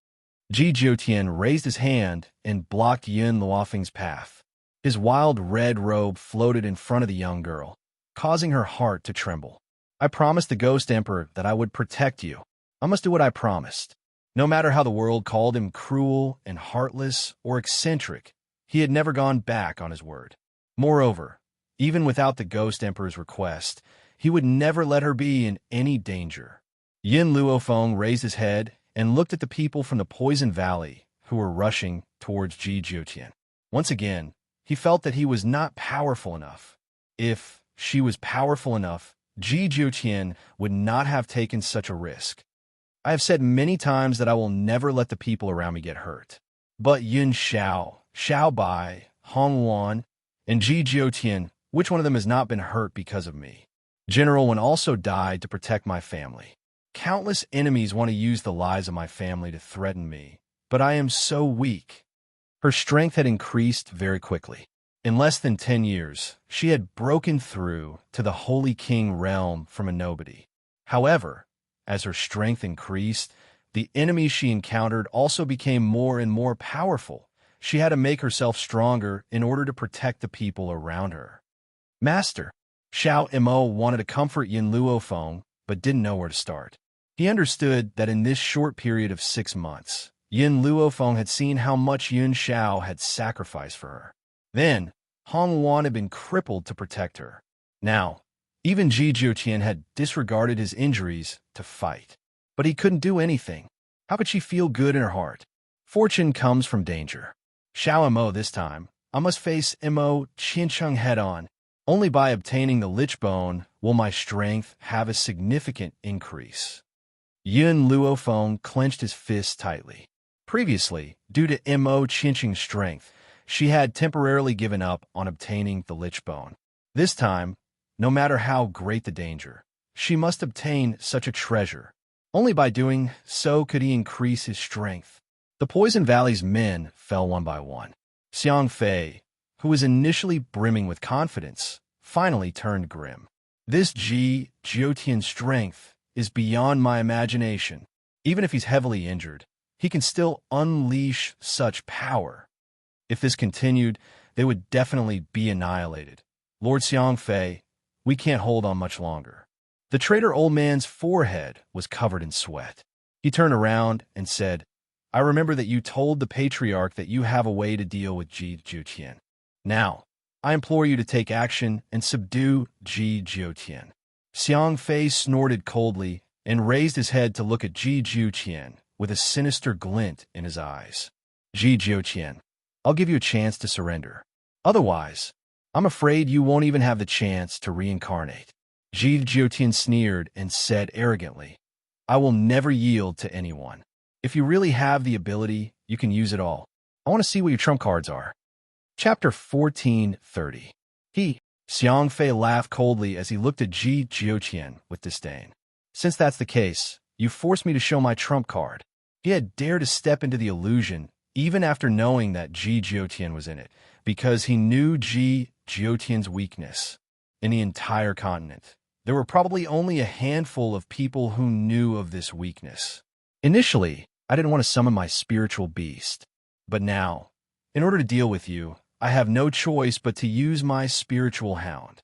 Ji Jiuqian raised his hand and blocked Yin Luofeng's path. His wild red robe floated in front of the young girl, causing her heart to tremble. I promised the Ghost Emperor that I would protect you. I must do what I promised. No matter how the world called him cruel and heartless or eccentric, he had never gone back on his word. Moreover, even without the Ghost Emperor's request, he would never let her be in any danger. Yin Luofeng raised his head and looked at the people from the Poison Valley who were rushing towards Ji Jiuqian. Once again, he felt that he was not powerful enough. If she was powerful enough, Ji Jiuqian would not have taken such a risk. I have said many times that I will never let the people around me get hurt. But Yun Xiao, Xiao Bai, Hong Wan, and Ji Jiuqian, which one of them has not been hurt because of me? General Wen also died to protect my family. Countless enemies want to use the lives of my family to threaten me, but I am so weak. Her strength had increased very quickly. In less than 10 years, she had broken through to the Holy King realm from a nobody. However, as her strength increased, the enemies she encountered also became more and more powerful. She had to make herself stronger in order to protect the people around her. Master, Xiao Mo wanted to comfort Yin Luofeng, but didn't know where to start. He understood that in this short period of 6 months, Yin Luofeng had seen how much Yun Xiao had sacrificed for her. Then, Hong Wan had been crippled to protect her. Now, even Ji Jiutian had disregarded his injuries to fight. But he couldn't do anything. How could she feel good in her heart? Fortune comes from danger. Xiao Mo this time, I must face Mo Qiancheng head-on. Only by obtaining the Lich Bone will my strength have a significant increase. Yun Luofeng clenched his fists tightly. Previously, due to Mo Qiancheng's strength, she had temporarily given up on obtaining the Lich Bone. This time, no matter how great the danger, she must obtain such a treasure. Only by doing so could he increase his strength. The Poison Valley's men fell one by one. Xiang Fei, who was initially brimming with confidence, finally turned grim. This Ji Jiutian's strength is beyond my imagination. Even if he's heavily injured, he can still unleash such power. If this continued, they would definitely be annihilated. Lord Xiang Fei, we can't hold on much longer. The traitor old man's forehead was covered in sweat. He turned around and said, I remember that you told the Patriarch that you have a way to deal with Ji Jiutian. Now, I implore you to take action and subdue Ji Jiutian. Xiang Fei snorted coldly and raised his head to look at Ji Jiutian with a sinister glint in his eyes. Ji Jiutian, I'll give you a chance to surrender. Otherwise, I'm afraid you won't even have the chance to reincarnate. Ji Jiutian sneered and said arrogantly, I will never yield to anyone. If you really have the ability, you can use it all. I want to see what your trump cards are. Chapter 1430. Xiang Fei laughed coldly as he looked at Ji Jiutian with disdain. Since that's the case, you forced me to show my trump card. He had dared to step into the illusion, even after knowing that Ji Jiutian was in it, because he knew Ji Jiutian's weakness. In the entire continent, there were probably only a handful of people who knew of this weakness. Initially, I didn't want to summon my spiritual beast. But now, in order to deal with you, I have no choice but to use my spiritual hound.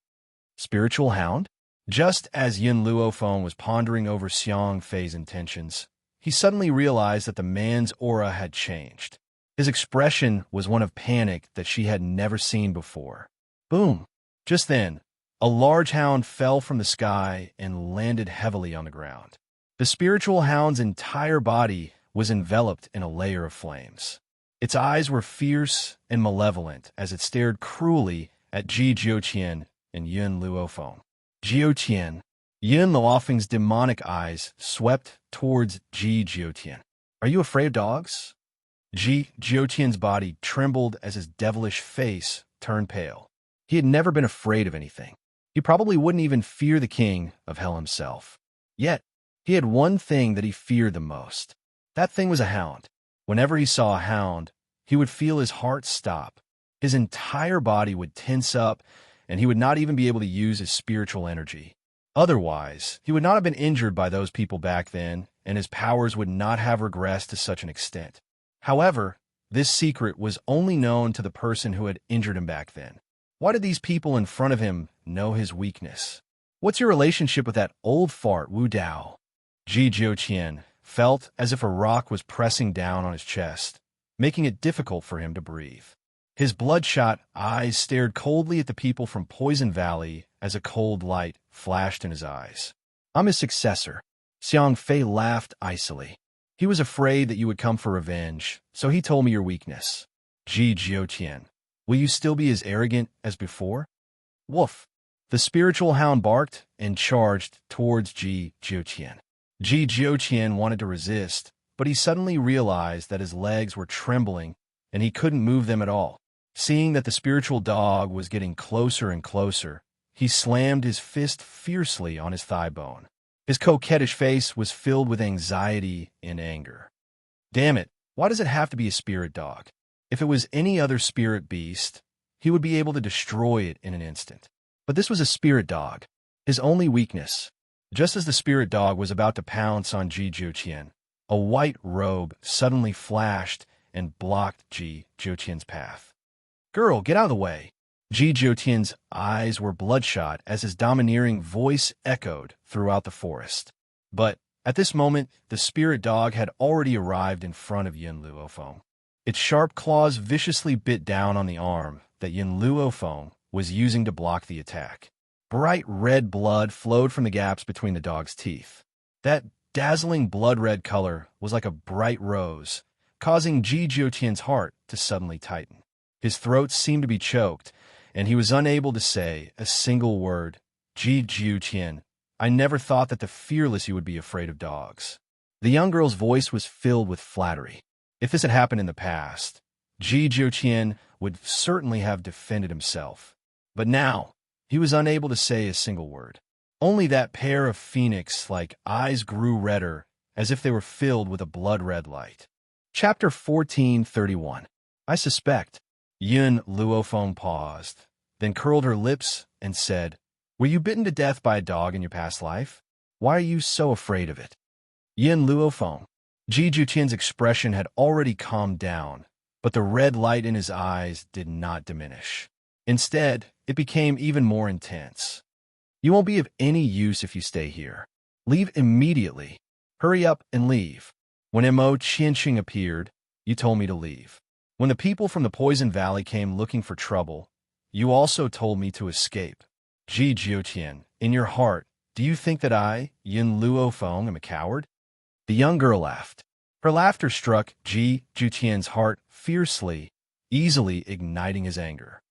Spiritual hound? Just as Yin Luofeng was pondering over Xiang Fei's intentions, he suddenly realized that the man's aura had changed. His expression was one of panic that she had never seen before. Boom! Just then, a large hound fell from the sky and landed heavily on the ground. The spiritual hound's entire body was enveloped in a layer of flames. Its eyes were fierce and malevolent as it stared cruelly at Ji Jiutian and Yun Luofeng. Jiutian, Yun Luofeng's demonic eyes swept towards Ji Jiutian. Are you afraid of dogs? Ji Jiutian's body trembled as his devilish face turned pale. He had never been afraid of anything. He probably wouldn't even fear the king of hell himself. Yet, he had one thing that he feared the most. That thing was a hound. Whenever he saw a hound, he would feel his heart stop. His entire body would tense up, and he would not even be able to use his spiritual energy. Otherwise, he would not have been injured by those people back then, and his powers would not have regressed to such an extent. However, this secret was only known to the person who had injured him back then. Why did these people in front of him know his weakness? What's your relationship with that old fart Wu Dao? Ji Jiutian felt as if a rock was pressing down on his chest, making it difficult for him to breathe. His bloodshot eyes stared coldly at the people from Poison Valley as a cold light flashed in his eyes. I'm his successor. Xiang Fei laughed icily. He was afraid that you would come for revenge, so he told me your weakness. Ji Jiutian, will you still be as arrogant as before? Woof! The spiritual hound barked and charged towards Ji Jiutian. Ji Jiutian wanted to resist, but he suddenly realized that his legs were trembling and he couldn't move them at all. Seeing that the spiritual dog was getting closer and closer, he slammed his fist fiercely on his thigh bone. His coquettish face was filled with anxiety and anger. Damn it, why does it have to be a spirit dog? If it was any other spirit beast, he would be able to destroy it in an instant. But this was a spirit dog, his only weakness. Just as the spirit dog was about to pounce on Ji Jiuqian, a white robe suddenly flashed and blocked Ji Jiuqian's path. "Girl, get out of the way!" Ji Jiuqian's eyes were bloodshot as his domineering voice echoed throughout the forest. But at this moment, the spirit dog had already arrived in front of Yin Luofeng. Its sharp claws viciously bit down on the arm that Yin Luofeng was using to block the attack. Bright red blood flowed from the gaps between the dog's teeth. That dazzling blood-red color was like a bright rose, causing Ji Jiuqian's heart to suddenly tighten. His throat seemed to be choked, and he was unable to say a single word. "Ji Jiuqian, I never thought that the fearless you would be afraid of dogs." The young girl's voice was filled with flattery. If this had happened in the past, Ji Jiuqian would certainly have defended himself. But now, he was unable to say a single word. Only that pair of phoenix-like eyes grew redder, as if they were filled with a blood-red light. Chapter 1431. I suspect. Yin Luofeng paused, then curled her lips and said, "Were you bitten to death by a dog in your past life? Why are you so afraid of it?" Yin Luofeng. Ji Jiuqian's expression had already calmed down, but the red light in his eyes did not diminish. Instead, it became even more intense. "You won't be of any use if you stay here. Leave immediately. Hurry up and leave. When Mo Qianqing appeared, you told me to leave. When the people from the Poison Valley came looking for trouble, you also told me to escape. Ji Jiuqian, in your heart, do you think that I, Yin Luofeng, am a coward?" The young girl laughed. Her laughter struck Ji Jiuqian's heart fiercely, easily igniting his anger.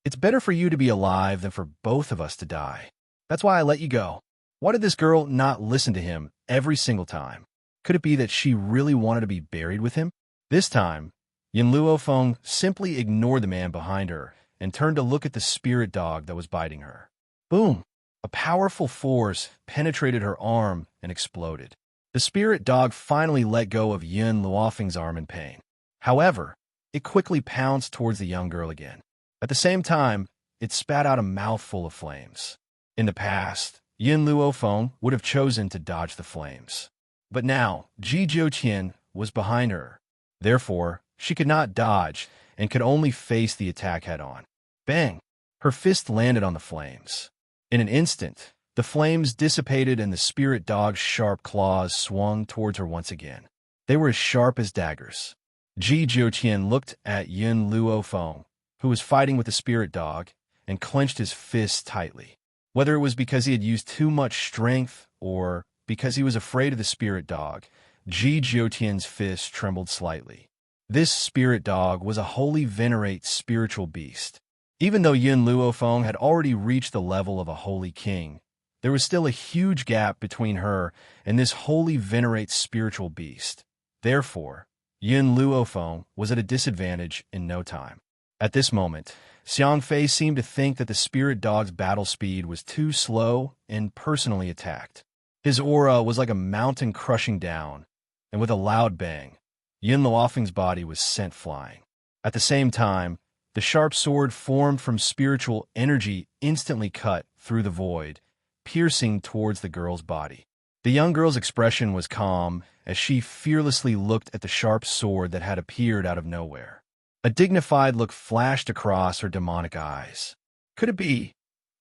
"It's better for you to be alive than for both of us to die. That's why I let you go." Why did this girl not listen to him every single time? Could it be that she really wanted to be buried with him? This time, Yin Luofeng simply ignored the man behind her and turned to look at the spirit dog that was biting her. Boom! A powerful force penetrated her arm and exploded. The spirit dog finally let go of Yin Luofeng's arm in pain. However, it quickly pounced towards the young girl again. At the same time, it spat out a mouthful of flames. In the past, Yin Luofeng would have chosen to dodge the flames. But now, Ji Jiuqian was behind her. Therefore, she could not dodge and could only face the attack head-on. Bang! Her fist landed on the flames. In an instant, the flames dissipated and the spirit dog's sharp claws swung towards her once again. They were as sharp as daggers. Ji Jiuqian looked at Yin Luofeng, who was fighting with the spirit dog, and clenched his fists tightly. Whether it was because he had used too much strength or because he was afraid of the spirit dog, Ji Jiuqian's fist trembled slightly. This spirit dog was a wholly venerate spiritual beast. Even though Yin Luofeng had already reached the level of a holy king, there was still a huge gap between her and this wholly venerate spiritual beast. Therefore, Yin Luofeng was at a disadvantage in no time. At this moment, Xiang Fei seemed to think that the spirit dog's battle speed was too slow and personally attacked. His aura was like a mountain crushing down, and with a loud bang, Yin Luofeng's body was sent flying. At the same time, the sharp sword formed from spiritual energy instantly cut through the void, piercing towards the girl's body. The young girl's expression was calm as she fearlessly looked at the sharp sword that had appeared out of nowhere. A dignified look flashed across her demonic eyes. Could it be?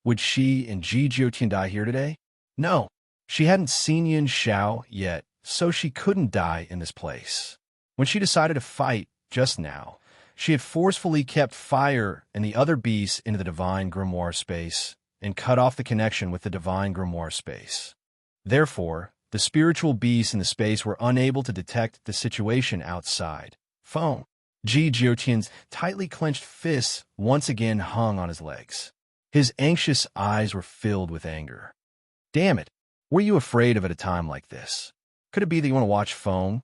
Would she and Ji Jiuqian die here today? No, she hadn't seen Yin Xiao yet, so she couldn't die in this place. When she decided to fight just now, she had forcefully kept fire and the other beasts into the divine grimoire space and cut off the connection with the divine grimoire space. Therefore, the spiritual beasts in the space were unable to detect the situation outside. Phone. Ji Jiuqian's tightly clenched fists once again hung on his legs. His anxious eyes were filled with anger. Damn it! Were you afraid of at a time like this? Could it be that you want to watch Feng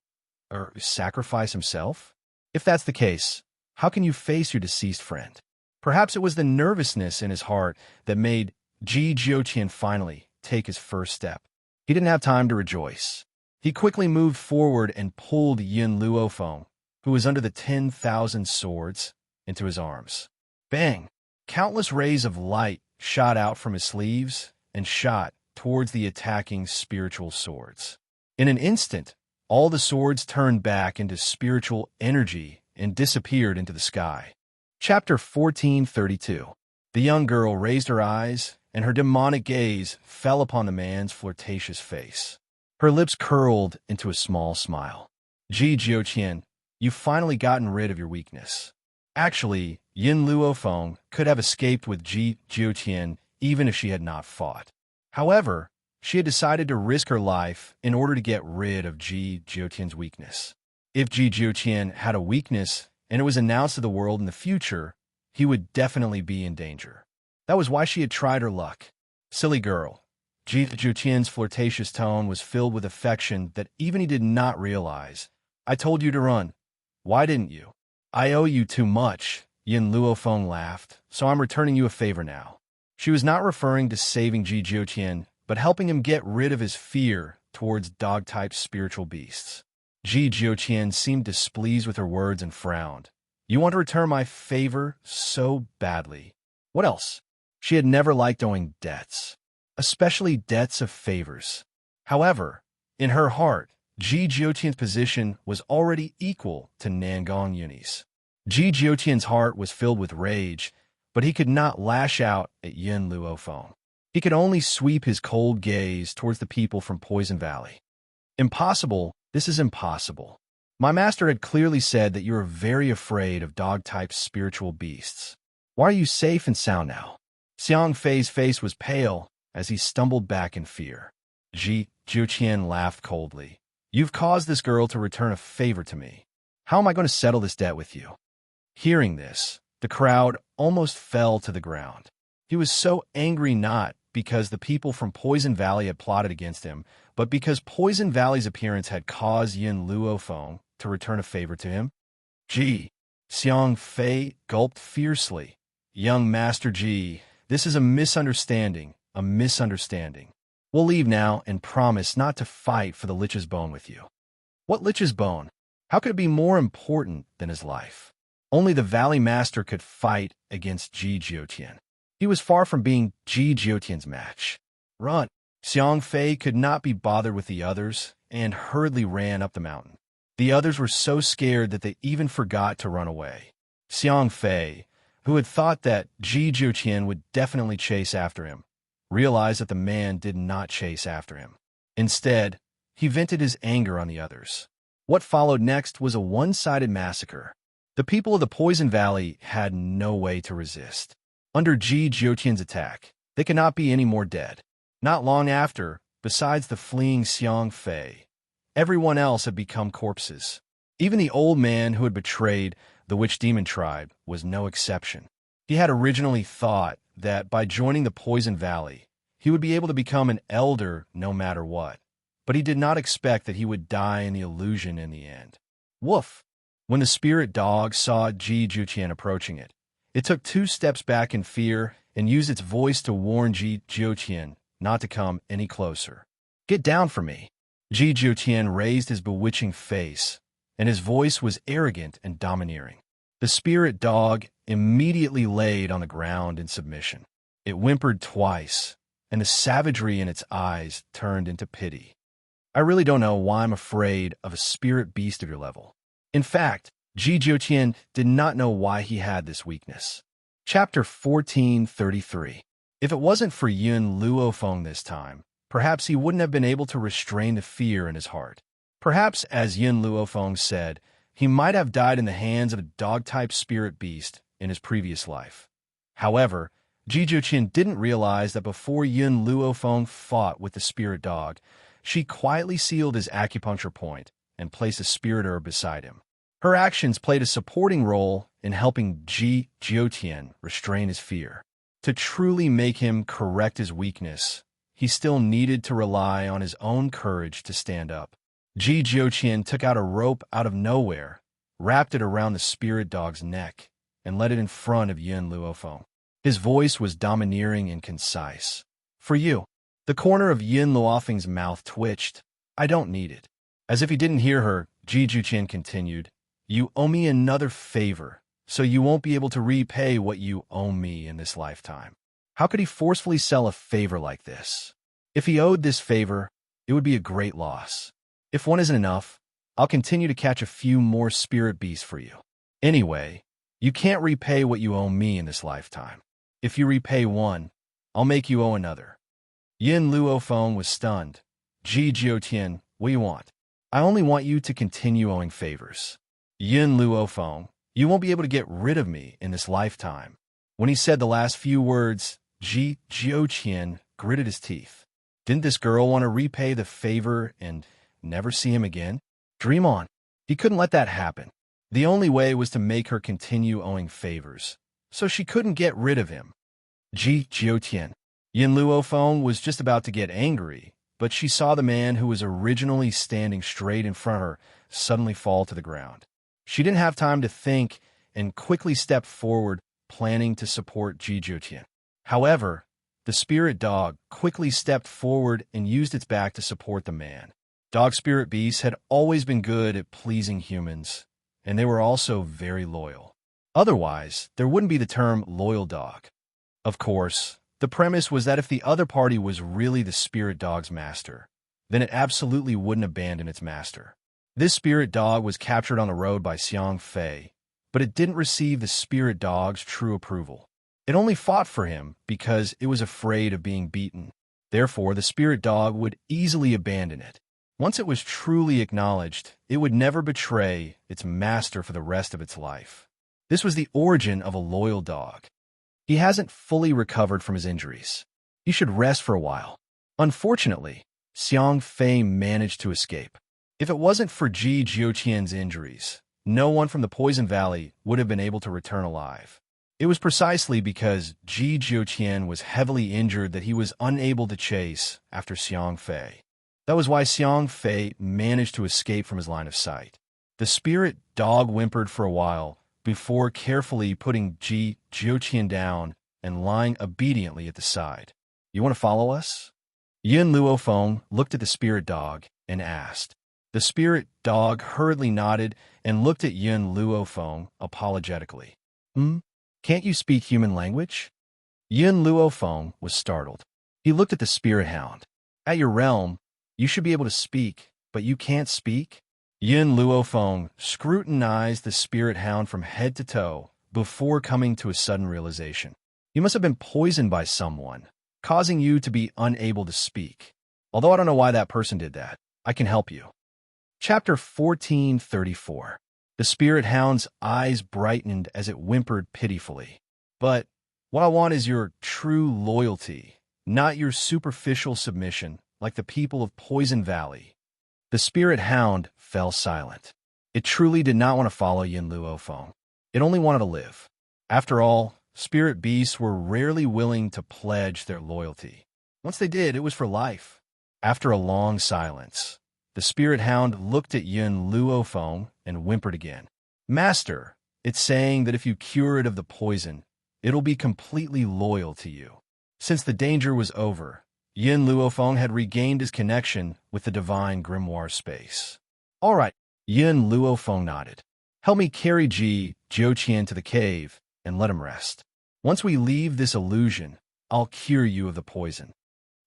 or sacrifice himself? If that's the case, how can you face your deceased friend? Perhaps it was the nervousness in his heart that made Ji Jiuqian finally take his first step. He didn't have time to rejoice. He quickly moved forward and pulled Yin Luofeng, who was under the 10,000 swords, into his arms. Bang! Countless rays of light shot out from his sleeves and shot towards the attacking spiritual swords. In an instant, all the swords turned back into spiritual energy and disappeared into the sky. Chapter 1432. The young girl raised her eyes, and her demonic gaze fell upon the man's flirtatious face. Her lips curled into a small smile. Ji Jiuqian, you've finally gotten rid of your weakness. Actually, Yin Luofeng could have escaped with Ji Jiuqian even if she had not fought. However, she had decided to risk her life in order to get rid of Ji Jiuqian's weakness. If Ji Jiuqian had a weakness and it was announced to the world in the future, he would definitely be in danger. That was why she had tried her luck. Silly girl. Ji Jiuqian's flirtatious tone was filled with affection that even he did not realize. I told you to run. Why didn't you? I owe you too much, Yin Luofeng laughed, so I'm returning you a favor now. She was not referring to saving Ji Jiuqian, but helping him get rid of his fear towards dog-type spiritual beasts. Ji Jiuqian seemed displeased with her words and frowned. You want to return my favor so badly. What else? She had never liked owing debts, especially debts of favors. However, in her heart, Ji Jiuqian's position was already equal to Nangong Yunni's. Ji Jiuqian's heart was filled with rage, but he could not lash out at Yin Luofeng. He could only sweep his cold gaze towards the people from Poison Valley. Impossible, this is impossible. My master had clearly said that you are very afraid of dog-type spiritual beasts. Why are you safe and sound now? Xiang Fei's face was pale as he stumbled back in fear. Ji Jiuqian laughed coldly. You've caused this girl to return a favor to me. How am I going to settle this debt with you? Hearing this, the crowd almost fell to the ground. He was so angry not because the people from Poison Valley had plotted against him, but because Poison Valley's appearance had caused Yin Luofeng to return a favor to him. Ji, Xiang Fei gulped fiercely. Young Master Ji, this is a misunderstanding, a misunderstanding. We'll leave now and promise not to fight for the Lich's bone with you. What Lich's bone? How could it be more important than his life? Only the Valley Master could fight against Ji Jiuqian. He was far from being Ji Jiuqian's match. Run! Xiang Fei could not be bothered with the others and hurriedly ran up the mountain. The others were so scared that they even forgot to run away. Xiang Fei, who had thought that Ji Jiuqian would definitely chase after him, realized that the man did not chase after him. Instead, he vented his anger on the others. What followed next was a one-sided massacre. The people of the Poison Valley had no way to resist. Under Ji Jiuqian's attack, they could not be any more dead. Not long after, besides the fleeing Xiang Fei, everyone else had become corpses. Even the old man who had betrayed the Witch Demon tribe was no exception. He had originally thought that by joining the Poison Valley, he would be able to become an elder no matter what, but he did not expect that he would die in the illusion in the end. Woof! When the spirit dog saw Ji Jiuqian approaching it, it took 2 steps back in fear and used its voice to warn Ji Jiuqian not to come any closer. Get down from me! Ji Jiuqian raised his bewitching face, and his voice was arrogant and domineering. The spirit dog immediately laid on the ground in submission. It whimpered twice, and the savagery in its eyes turned into pity. I really don't know why I'm afraid of a spirit beast of your level. In fact, Ji Jiuqian did not know why he had this weakness. Chapter 1433. If it wasn't for Yin Luofeng this time, perhaps he wouldn't have been able to restrain the fear in his heart. Perhaps, as Yin Luofeng said, he might have died in the hands of a dog-type spirit beast in his previous life. However, Ji Jiuqian didn't realize that before Yin Luofeng fought with the spirit dog, she quietly sealed his acupuncture point and placed a spirit herb beside him. Her actions played a supporting role in helping Ji Jiuqian restrain his fear. To truly make him correct his weakness, he still needed to rely on his own courage to stand up. Ji Jiuqian took out a rope out of nowhere, wrapped it around the spirit dog's neck, and led it in front of Yin Luofeng. His voice was domineering and concise. For you. The corner of Yin Luofeng's mouth twitched. I don't need it. As if he didn't hear her, Ji Jiuqian continued, You owe me another favor, so you won't be able to repay what you owe me in this lifetime. How could he forcefully sell a favor like this? If he owed this favor, it would be a great loss. If one isn't enough, I'll continue to catch a few more spirit beasts for you. Anyway, you can't repay what you owe me in this lifetime. If you repay one, I'll make you owe another. Yin Luofeng was stunned. Ji Jiutian, what do you want? I only want you to continue owing favors. Yin Luofeng, you won't be able to get rid of me in this lifetime. When he said the last few words, Ji Jiutian gritted his teeth. Didn't this girl want to repay the favor and never see him again? Dream on. He couldn't let that happen. The only way was to make her continue owing favors, so she couldn't get rid of him. Ji Jiutian. Yin Luofeng was just about to get angry, but she saw the man who was originally standing straight in front of her suddenly fall to the ground. She didn't have time to think and quickly stepped forward, planning to support Ji Jiutian. However, the spirit dog quickly stepped forward and used its back to support the man. Dog spirit beasts had always been good at pleasing humans, and they were also very loyal. Otherwise, there wouldn't be the term loyal dog. Of course, the premise was that if the other party was really the spirit dog's master, then it absolutely wouldn't abandon its master. This spirit dog was captured on the road by Xiang Fei, but it didn't receive the spirit dog's true approval. It only fought for him because it was afraid of being beaten. Therefore, the spirit dog would easily abandon it. Once it was truly acknowledged, it would never betray its master for the rest of its life. This was the origin of a loyal dog. He hasn't fully recovered from his injuries. He should rest for a while. Unfortunately, Xiang Fei managed to escape. If it wasn't for Ji Jiutian's injuries, no one from the Poison Valley would have been able to return alive. It was precisely because Ji Jiutian was heavily injured that he was unable to chase after Xiang Fei. That was why Xiang Fei managed to escape from his line of sight. The spirit dog whimpered for a while before carefully putting Ji Jiutian down and lying obediently at the side. You want to follow us? Yin Luofeng looked at the spirit dog and asked. The spirit dog hurriedly nodded and looked at Yin Luofeng apologetically. Can't you speak human language? Yin Luofeng was startled. He looked at the spirit hound. At your realm, you should be able to speak, but you can't speak? Yin Luofeng scrutinized the spirit hound from head to toe before coming to a sudden realization. You must have been poisoned by someone, causing you to be unable to speak. Although I don't know why that person did that, I can help you. Chapter 1434. The spirit hound's eyes brightened as it whimpered pitifully. But what I want is your true loyalty, not your superficial submission like the people of Poison Valley. The spirit hound fell silent. It truly did not want to follow Yin Luofeng. It only wanted to live. After all, spirit beasts were rarely willing to pledge their loyalty. Once they did, it was for life. After a long silence, the spirit hound looked at Yin Luofeng and whimpered again. Master, it's saying that if you cure it of the poison, it'll be completely loyal to you. Since the danger was over, Yin Luofeng had regained his connection with the divine grimoire space. All right, Yin Luofeng nodded. Help me carry Ji Jiutian to the cave and let him rest. Once we leave this illusion, I'll cure you of the poison.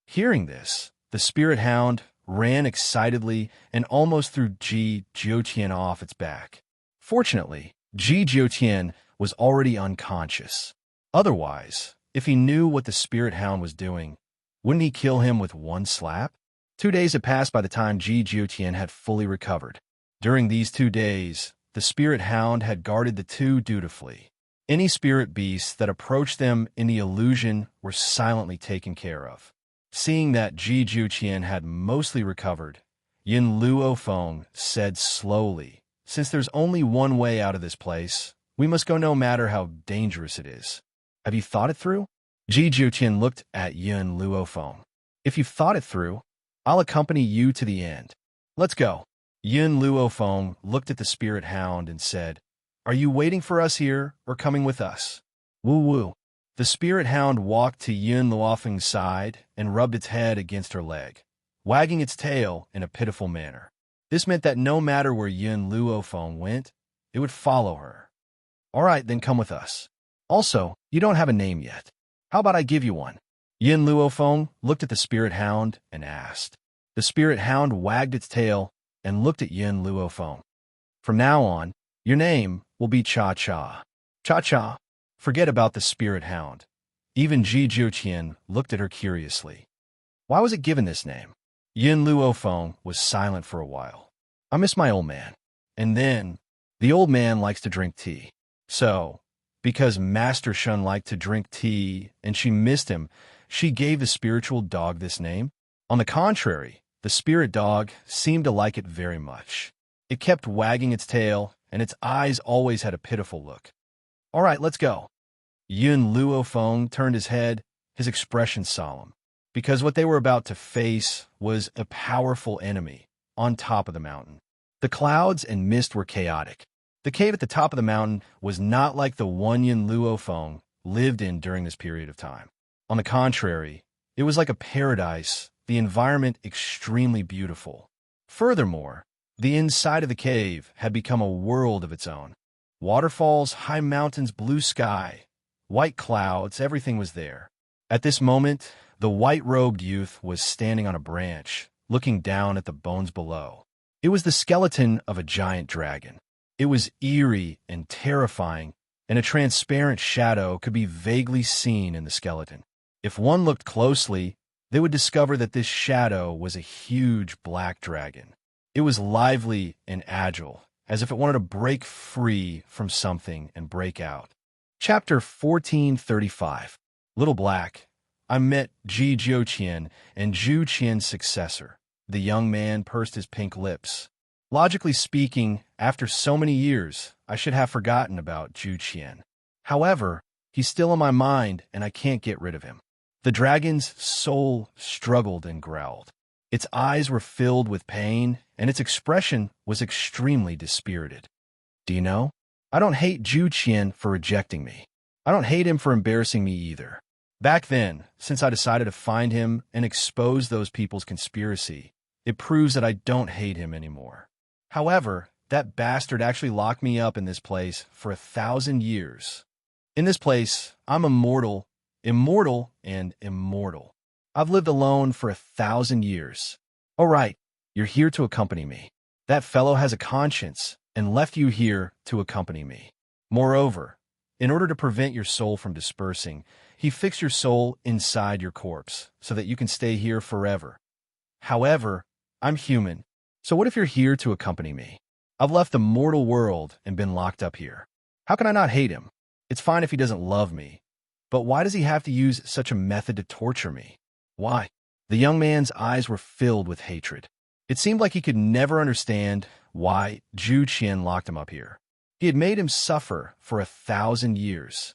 Hearing this, the spirit hound ran excitedly and almost threw Ji Jiutian off its back. Fortunately, Ji Jiutian was already unconscious. Otherwise, if he knew what the spirit hound was doing, wouldn't he kill him with one slap? 2 days had passed by the time Ji Jiutian had fully recovered. During these 2 days, the spirit hound had guarded the two dutifully. Any spirit beasts that approached them in the illusion were silently taken care of. Seeing that Ji Jiutian had mostly recovered, Yin Luofeng said slowly, since there's only one way out of this place, we must go no matter how dangerous it is. Have you thought it through? Ji Jiutian looked at Yin Luofeng. If you've thought it through, I'll accompany you to the end. Let's go. Yin Luofeng looked at the spirit hound and said, Are you waiting for us here or coming with us? Woo-woo. The spirit hound walked to Yin Luofeng's side and rubbed its head against her leg, wagging its tail in a pitiful manner. This meant that no matter where Yin Luofeng went, it would follow her. All right, then come with us. Also, you don't have a name yet. How about I give you one? Yin Luofeng looked at the spirit hound and asked. The spirit hound wagged its tail and looked at Yin Luofeng. From now on, your name will be Cha-Cha. Cha-Cha. Forget about the spirit hound. Even Ji Jiuqian looked at her curiously. Why was it given this name? Yin Luofeng was silent for a while. I miss my old man. And then, the old man likes to drink tea. So, because Master Shun liked to drink tea and she missed him, she gave the spiritual dog this name? On the contrary, the spirit dog seemed to like it very much. It kept wagging its tail, and its eyes always had a pitiful look. All right, let's go. Yin Luofeng turned his head, his expression solemn, because what they were about to face was a powerful enemy on top of the mountain. The clouds and mist were chaotic. The cave at the top of the mountain was not like the one Yin Luofeng lived in during this period of time. On the contrary, it was like a paradise, the environment extremely beautiful. Furthermore, the inside of the cave had become a world of its own. Waterfalls, high mountains, blue sky, white clouds, everything was there. At this moment, the white-robed youth was standing on a branch, looking down at the bones below. It was the skeleton of a giant dragon. It was eerie and terrifying, and a transparent shadow could be vaguely seen in the skeleton. If one looked closely, they would discover that this shadow was a huge black dragon. It was lively and agile, as if it wanted to break free from something and break out. Chapter 1435. Little Black. I met Ji Jiuqian and Zhu Qian's successor. The young man pursed his pink lips. Logically speaking, after so many years, I should have forgotten about Zhu Qian. However, he's still in my mind, and I can't get rid of him. The dragon's soul struggled and growled. Its eyes were filled with pain, and its expression was extremely dispirited. Do you know? I don't hate Zhu Qian for rejecting me. I don't hate him for embarrassing me either. Back then, since I decided to find him and expose those people's conspiracy, it proves that I don't hate him anymore. However, that bastard actually locked me up in this place for 1,000 years. In this place, I'm immortal, and immortal. I've lived alone for 1,000 years. All right, you're here to accompany me. That fellow has a conscience and left you here to accompany me. Moreover, in order to prevent your soul from dispersing, he fixed your soul inside your corpse so that you can stay here forever. However, I'm human, so what if you're here to accompany me? I've left the mortal world and been locked up here. How can I not hate him? It's fine if he doesn't love me. But why does he have to use such a method to torture me? Why? The young man's eyes were filled with hatred. It seemed like he could never understand why Zhu Qian locked him up here. He had made him suffer for 1,000 years.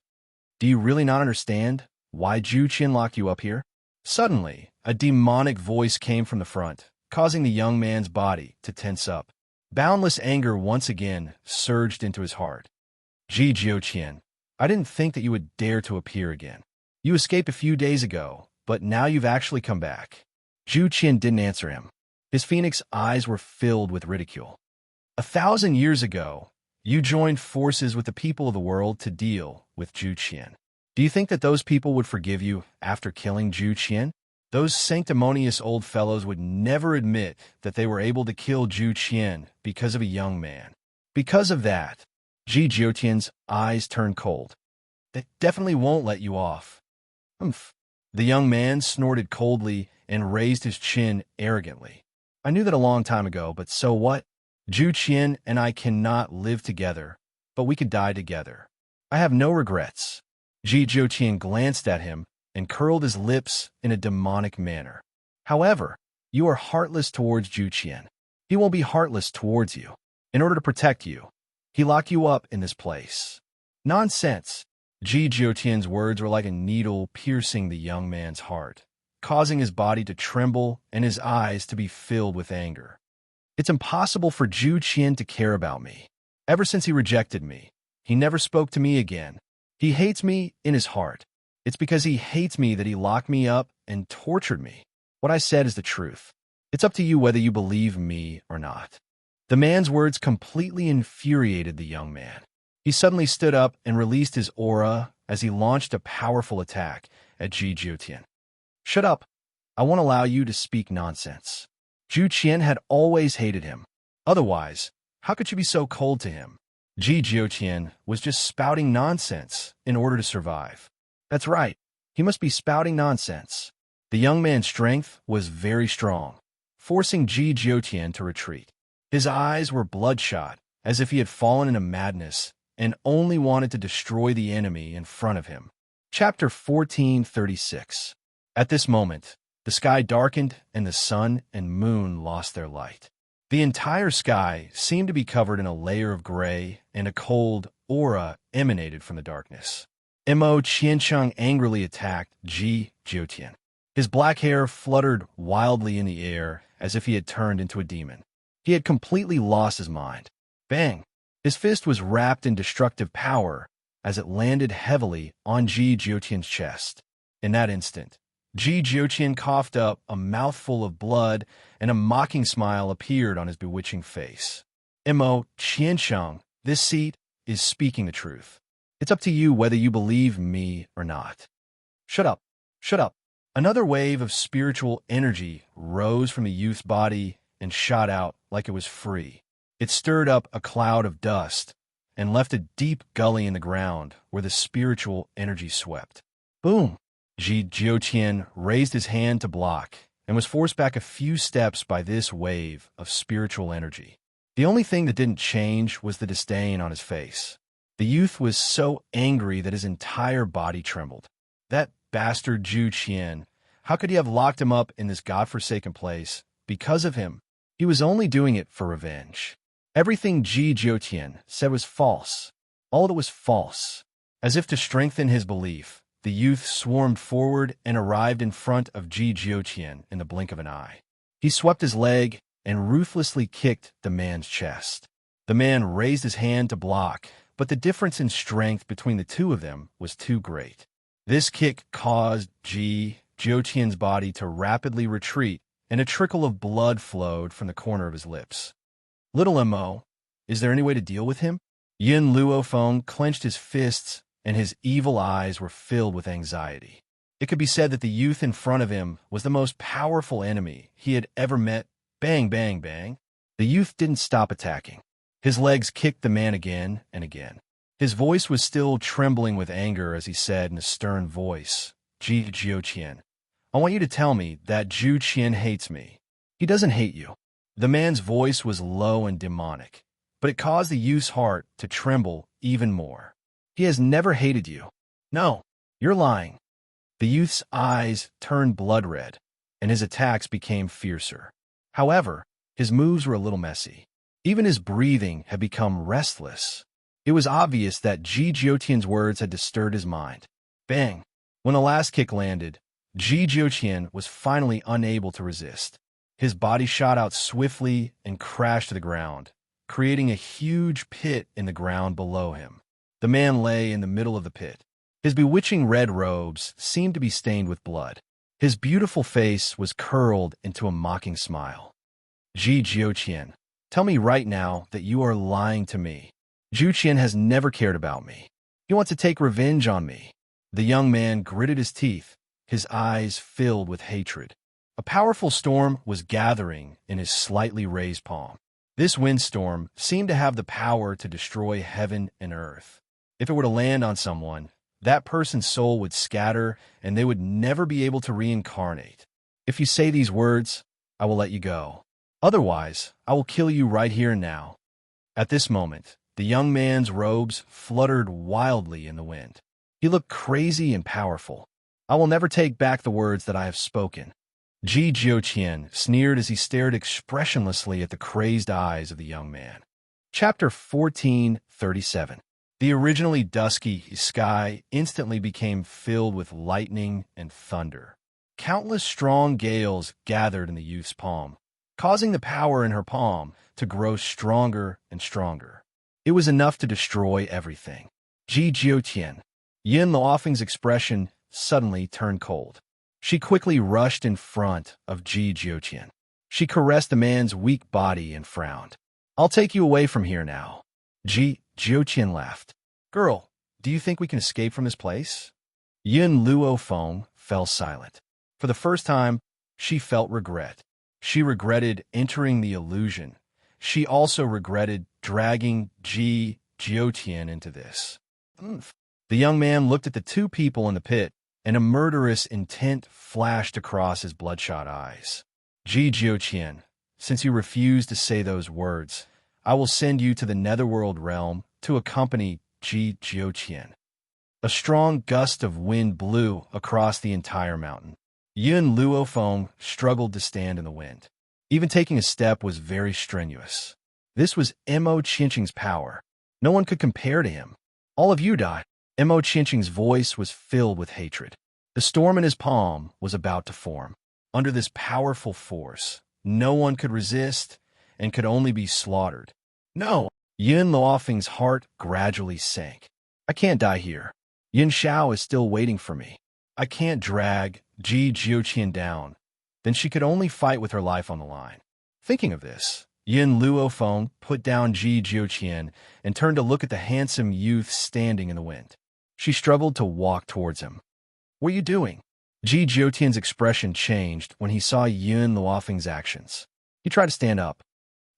Do you really not understand why Zhu Qian locked you up here? Suddenly, a demonic voice came from the front, causing the young man's body to tense up. Boundless anger once again surged into his heart. Ji Jiuqian, I didn't think that you would dare to appear again. You escaped a few days ago, but now you've actually come back. Zhu Qian didn't answer him. His phoenix eyes were filled with ridicule. 1,000 years ago, you joined forces with the people of the world to deal with Zhu Qian. Do you think that those people would forgive you after killing Zhu Qian? Those sanctimonious old fellows would never admit that they were able to kill Zhu Qian because of a young man. Because of that, Ji Jiuqian's eyes turned cold. They definitely won't let you off. Humph. The young man snorted coldly and raised his chin arrogantly. I knew that a long time ago, but so what? Zhu Qian and I cannot live together, but we could die together. I have no regrets. Ji Jiuqian glanced at him and curled his lips in a demonic manner. However, you are heartless towards Zhu Qian. He won't be heartless towards you. In order to protect you, he locked you up in this place. Nonsense. Ji Jiuqian's words were like a needle piercing the young man's heart, causing his body to tremble and his eyes to be filled with anger. It's impossible for Zhu Qian to care about me. Ever since he rejected me, he never spoke to me again. He hates me in his heart. It's because he hates me that he locked me up and tortured me. What I said is the truth. It's up to you whether you believe me or not. The man's words completely infuriated the young man. He suddenly stood up and released his aura as he launched a powerful attack at Ji Jiuqian. Shut up. I won't allow you to speak nonsense. Zhu Qian had always hated him. Otherwise, how could you be so cold to him? Ji Jiuqian was just spouting nonsense in order to survive. That's right, he must be spouting nonsense. The young man's strength was very strong, forcing Ji Jiuqian to retreat. His eyes were bloodshot, as if he had fallen into madness and only wanted to destroy the enemy in front of him. Chapter 1436. At this moment, the sky darkened and the sun and moon lost their light. The entire sky seemed to be covered in a layer of gray, and a cold aura emanated from the darkness. Mo Qiancheng angrily attacked Ji Jiutian. His black hair fluttered wildly in the air as if he had turned into a demon. He had completely lost his mind. Bang! His fist was wrapped in destructive power as it landed heavily on Ji Jiutian's chest. In that instant, Ji Jiutian coughed up a mouthful of blood, and a mocking smile appeared on his bewitching face. Mo Qiancheng, this seat is speaking the truth. It's up to you whether you believe me or not. Shut up. Shut up. Another wave of spiritual energy rose from the youth's body and shot out like it was free. It stirred up a cloud of dust and left a deep gully in the ground where the spiritual energy swept. Boom! Ji Jiutian raised his hand to block and was forced back a few steps by this wave of spiritual energy. The only thing that didn't change was the disdain on his face. The youth was so angry that his entire body trembled. That bastard Zhu Qian, how could he have locked him up in this godforsaken place because of him? He was only doing it for revenge. Everything Ji Jiutian said was false. All of it was false. As if to strengthen his belief, the youth swarmed forward and arrived in front of Ji Jiutian in the blink of an eye. He swept his leg and ruthlessly kicked the man's chest. The man raised his hand to block, but the difference in strength between the two of them was too great. This kick caused Ji Jiutian's body to rapidly retreat, and a trickle of blood flowed from the corner of his lips. Little Mo, is there any way to deal with him? Yin Luofeng clenched his fists, and his evil eyes were filled with anxiety. It could be said that the youth in front of him was the most powerful enemy he had ever met. Bang, bang, bang. The youth didn't stop attacking. His legs kicked the man again and again. His voice was still trembling with anger as he said in a stern voice, Ji Jiuqian, I want you to tell me that Zhu Qian hates me. He doesn't hate you. The man's voice was low and demonic, but it caused the youth's heart to tremble even more. He has never hated you. No, you're lying. The youth's eyes turned blood red, and his attacks became fiercer. However, his moves were a little messy. Even his breathing had become restless. It was obvious that Ji Jiutian's words had disturbed his mind. Bang! When the last kick landed, Ji Jiutian was finally unable to resist. His body shot out swiftly and crashed to the ground, creating a huge pit in the ground below him. The man lay in the middle of the pit. His bewitching red robes seemed to be stained with blood. His beautiful face was curled into a mocking smile. Ji Jiutian, tell me right now that you are lying to me. Zhu Qian has never cared about me. He wants to take revenge on me. The young man gritted his teeth, his eyes filled with hatred. A powerful storm was gathering in his slightly raised palm. This windstorm seemed to have the power to destroy heaven and earth. If it were to land on someone, that person's soul would scatter and they would never be able to reincarnate. If you say these words, I will let you go. Otherwise, I will kill you right here and now. At this moment, the young man's robes fluttered wildly in the wind. He looked crazy and powerful. I will never take back the words that I have spoken. Ji Jiutian sneered as he stared expressionlessly at the crazed eyes of the young man. Chapter 1437. The originally dusky sky instantly became filled with lightning and thunder. Countless strong gales gathered in the youth's palm, causing the power in her palm to grow stronger and stronger. It was enough to destroy everything. Ji Jiutian, Yin Luofeng's expression suddenly turned cold. She quickly rushed in front of Ji Jiutian. She caressed the man's weak body and frowned. I'll take you away from here now. Ji Jiutian laughed. Girl, do you think we can escape from this place? Yin Luofeng fell silent. For the first time, she felt regret. She regretted entering the illusion. She also regretted dragging Jiutian into this. The young man looked at the two people in the pit, and a murderous intent flashed across his bloodshot eyes. Jiutian, since you refuse to say those words, I will send you to the netherworld realm to accompany Jiutian. A strong gust of wind blew across the entire mountain. Yun Luofeng struggled to stand in the wind. Even taking a step was very strenuous. This was Mo Qinqing's power. No one could compare to him. All of you died. Mo Qinqing's voice was filled with hatred. The storm in his palm was about to form. Under this powerful force, no one could resist and could only be slaughtered. No! Yun Luofeng's heart gradually sank. I can't die here. Yin Xiao is still waiting for me. I can't drag Jiutian down. Then she could only fight with her life on the line. Thinking of this, Yin Luofeng put down Jiutian and turned to look at the handsome youth standing in the wind. She struggled to walk towards him. What are you doing? Jiutian's expression changed when he saw Yun Luofeng's actions. He tried to stand up.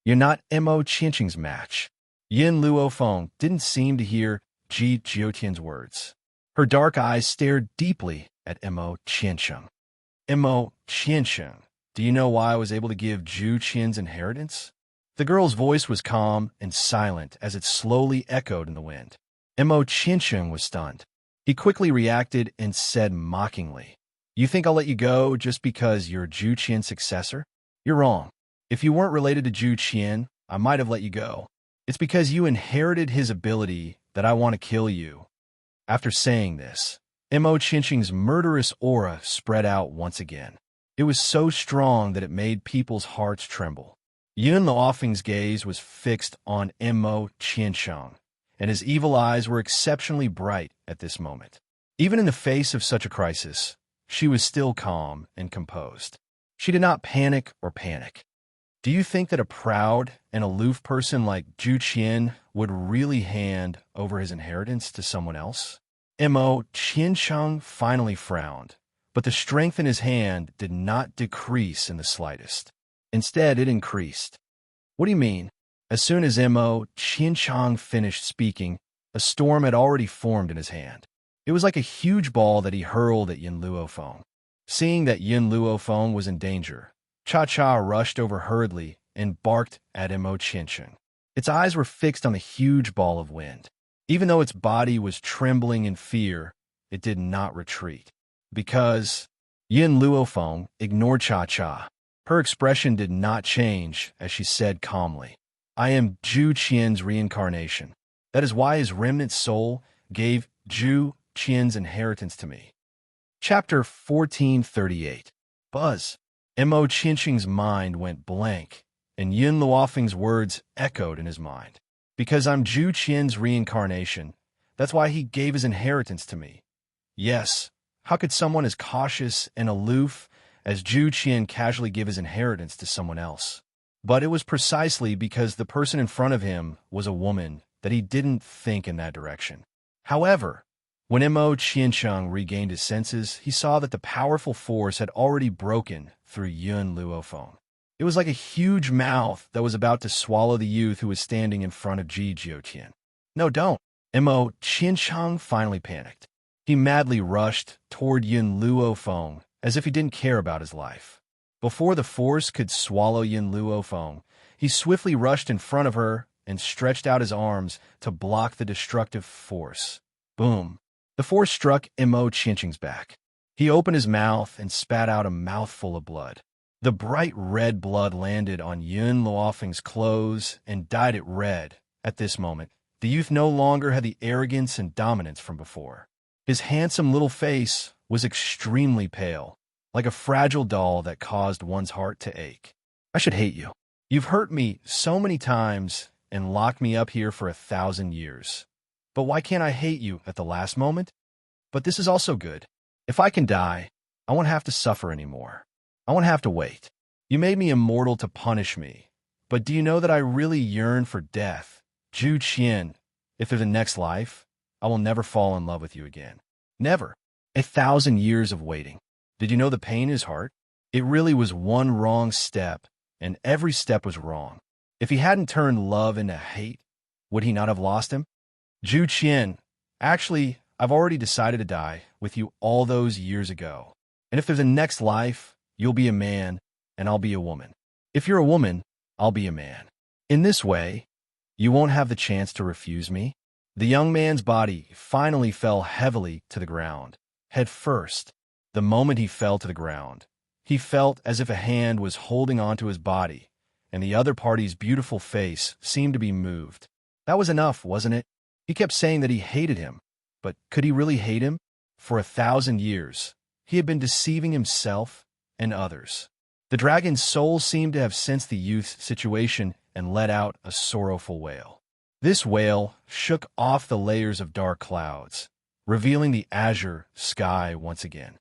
You're not Mo Qinqing's match. Yin Luofeng didn't seem to hear Jiutian's words. Her dark eyes stared deeply at Mo Qinqing. Mo Qinqing, do you know why I was able to give Zhu Qian's inheritance? The girl's voice was calm and silent as it slowly echoed in the wind. Mo Qinqing was stunned. He quickly reacted and said mockingly, You think I'll let you go just because you're Zhu Qian's successor? You're wrong. If you weren't related to Zhu Qian, I might have let you go. It's because you inherited his ability that I want to kill you. After saying this, Mo Qinqing's murderous aura spread out once again. It was so strong that it made people's hearts tremble. Yun Luofeng's gaze was fixed on Mo Qinqing, and his evil eyes were exceptionally bright at this moment. Even in the face of such a crisis, she was still calm and composed. She did not panic or panic. Do you think that a proud and aloof person like Zhu Qian would really hand over his inheritance to someone else? Mo Qinqing finally frowned, but the strength in his hand did not decrease in the slightest. Instead, it increased. What do you mean? As soon as Mo Qinqing finished speaking, a storm had already formed in his hand. It was like a huge ball that he hurled at Yin Luofeng. Seeing that Yin Luofeng was in danger, Cha-Cha rushed over hurriedly and barked at Mo Qinqing. Its eyes were fixed on the huge ball of wind. Even though its body was trembling in fear, it did not retreat. Because Yin Luofeng ignored Cha-Cha. Her expression did not change as she said calmly, I am Zhu Qian's reincarnation. That is why his remnant soul gave Zhu Qian's inheritance to me. Chapter 1438. Buzz. Mo Qinqing's mind went blank, and Yin Luofeng's words echoed in his mind. Because I'm Zhu Qian's reincarnation, that's why he gave his inheritance to me. Yes, how could someone as cautious and aloof as Zhu Qian casually give his inheritance to someone else? But it was precisely because the person in front of him was a woman that he didn't think in that direction. However, when Mo Qinqing regained his senses, he saw that the powerful force had already broken through Yun Luofeng. It was like a huge mouth that was about to swallow the youth who was standing in front of Jiutian. No, don't. Mo Qinqing finally panicked. He madly rushed toward Yun Luofeng as if he didn't care about his life. Before the force could swallow Yun Luofeng, he swiftly rushed in front of her and stretched out his arms to block the destructive force. Boom. The force struck Mo Qinqing's back. He opened his mouth and spat out a mouthful of blood. The bright red blood landed on Yun Luofeng's clothes and dyed it red. At this moment, the youth no longer had the arrogance and dominance from before. His handsome little face was extremely pale, like a fragile doll that caused one's heart to ache. I should hate you. You've hurt me so many times and locked me up here for 1,000 years. But why can't I hate you at the last moment? But this is also good. If I can die, I won't have to suffer anymore. I won't have to wait. You made me immortal to punish me. But do you know that I really yearn for death? Zhu Qian, if there's a next life, I will never fall in love with you again. Never. 1,000 years of waiting. Did you know the pain in his heart? It really was one wrong step, and every step was wrong. If he hadn't turned love into hate, would he not have lost him? Zhu Qian, actually, I've already decided to die with you all those years ago. And if there's a next life, you'll be a man, and I'll be a woman. If you're a woman, I'll be a man. In this way, you won't have the chance to refuse me. The young man's body finally fell heavily to the ground, head first. The moment he fell to the ground, he felt as if a hand was holding onto his body, and the other party's beautiful face seemed to be moved. That was enough, wasn't it? He kept saying that he hated him, but could he really hate him? For 1,000 years, he had been deceiving himself and others. The dragon's soul seemed to have sensed the youth's situation and let out a sorrowful wail. This wail shook off the layers of dark clouds, revealing the azure sky once again.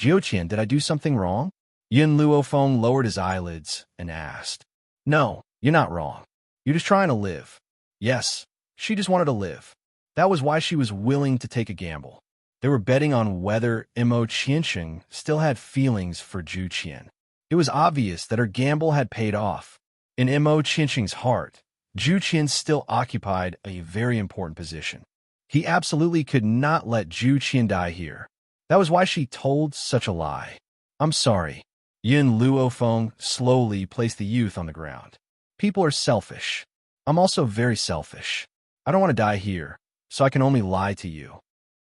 Jiuqian, did I do something wrong? Yin Luofeng lowered his eyelids and asked. No, you're not wrong. You're just trying to live. Yes, she just wanted to live. That was why she was willing to take a gamble. They were betting on whether Imo Qiansheng still had feelings for Zhu Qian. It was obvious that her gamble had paid off. In Imo Qiansheng's heart, Zhu Qian still occupied a very important position. He absolutely could not let Zhu Qian die here. That was why she told such a lie. I'm sorry. Yin Luofeng slowly placed the youth on the ground. People are selfish. I'm also very selfish. I don't want to die here, so I can only lie to you.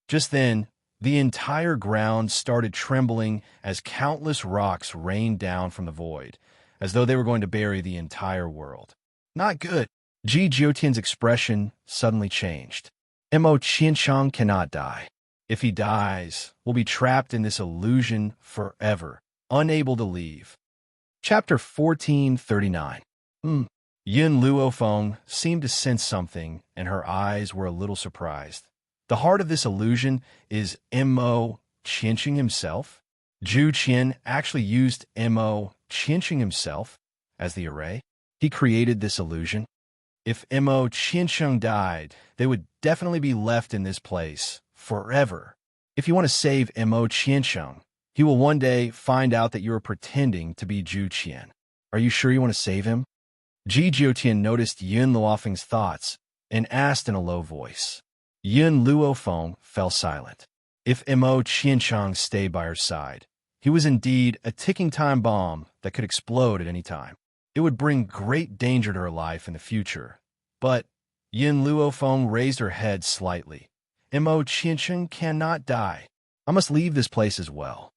Just then, the entire ground started trembling as countless rocks rained down from the void, as though they were going to bury the entire world. Not good. Ji Jiutian's expression suddenly changed. Mo Qiansheng cannot die. If he dies, we'll be trapped in this illusion forever, unable to leave. Chapter 1439. Yin Luofeng seemed to sense something, and her eyes were a little surprised. The heart of this illusion is Mo Qiansheng himself. Zhu Qian actually used Mo Qiansheng himself as the array. He created this illusion. If Mo Qiansheng died, they would definitely be left in this place forever. If you want to save Mo Qiansheng, he will one day find out that you are pretending to be Zhu Qian. Are you sure you want to save him? Ji Jiutian noticed Yin Luofeng's thoughts and asked in a low voice. Yin Luofeng fell silent. If Mo Qiansheng stayed by her side, he was indeed a ticking time bomb that could explode at any time. It would bring great danger to her life in the future. But Yin Luofeng raised her head slightly. Mo Qiansheng cannot die. I must leave this place as well.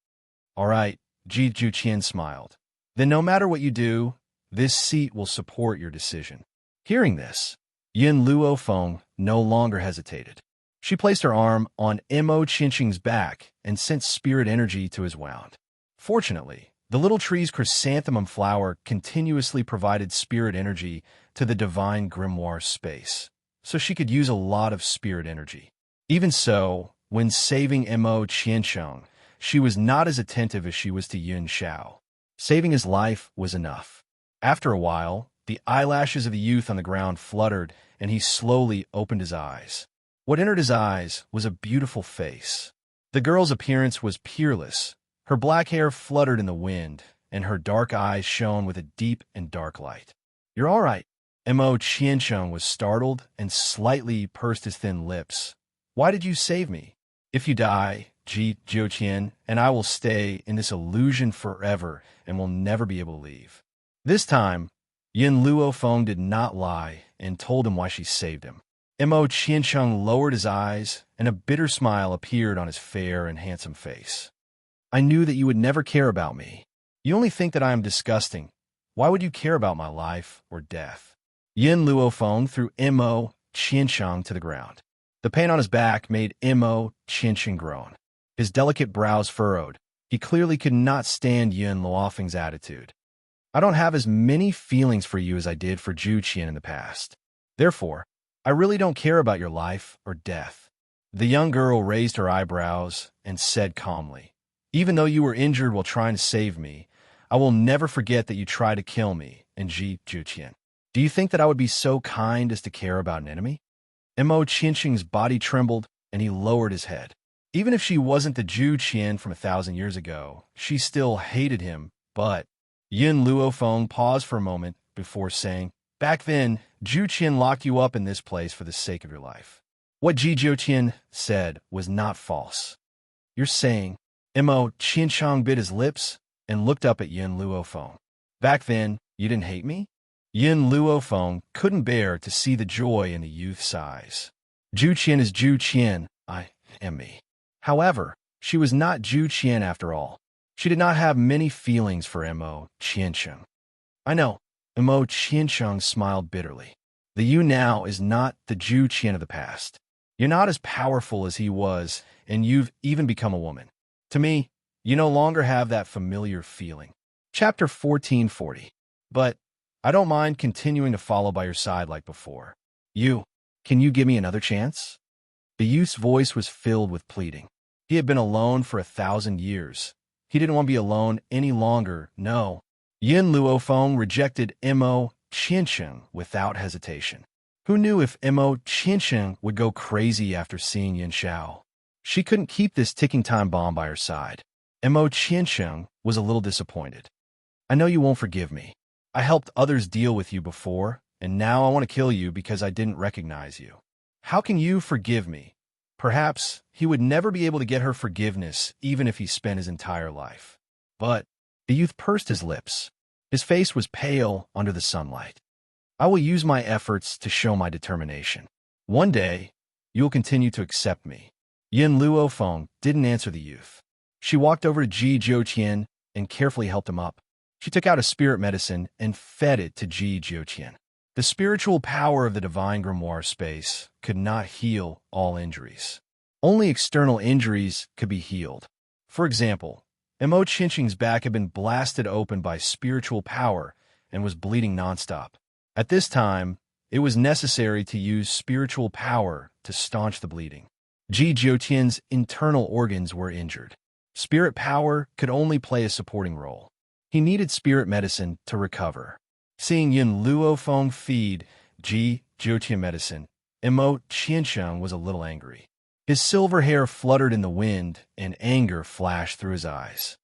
All right, Ji Jiutian smiled. Then no matter what you do, this seat will support your decision. Hearing this, Yin Luofeng no longer hesitated. She placed her arm on Mo Qiansheng's back and sent spirit energy to his wound. Fortunately, the little tree's chrysanthemum flower continuously provided spirit energy to the divine grimoire space, so she could use a lot of spirit energy. Even so, when saving Mo Qiansheng, she was not as attentive as she was to Yun Xiao. Saving his life was enough. After a while, the eyelashes of the youth on the ground fluttered, and he slowly opened his eyes. What entered his eyes was a beautiful face. The girl's appearance was peerless. Her black hair fluttered in the wind, and her dark eyes shone with a deep and dark light. You're all right. Mo Qiansheng was startled and slightly pursed his thin lips. Why did you save me? If you die, Ji Jiutian and I will stay in this illusion forever and will never be able to leave. This time, Yin Luofeng did not lie and told him why she saved him. Mo Qiansheng lowered his eyes, and a bitter smile appeared on his fair and handsome face. I knew that you would never care about me. You only think that I am disgusting. Why would you care about my life or death? Yin Luofeng threw Mo Qiansheng to the ground. The pain on his back made Mo Qiansheng groan. His delicate brows furrowed. He clearly could not stand Yin Luofeng's attitude. I don't have as many feelings for you as I did for Zhu Qian in the past. Therefore, I really don't care about your life or death. The young girl raised her eyebrows and said calmly, Even though you were injured while trying to save me, I will never forget that you tried to kill me and Ji Jiutian. Do you think that I would be so kind as to care about an enemy? Mo Qiansheng's body trembled, and he lowered his head. Even if she wasn't the Zhu Qian from 1,000 years ago, she still hated him, but Yin Luofeng paused for a moment before saying, "Back then, Zhu Qian locked you up in this place for the sake of your life." What Ji Qian said was not false. "You're saying," Mo Qianchang bit his lips and looked up at Yin Luofeng. "Back then, you didn't hate me?" Yin Luofeng couldn't bear to see the joy in the youth's eyes. "Zhu Qian is Zhu Qian, I am me." However, she was not Zhu Qian after all. She did not have many feelings for Mo Qiancheng. "I know." Mo Qiancheng smiled bitterly. "The you now is not the Zhu Qian of the past. You're not as powerful as he was, and you've even become a woman. To me, you no longer have that familiar feeling." Chapter 1440. "But I don't mind continuing to follow by your side like before. Can you give me another chance?" The youth's voice was filled with pleading. He had been alone for 1,000 years. He didn't want to be alone any longer, no. Yin Luofeng rejected Mo Qiancheng without hesitation. Who knew if Mo Qiancheng would go crazy after seeing Yin Xiao? She couldn't keep this ticking time bomb by her side. Mo Qiancheng was a little disappointed. "I know you won't forgive me. I helped others deal with you before, and now I want to kill you because I didn't recognize you. How can you forgive me?" Perhaps he would never be able to get her forgiveness even if he spent his entire life. But the youth pursed his lips. His face was pale under the sunlight. "I will use my efforts to show my determination. One day, you will continue to accept me." Yin Luofeng didn't answer the youth. She walked over to Ji Zhouqian and carefully helped him up. She took out a spirit medicine and fed it to Ji Zhouqian. The spiritual power of the divine grimoire space could not heal all injuries. Only external injuries could be healed. For example, Mo Qiancheng's back had been blasted open by spiritual power and was bleeding nonstop. At this time, it was necessary to use spiritual power to staunch the bleeding. Ji Zhouqian's internal organs were injured. Spirit power could only play a supporting role. He needed spirit medicine to recover. Seeing Yin Luofeng feed Ji Zhouqian medicine, Mo Qiancheng was a little angry. His silver hair fluttered in the wind, and anger flashed through his eyes.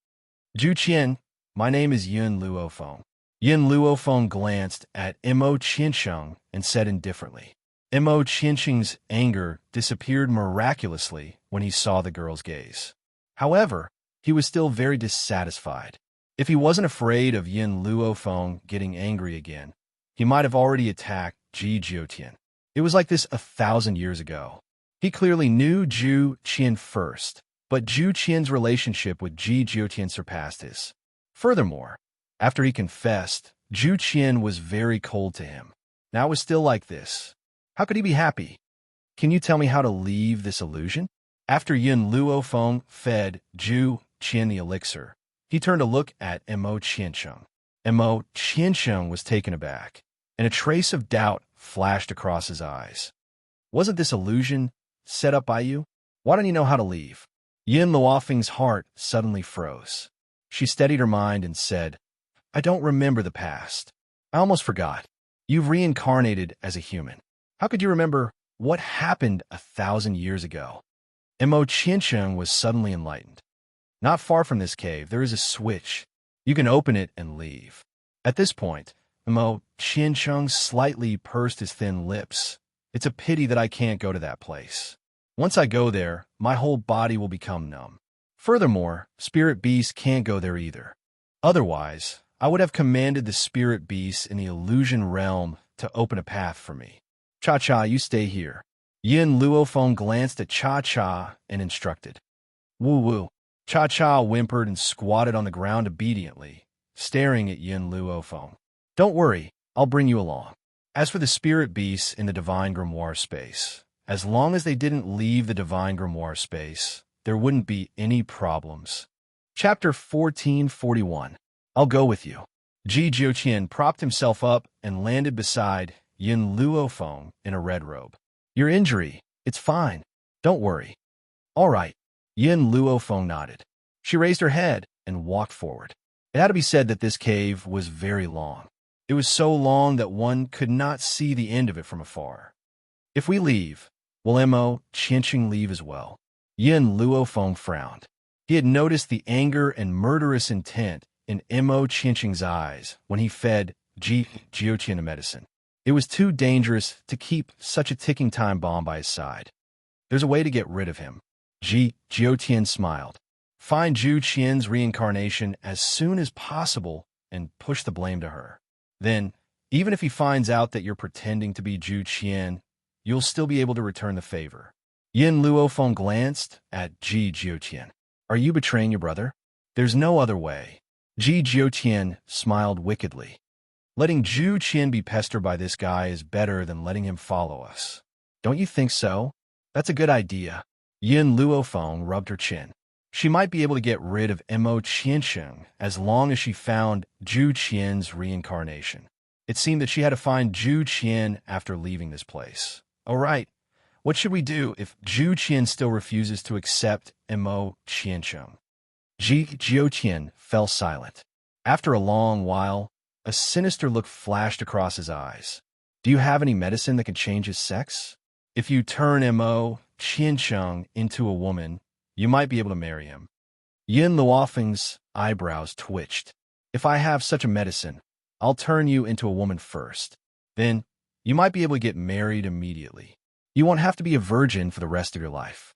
"Zhu Qian, my name is Yin Luofeng." Yin Luofeng glanced at Mo Qiancheng and said indifferently. Mo Qiancheng's anger disappeared miraculously when he saw the girl's gaze. However, he was still very dissatisfied. If he wasn't afraid of Yin Luofeng getting angry again, he might have already attacked Ji Zhouqian. It was like this 1,000 years ago. He clearly knew Zhu Qian first, but Zhu Qian's relationship with Ji Zhouqian surpassed his. Furthermore, after he confessed, Zhu Qian was very cold to him. Now it was still like this. How could he be happy? "Can you tell me how to leave this illusion?" After Yin Luofeng fed Zhu Qian the elixir, he turned to look at Mo Qiancheng. Mo Qiancheng was taken aback, and a trace of doubt flashed across his eyes. "Wasn't this illusion set up by you? Why don't you know how to leave?" Yin Luofeng's heart suddenly froze. She steadied her mind and said, "I don't remember the past. I almost forgot. You've reincarnated as a human. How could you remember what happened 1,000 years ago?" Mo Qiancheng was suddenly enlightened. "Not far from this cave, there is a switch. You can open it and leave." At this point, Mo Qiancheng slightly pursed his thin lips. "It's a pity that I can't go to that place. Once I go there, my whole body will become numb. Furthermore, spirit beasts can't go there either. Otherwise, I would have commanded the spirit beasts in the illusion realm to open a path for me. Cha-Cha, you stay here." Yin Luofeng glanced at Cha-Cha and instructed. "Woo-woo." Cha-Cha whimpered and squatted on the ground obediently, staring at Yin Luofeng. "Don't worry, I'll bring you along." As for the spirit beasts in the divine grimoire space, as long as they didn't leave the divine grimoire space, there wouldn't be any problems. Chapter 1441. I'll go with you. Ji Zhouqian propped himself up and landed beside Yin Luofeng in a red robe. "Your injury, it's fine. Don't worry." "All right." Yin Luofeng nodded. She raised her head and walked forward. It had to be said that this cave was very long. It was so long that one could not see the end of it from afar. "If we leave, will Mo Qiancheng leave as well?" Yin Luofeng frowned. He had noticed the anger and murderous intent in Mo Qianqing's eyes when he fed Ji Jiuqian a medicine. It was too dangerous to keep such a ticking time bomb by his side. There's a way to get rid of him. Ji Jiuqian smiled. Find Zhu Qian's reincarnation as soon as possible and push the blame to her. Then, even if he finds out that you're pretending to be Zhu Qian, you'll still be able to return the favor. Yin Luofeng glanced at Ji Jiuqian. Are you betraying your brother? There's no other way. Ji Jiuqian smiled wickedly. Letting Zhu Qian be pestered by this guy is better than letting him follow us. Don't you think so? That's a good idea. Yin Luofeng rubbed her chin. She might be able to get rid of Mo Qianqing as long as she found Zhu Qian's reincarnation. It seemed that she had to find Zhu Qian after leaving this place. All right, what should we do if Zhu Qian still refuses to accept Mo Qianqing? Ji Jiuqian fell silent. After a long while, a sinister look flashed across his eyes. Do you have any medicine that can change his sex? If you turn Mo Qianqing into a woman, you might be able to marry him. Yin Luofeng's eyebrows twitched. If I have such a medicine, I'll turn you into a woman first. Then, you might be able to get married immediately. You won't have to be a virgin for the rest of your life.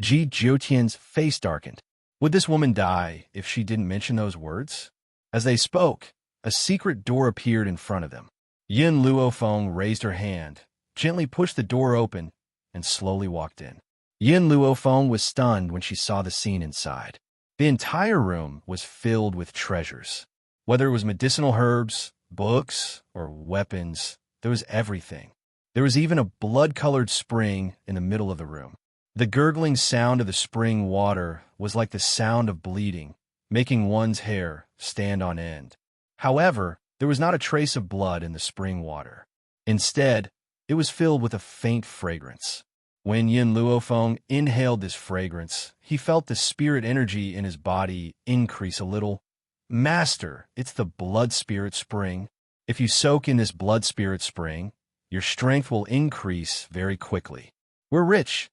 Ji Jiuqian's face darkened. Would this woman die if she didn't mention those words? As they spoke, a secret door appeared in front of them. Yin Luofeng raised her hand, gently pushed the door open, and slowly walked in. Yin Luofeng was stunned when she saw the scene inside. The entire room was filled with treasures. Whether it was medicinal herbs, books, or weapons, there was everything. There was even a blood-colored spring in the middle of the room. The gurgling sound of the spring water was like the sound of bleeding, making one's hair stand on end. However, there was not a trace of blood in the spring water. Instead, it was filled with a faint fragrance. When Yin Luofeng inhaled this fragrance, he felt the spirit energy in his body increase a little. Master, it's the blood spirit spring. If you soak in this blood spirit spring, your strength will increase very quickly. We're rich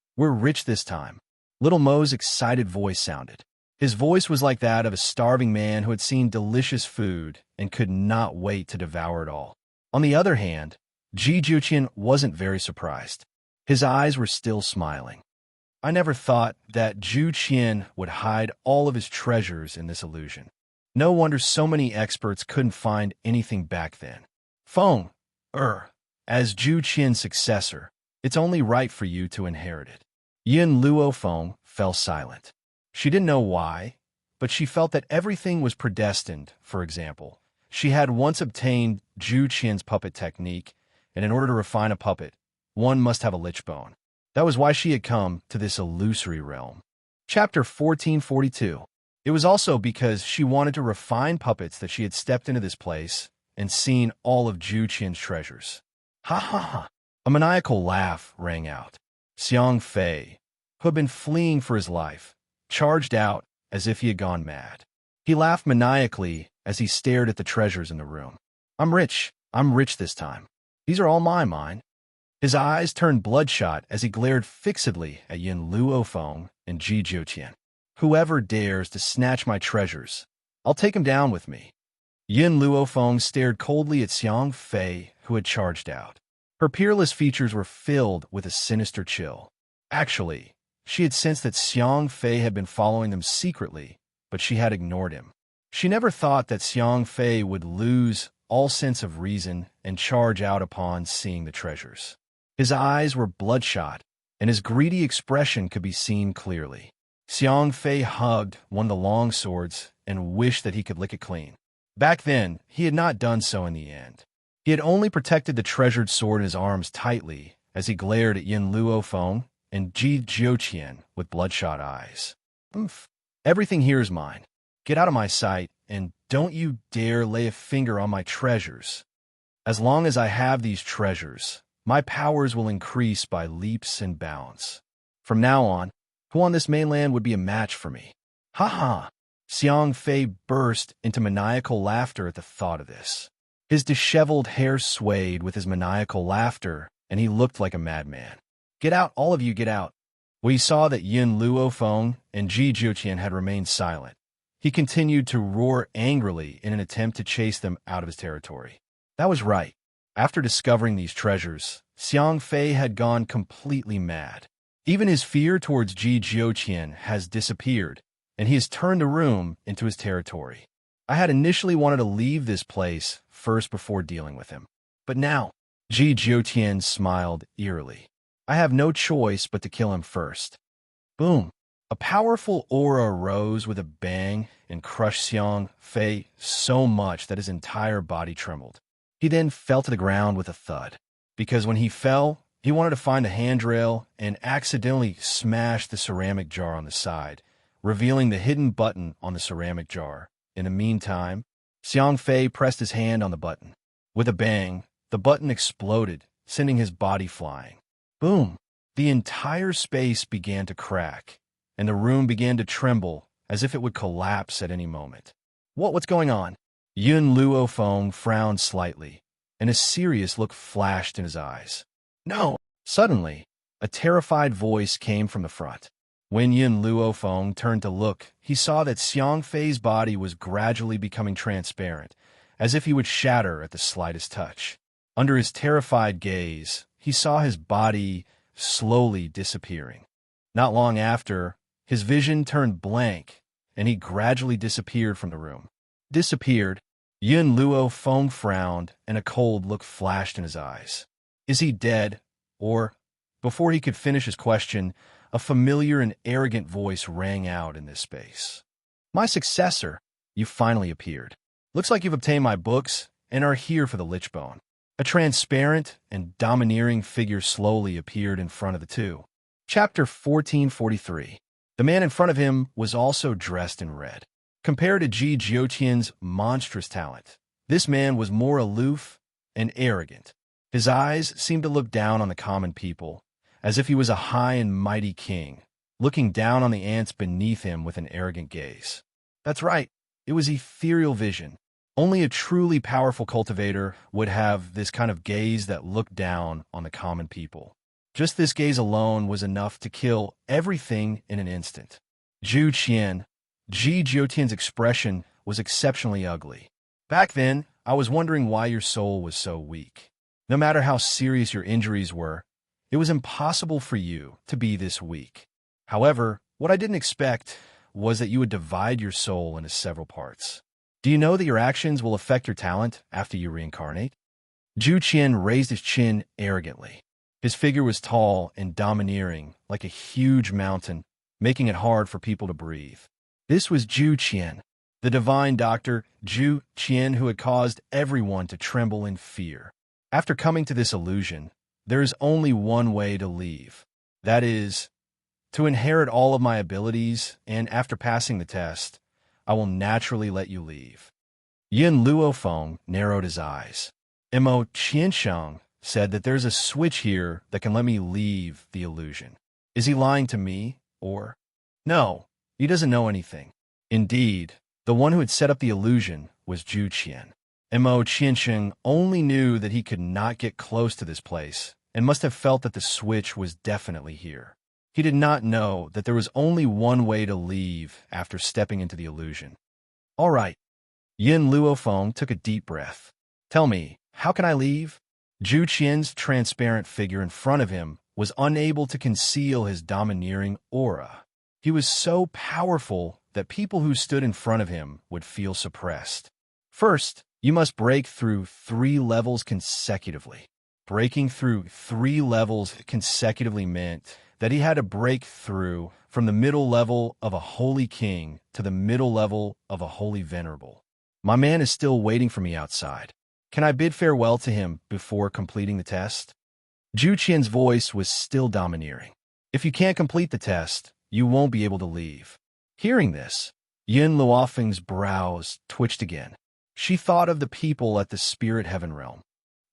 this time. Little Mo's excited voice sounded. His voice was like that of a starving man who had seen delicious food and could not wait to devour it all. On the other hand, Ji Jiuqian wasn't very surprised. His eyes were still smiling. I never thought that Zhu Qian would hide all of his treasures in this illusion. No wonder so many experts couldn't find anything back then. Feng, as Zhu Qian's successor, it's only right for you to inherit it. Yin Luofeng fell silent. She didn't know why, but she felt that everything was predestined. For example, she had once obtained Zhu Qian's puppet technique, and in order to refine a puppet, one must have a lich bone. That was why she had come to this illusory realm. Chapter 1442. It was also because she wanted to refine puppets that she had stepped into this place and seen all of Zhu Qian's treasures. Ha ha ha! A maniacal laugh rang out. Xiang Fei, who had been fleeing for his life, charged out as if he had gone mad. He laughed maniacally as he stared at the treasures in the room. I'm rich this time. These are all mine. His eyes turned bloodshot as he glared fixedly at Yin Luofeng and Ji Jiuqian. Whoever dares to snatch my treasures, I'll take him down with me. Yin Luofeng stared coldly at Xiang Fei, who had charged out. Her peerless features were filled with a sinister chill. Actually, she had sensed that Xiang Fei had been following them secretly, but she had ignored him. She never thought that Xiang Fei would lose all sense of reason and charge out upon seeing the treasures. His eyes were bloodshot, and his greedy expression could be seen clearly. Xiang Fei hugged one of the long swords and wished that he could lick it clean. Back then, he had not done so in the end. He had only protected the treasured sword in his arms tightly as he glared at Yin Luofeng and Ji Jiuqian with bloodshot eyes. Everything here is mine. Get out of my sight, and don't you dare lay a finger on my treasures. As long as I have these treasures, my powers will increase by leaps and bounds. From now on, who on this mainland would be a match for me? Ha ha! Xiang Fei burst into maniacal laughter at the thought of this. His disheveled hair swayed with his maniacal laughter, and he looked like a madman. Get out, all of you, get out. When he saw that Yin Luofeng and Ji Jiuqian had remained silent, he continued to roar angrily in an attempt to chase them out of his territory. That was right. After discovering these treasures, Xiang Fei had gone completely mad. Even his fear towards Ji Jiuqian has disappeared, and he has turned the room into his territory. I had initially wanted to leave this place first before dealing with him. But now, Ji Jiuqian smiled eerily. I have no choice but to kill him first. Boom! A powerful aura arose with a bang and crushed Xiang Fei so much that his entire body trembled. He then fell to the ground with a thud, because when he fell, he wanted to find a handrail and accidentally smashed the ceramic jar on the side, revealing the hidden button on the ceramic jar. In the meantime, Xiang Fei pressed his hand on the button. With a bang, the button exploded, sending his body flying. Boom! The entire space began to crack, and the room began to tremble as if it would collapse at any moment. What's going on? Yun Luofeng frowned slightly, and a serious look flashed in his eyes. No! Suddenly, a terrified voice came from the front. When Yin Luofeng turned to look, he saw that Xiang Fei's body was gradually becoming transparent, as if he would shatter at the slightest touch. Under his terrified gaze, he saw his body slowly disappearing. Not long after, his vision turned blank, and he gradually disappeared from the room. Disappeared? Yin Luofeng frowned, and a cold look flashed in his eyes. Is he dead? Or, before he could finish his question, a familiar and arrogant voice rang out in this space. My successor, you finally appeared. Looks like you've obtained my books and are here for the Lichbone. A transparent and domineering figure slowly appeared in front of the two. Chapter 1443. The man in front of him was also dressed in red. Compared to Ji Jiuqian's monstrous talent, this man was more aloof and arrogant. His eyes seemed to look down on the common people, as if he was a high and mighty king, looking down on the ants beneath him with an arrogant gaze. That's right, it was ethereal vision. Only a truly powerful cultivator would have this kind of gaze that looked down on the common people. Just this gaze alone was enough to kill everything in an instant. Ji Jiuqian's expression was exceptionally ugly. Back then, I was wondering why your soul was so weak. No matter how serious your injuries were, it was impossible for you to be this weak. However, what I didn't expect was that you would divide your soul into several parts. Do you know that your actions will affect your talent after you reincarnate? Zhu Qian raised his chin arrogantly. His figure was tall and domineering, like a huge mountain, making it hard for people to breathe. This was Zhu Qian, the divine doctor Zhu Qian who had caused everyone to tremble in fear. After coming to this illusion, there is only one way to leave. That is, to inherit all of my abilities, and after passing the test, I will naturally let you leave. Yin Luofeng narrowed his eyes. Mo Qiansheng said that there's a switch here that can let me leave the illusion. Is he lying to me, or? No, he doesn't know anything. Indeed, the one who had set up the illusion was Zhu Qian. Mo Qiansheng only knew that he could not get close to this place, and must have felt that the switch was definitely here. He did not know that there was only one way to leave after stepping into the illusion. All right. Yin Luofeng took a deep breath. Tell me, how can I leave? Zhu Qian's transparent figure in front of him was unable to conceal his domineering aura. He was so powerful that people who stood in front of him would feel suppressed. First, you must break through 3 levels consecutively. Breaking through 3 levels consecutively meant that he had to break through from the middle level of a holy king to the middle level of a holy venerable. My man is still waiting for me outside. Can I bid farewell to him before completing the test? Zhu Qian's voice was still domineering. If you can't complete the test, you won't be able to leave. Hearing this, Yin Luofeng's brows twitched again. She thought of the people at the spirit heaven realm.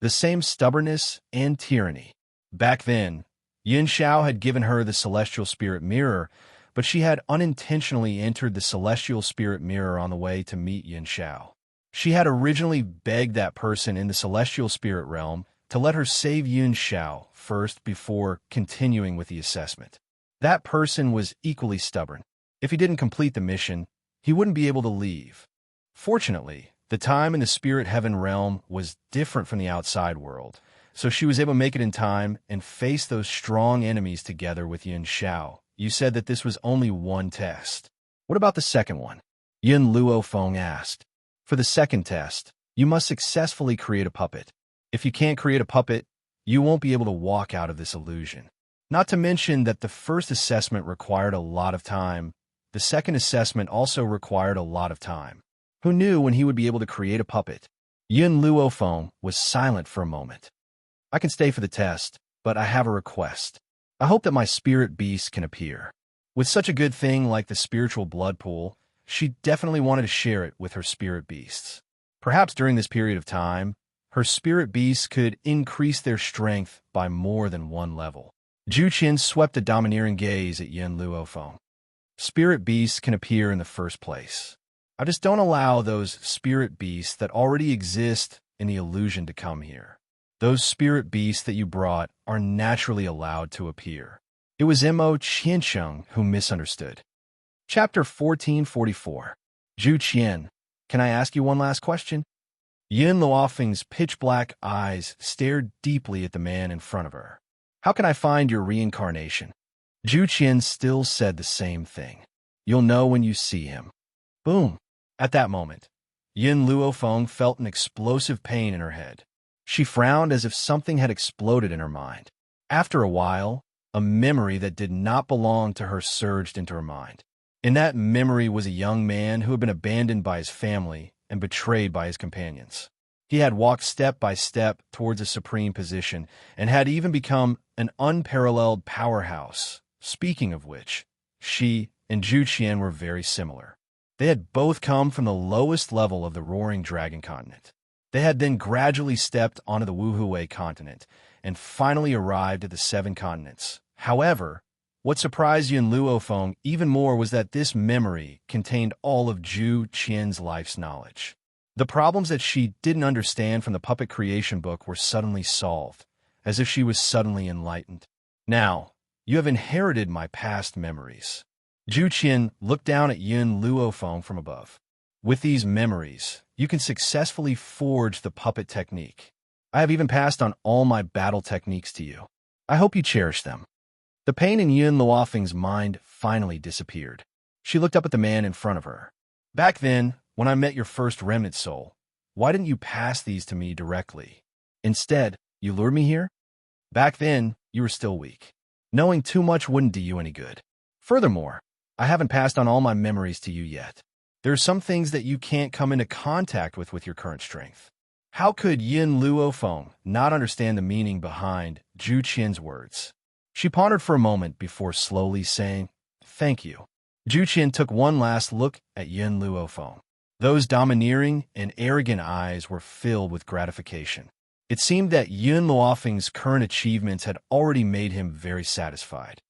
The same stubbornness and tyranny. Back then, Yin Xiao had given her the celestial spirit mirror, but she had unintentionally entered the celestial spirit mirror on the way to meet Yin Xiao. She had originally begged that person in the celestial spirit realm to let her save Yin Xiao first before continuing with the assessment. That person was equally stubborn. If he didn't complete the mission, he wouldn't be able to leave. Fortunately, the time in the spirit heaven realm was different from the outside world, so she was able to make it in time and face those strong enemies together with Yin Xiao. You said that this was only one test. What about the second one? Yin Luo Feng asked. For the second test, you must successfully create a puppet. If you can't create a puppet, you won't be able to walk out of this illusion. Not to mention that the first assessment required a lot of time. The second assessment also required a lot of time. Who knew when he would be able to create a puppet? Yin Luo Feng was silent for a moment. I can stay for the test, but I have a request. I hope that my spirit beast can appear. With such a good thing like the spiritual blood pool, she definitely wanted to share it with her spirit beasts. Perhaps during this period of time, her spirit beasts could increase their strength by more than one level. Zhu Qian swept a domineering gaze at Yin Luo Feng. Spirit beasts can appear in the first place. I just don't allow those spirit beasts that already exist in the illusion to come here. Those spirit beasts that you brought are naturally allowed to appear. It was Mo Qiansheng who misunderstood. Chapter 1444. Zhu Qian, can I ask you one last question? Yin Luofeng's pitch-black eyes stared deeply at the man in front of her. How can I find your reincarnation? Zhu Qian still said the same thing. You'll know when you see him. Boom. At that moment, Yin Luofeng felt an explosive pain in her head. She frowned as if something had exploded in her mind. After a while, a memory that did not belong to her surged into her mind. In that memory was a young man who had been abandoned by his family and betrayed by his companions. He had walked step by step towards a supreme position and had even become an unparalleled powerhouse. Speaking of which, she and Zhu Qian were very similar. They had both come from the lowest level of the Roaring Dragon continent. They had then gradually stepped onto the Wuhui continent and finally arrived at the Seven Continents. However, what surprised Yin Luofeng even more was that this memory contained all of Zhu Qian's life's knowledge. The problems that she didn't understand from the puppet creation book were suddenly solved, as if she was suddenly enlightened. Now, you have inherited my past memories. Zhu Qian looked down at Yin Luofeng from above. With these memories, you can successfully forge the puppet technique. I have even passed on all my battle techniques to you. I hope you cherish them. The pain in Yin Luofeng's mind finally disappeared. She looked up at the man in front of her. Back then, when I met your first remnant soul, why didn't you pass these to me directly? Instead, you lured me here? Back then, you were still weak. Knowing too much wouldn't do you any good. Furthermore, I haven't passed on all my memories to you yet. There are some things that you can't come into contact with your current strength. How could Yin Luofeng not understand the meaning behind Zhu Qian's words? She pondered for a moment before slowly saying, Thank you. Zhu Qian took one last look at Yin Luofeng. Those domineering and arrogant eyes were filled with gratification. It seemed that Yin Luofeng's current achievements had already made him very satisfied.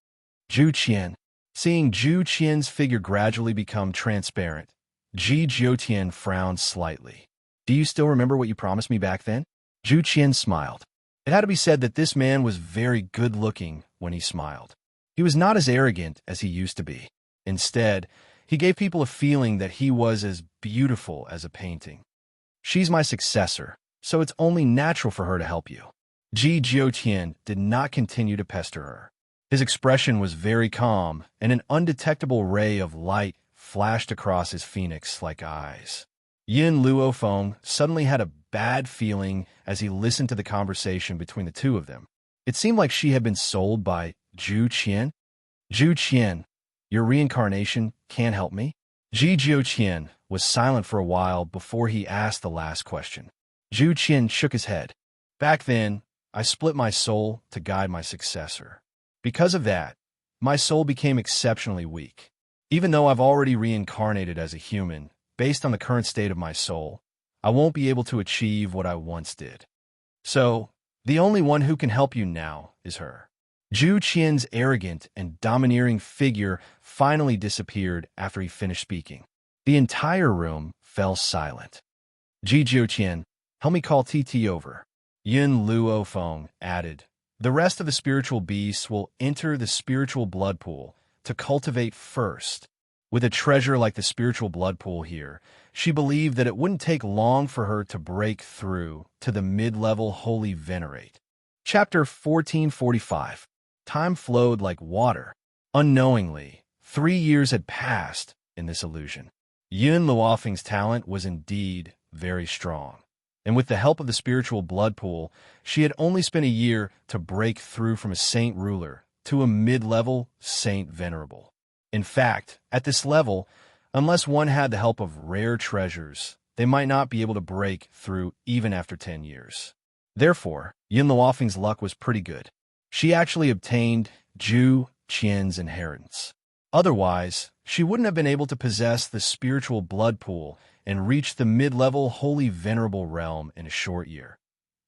Zhu Qian. Seeing Zhu Qian's figure gradually become transparent, Ji Jiutian frowned slightly. Do you still remember what you promised me back then? Zhu Qian smiled. It had to be said that this man was very good-looking when he smiled. He was not as arrogant as he used to be. Instead, he gave people a feeling that he was as beautiful as a painting. She's my successor, so it's only natural for her to help you. Ji Jiutian did not continue to pester her. His expression was very calm, and an undetectable ray of light flashed across his phoenix-like eyes. Yin Luofeng suddenly had a bad feeling as he listened to the conversation between the two of them. It seemed like she had been sold by Zhu Qian. Zhu Qian, your reincarnation can't help me? Ji Jiutian was silent for a while before he asked the last question. Zhu Qian shook his head. Back then, I split my soul to guide my successor. Because of that, my soul became exceptionally weak. Even though I've already reincarnated as a human, based on the current state of my soul, I won't be able to achieve what I once did. So, the only one who can help you now is her. Zhu Qian's arrogant and domineering figure finally disappeared after he finished speaking. The entire room fell silent. Ji Jiutian, help me call TT over. Yin Luofeng added, The rest of the spiritual beasts will enter the spiritual blood pool to cultivate first. With a treasure like the spiritual blood pool here, she believed that it wouldn't take long for her to break through to the mid-level holy venerate. Chapter 1445. Time flowed like water. Unknowingly, 3 years had passed in this illusion. Yun Luofeng's talent was indeed very strong, and with the help of the spiritual blood pool, she had only spent a year to break through from a saint ruler to a mid-level saint venerable. In fact, at this level, unless one had the help of rare treasures, they might not be able to break through even after 10 years. Therefore, Yun Luofeng's luck was pretty good. She actually obtained Zhu Qian's inheritance. Otherwise, she wouldn't have been able to possess the spiritual blood pool and reach the mid-level holy venerable realm in a short year.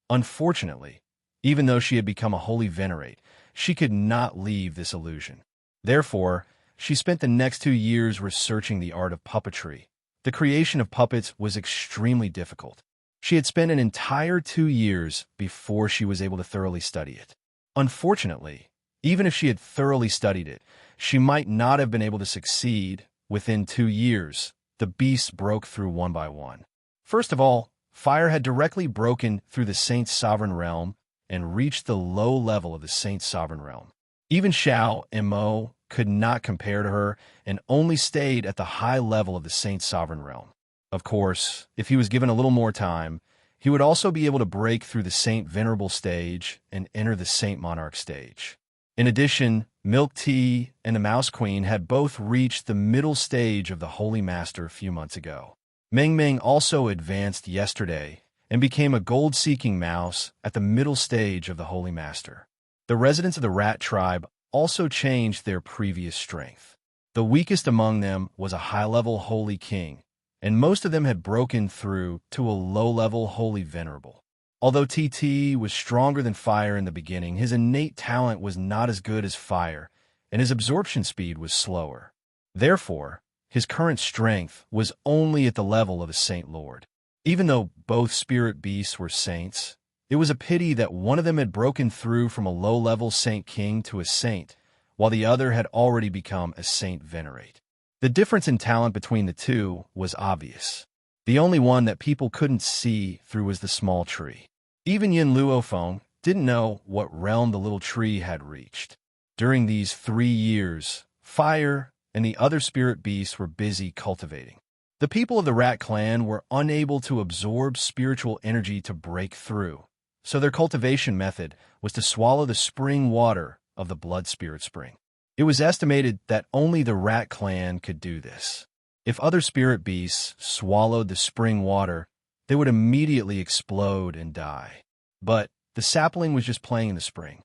Unfortunately, even though she had become a holy venerate, she could not leave this illusion. Therefore, she spent the next 2 years researching the art of puppetry. The creation of puppets was extremely difficult. She had spent an entire 2 years before she was able to thoroughly study it. Unfortunately, even if she had thoroughly studied it, she might not have been able to succeed. Within 2 years, the beasts broke through one by one. First of all, fire had directly broken through the saint's sovereign realm and reached the low level of the saint's sovereign realm. Even Xiao and Mo could not compare to her and only stayed at the high level of the saint's sovereign realm. Of course, if he was given a little more time, he would also be able to break through the saint venerable stage and enter the saint monarch stage. In addition, Milk Tea and the Mouse Queen had both reached the middle stage of the Holy Master a few months ago. Meng Meng also advanced yesterday and became a gold-seeking mouse at the middle stage of the Holy Master. The residents of the rat tribe also changed their previous strength. The weakest among them was a high-level holy king, and most of them had broken through to a low-level holy venerable. Although TT was stronger than fire in the beginning, his innate talent was not as good as fire, and his absorption speed was slower. Therefore, his current strength was only at the level of a Saint Lord. Even though both spirit beasts were saints, it was a pity that one of them had broken through from a low-level Saint King to a saint, while the other had already become a Saint Venerate. The difference in talent between the two was obvious. The only one that people couldn't see through was the small tree. Even Yin Luofeng didn't know what realm the little tree had reached. During these 3 years, fire and the other spirit beasts were busy cultivating. The people of the rat clan were unable to absorb spiritual energy to break through, so their cultivation method was to swallow the spring water of the blood spirit spring. It was estimated that only the rat clan could do this. If other spirit beasts swallowed the spring water, they would immediately explode and die. But the sapling was just playing in the spring.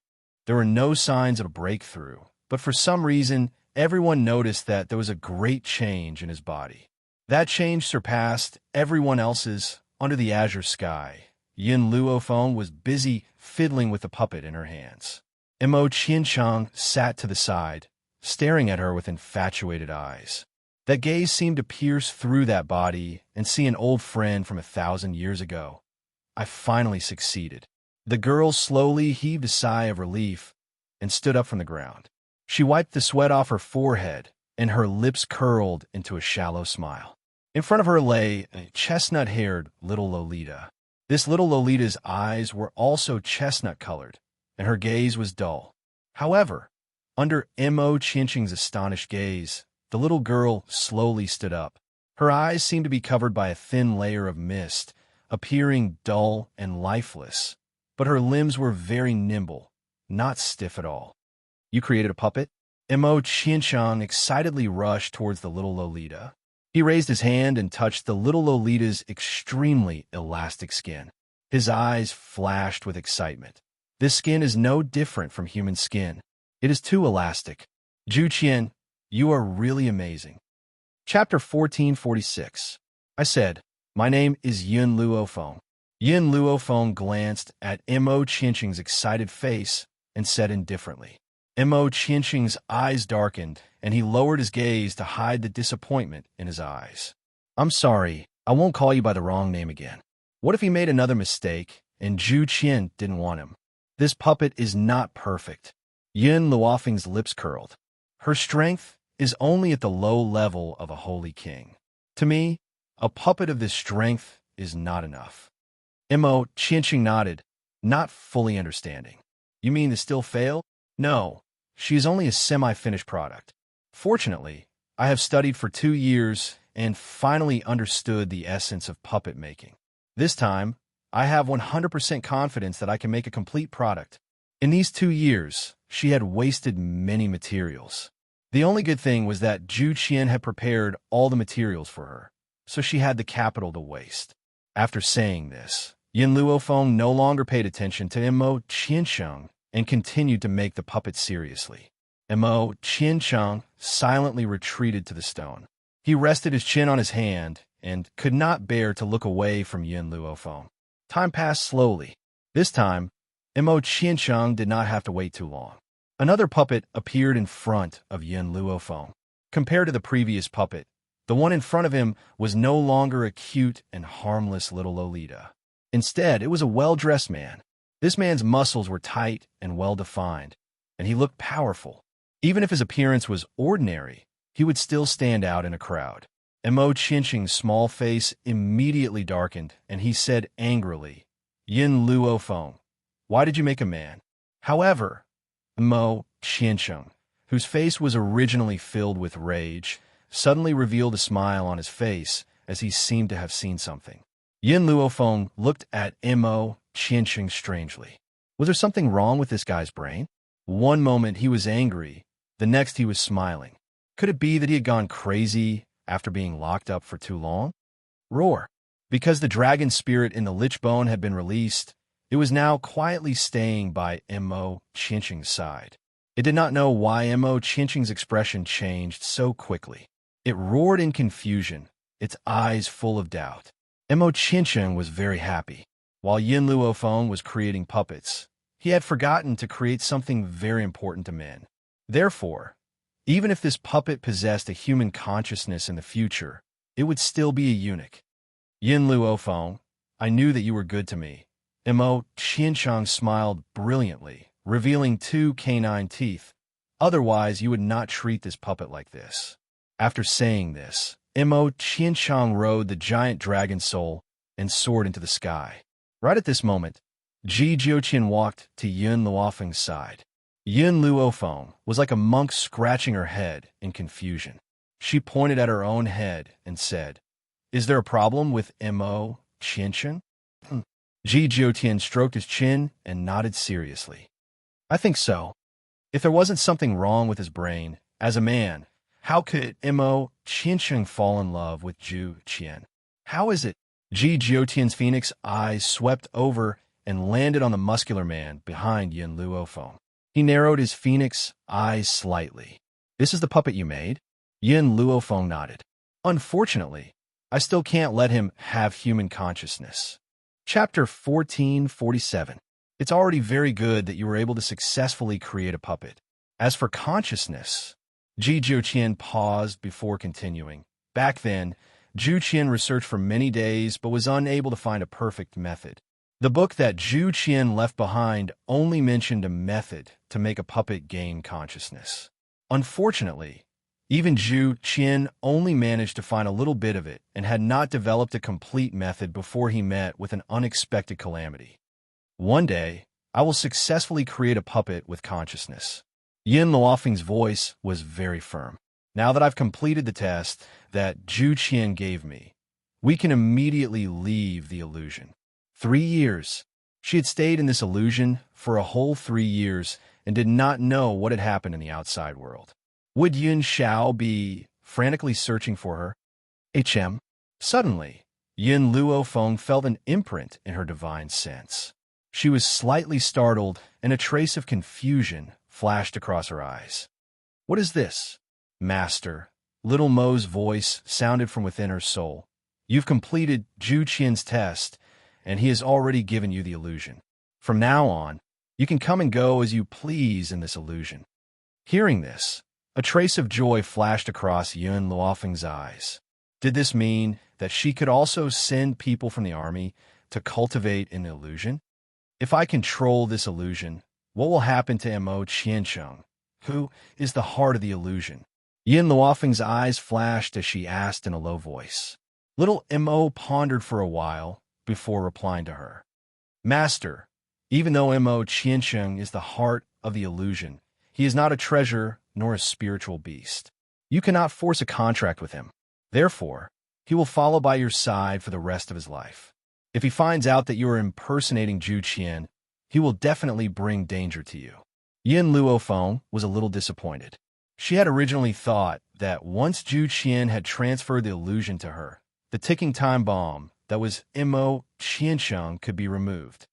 There were no signs of a breakthrough, but for some reason, everyone noticed that there was a great change in his body. That change surpassed everyone else's under the azure sky. Yin Luofeng was busy fiddling with the puppet in her hands. Mo Qiancheng sat to the side, staring at her with infatuated eyes. That gaze seemed to pierce through that body and see an old friend from 1,000 years ago. I finally succeeded. The girl slowly heaved a sigh of relief and stood up from the ground. She wiped the sweat off her forehead, and her lips curled into a shallow smile. In front of her lay a chestnut-haired little Lolita. This little Lolita's eyes were also chestnut-colored, and her gaze was dull. However, under Mo Qiancheng's astonished gaze, the little girl slowly stood up. Her eyes seemed to be covered by a thin layer of mist, appearing dull and lifeless, but her limbs were very nimble, not stiff at all. "You created a puppet?" Mo Qiancheng excitedly rushed towards the little Lolita. He raised his hand and touched the little Lolita's extremely elastic skin. His eyes flashed with excitement. This skin is no different from human skin. It is too elastic. Zhu Qian, you are really amazing. Chapter 1446. I said, "My name is Yun Luofeng." Yin Luofeng glanced at Mo Qiancheng's excited face and said indifferently. Mo Qiancheng's eyes darkened, and he lowered his gaze to hide the disappointment in his eyes. "I'm sorry, I won't call you by the wrong name again. What if he made another mistake, and Zhu Qian didn't want him?" This puppet is not perfect. Yin Luofeng's lips curled. Her strength is only at the low level of a holy king. To me, a puppet of this strength is not enough. Mo Qianqing nodded, not fully understanding. You mean to still fail? No, she is only a semi-finished product. Fortunately, I have studied for 2 years and finally understood the essence of puppet making. This time, I have 100% confidence that I can make a complete product. In these 2 years, she had wasted many materials. The only good thing was that Zhu Qian had prepared all the materials for her, so she had the capital to waste. After saying this, Yin Luofeng no longer paid attention to Mo Qiansheng and continued to make the puppet seriously. Mo Qiansheng silently retreated to the stone. He rested his chin on his hand and could not bear to look away from Yin Luofeng. Time passed slowly. This time, Mo Qiansheng did not have to wait too long. Another puppet appeared in front of Yin Luofeng. Compared to the previous puppet, the one in front of him was no longer a cute and harmless little Lolita. Instead, it was a well-dressed man. This man's muscles were tight and well-defined, and he looked powerful. Even if his appearance was ordinary, he would still stand out in a crowd. Mo Qianqing's small face immediately darkened, and he said angrily, Yin Luofeng, why did you make a man? However, Mo Qianqing, whose face was originally filled with rage, suddenly revealed a smile on his face as he seemed to have seen something. Yin Luofeng looked at Mo Qianqing strangely. Was there something wrong with this guy's brain? One moment he was angry, the next he was smiling. Could it be that he had gone crazy after being locked up for too long? Roar. Because the dragon spirit in the lich bone had been released, it was now quietly staying by Mo Qianqing's side. It did not know why Mo Qianqing's expression changed so quickly. It roared in confusion, its eyes full of doubt. Mo Qianqing was very happy. While Yin Luofeng was creating puppets, he had forgotten to create something very important to men. Therefore, even if this puppet possessed a human consciousness in the future, it would still be a eunuch. Yin Luofeng, I knew that you were good to me. Mo Qianqing smiled brilliantly, revealing 2 canine teeth. Otherwise, you would not treat this puppet like this. After saying this, Mo Qianqing rode the giant dragon soul and soared into the sky. Right at this moment, Ji Jiuqian walked to Yin Luofeng's side. Yin Luofeng was like a monk scratching her head in confusion. She pointed at her own head and said, Is there a problem with Mo Qianqing? Ji Jiuqian stroked his chin and nodded seriously. I think so. If there wasn't something wrong with his brain, as a man, how could Mo Qianqing fall in love with Zhu Qian? How is it? Ji Jiuqian's phoenix eyes swept over and landed on the muscular man behind Yin Luofeng. He narrowed his phoenix eyes slightly. This is the puppet you made? Yin Luofeng nodded. Unfortunately, I still can't let him have human consciousness. Chapter 1447. It's already very good that you were able to successfully create a puppet. As for consciousness, Ji Jiuqian paused before continuing. Back then, Zhu Qian researched for many days but was unable to find a perfect method. The book that Zhu Qian left behind only mentioned a method to make a puppet gain consciousness. Unfortunately, even Zhu Qian only managed to find a little bit of it and had not developed a complete method before he met with an unexpected calamity. One day, I will successfully create a puppet with consciousness. Yin Luofeng's voice was very firm. Now that I've completed the test that Zhu Qian gave me, we can immediately leave the illusion. 3 years. She had stayed in this illusion for a whole 3 years and did not know what had happened in the outside world. Would Yun Xiao be frantically searching for her? Suddenly, Yin Luofeng felt an imprint in her divine sense. She was slightly startled, and a trace of confusion flashed across her eyes. What is this? Master, little Mo's voice sounded from within her soul. You've completed Zhu Qian's test, and he has already given you the illusion. From now on, you can come and go as you please in this illusion. Hearing this, a trace of joy flashed across Yun Luofeng's eyes. Did this mean that she could also send people from the army to cultivate an illusion? If I control this illusion, what will happen to Mo Qiancheng, who is the heart of the illusion? Yin Luofeng's eyes flashed as she asked in a low voice. Little Mo pondered for a while before replying to her. Master, even though Mo Qiancheng is the heart of the illusion, he is not a treasure nor a spiritual beast. You cannot force a contract with him. Therefore, he will follow by your side for the rest of his life. If he finds out that you are impersonating Zhu Qian, he will definitely bring danger to you. Yin Luofeng was a little disappointed. She had originally thought that once Zhu Qian had transferred the illusion to her, the ticking time bomb that was Mo Qiancheng could be removed.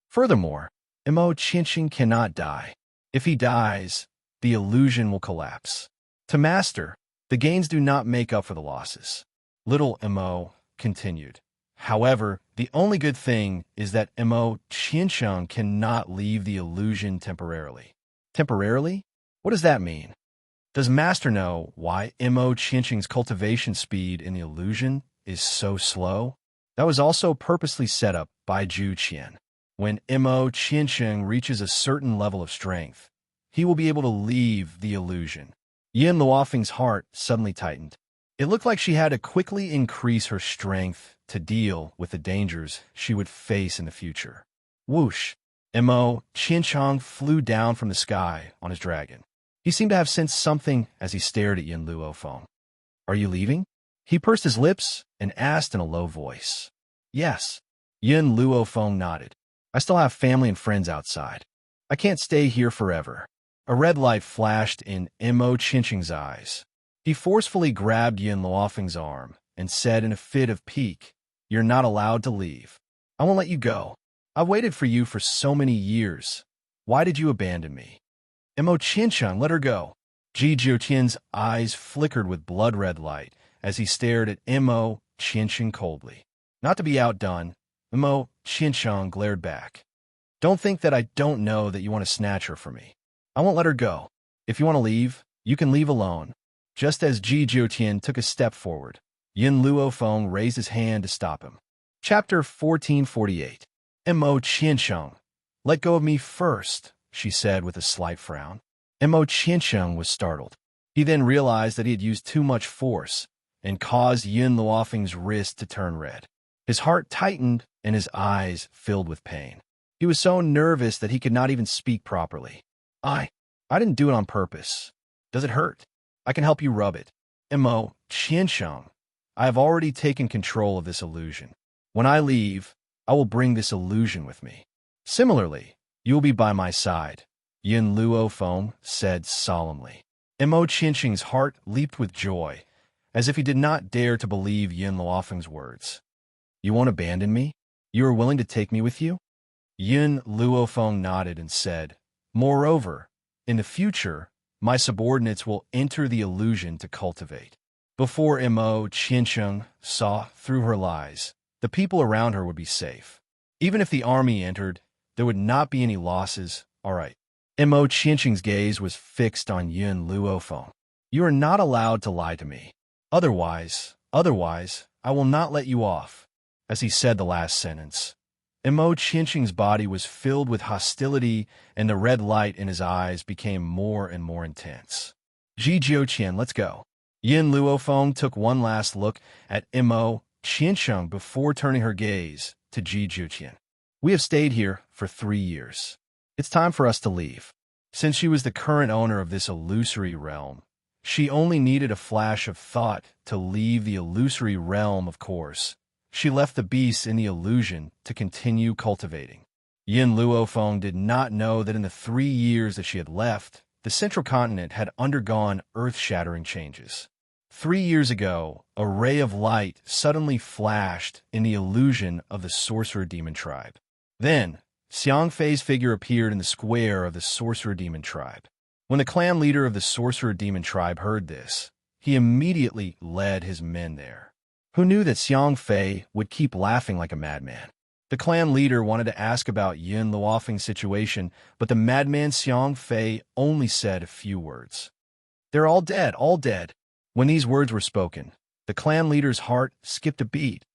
Furthermore, Mo Qiancheng cannot die. If he dies, the illusion will collapse. To master, the gains do not make up for the losses. Little Mo continued. However, the only good thing is that Mo Qiancheng cannot leave the illusion temporarily. Temporarily? What does that mean? Does Master know why Mo Qiancheng's cultivation speed in the illusion is so slow? That was also purposely set up by Zhu Qian. When Mo Qiancheng reaches a certain level of strength, he will be able to leave the illusion. Yin Luofeng's heart suddenly tightened. It looked like she had to quickly increase her strength to deal with the dangers she would face in the future. Whoosh! Mo Qiancheng flew down from the sky on his dragon. He seemed to have sensed something as he stared at Yin Luofeng. Are you leaving? He pursed his lips and asked in a low voice. Yes. Yin Luofeng nodded. I still have family and friends outside. I can't stay here forever. A red light flashed in Mo Qiancheng's eyes. He forcefully grabbed Yin Luofeng's arm and said in a fit of pique, You're not allowed to leave. I won't let you go. I've waited for you for so many years. Why did you abandon me? Mo Qiancheng, let her go. Ji Jiutian's eyes flickered with blood-red light as he stared at Mo Qiancheng coldly. Not to be outdone, Mo Qiancheng glared back. Don't think that I don't know that you want to snatch her from me. I won't let her go. If you want to leave, you can leave alone. Just as Ji Jiutian took a step forward, Yin Luofeng raised his hand to stop him. Chapter 1448. Mo Qiancheng, let go of me first, she said with a slight frown. Mo Qiancheng was startled. He then realized that he had used too much force and caused Yin Luofeng's wrist to turn red. His heart tightened and his eyes filled with pain. He was so nervous that he could not even speak properly. I didn't do it on purpose. Does it hurt? I can help you rub it. Mo Qiancheng, I have already taken control of this illusion. When I leave, I will bring this illusion with me. Similarly, you will be by my side, Yin Luofeng said solemnly. Mo Qiancheng's heart leaped with joy, as if he did not dare to believe Yin Luofeng's words. You won't abandon me? You are willing to take me with you? Yin Luofeng nodded and said, Moreover, in the future, my subordinates will enter the illusion to cultivate. Before Mo Qiancheng saw through her lies, the people around her would be safe. Even if the army entered, there would not be any losses. All right. Mo Qiancheng's gaze was fixed on Yin Luofeng. You are not allowed to lie to me. Otherwise, I will not let you off. As he said the last sentence, Mo Qiancheng's body was filled with hostility, and the red light in his eyes became more and more intense. Ji Jiutian, let's go. Yin Luofeng took one last look at Mo Qiancheng before turning her gaze to Ji Jiutian. We have stayed here for 3 years. It's time for us to leave. Since she was the current owner of this illusory realm, she only needed a flash of thought to leave the illusory realm, of course. She left the beasts in the illusion to continue cultivating. Yin Luofeng did not know that in the 3 years that she had left, the central continent had undergone earth-shattering changes. 3 years ago, a ray of light suddenly flashed in the illusion of the Sorcerer Demon Tribe. Then, Xiang Fei's figure appeared in the square of the Sorcerer Demon Tribe. When the clan leader of the Sorcerer Demon Tribe heard this, he immediately led his men there. Who knew that Xiang Fei would keep laughing like a madman? The clan leader wanted to ask about Yin Luofeng's situation, but the madman Xiang Fei only said a few words. They're all dead, all dead. When these words were spoken, the clan leader's heart skipped a beat.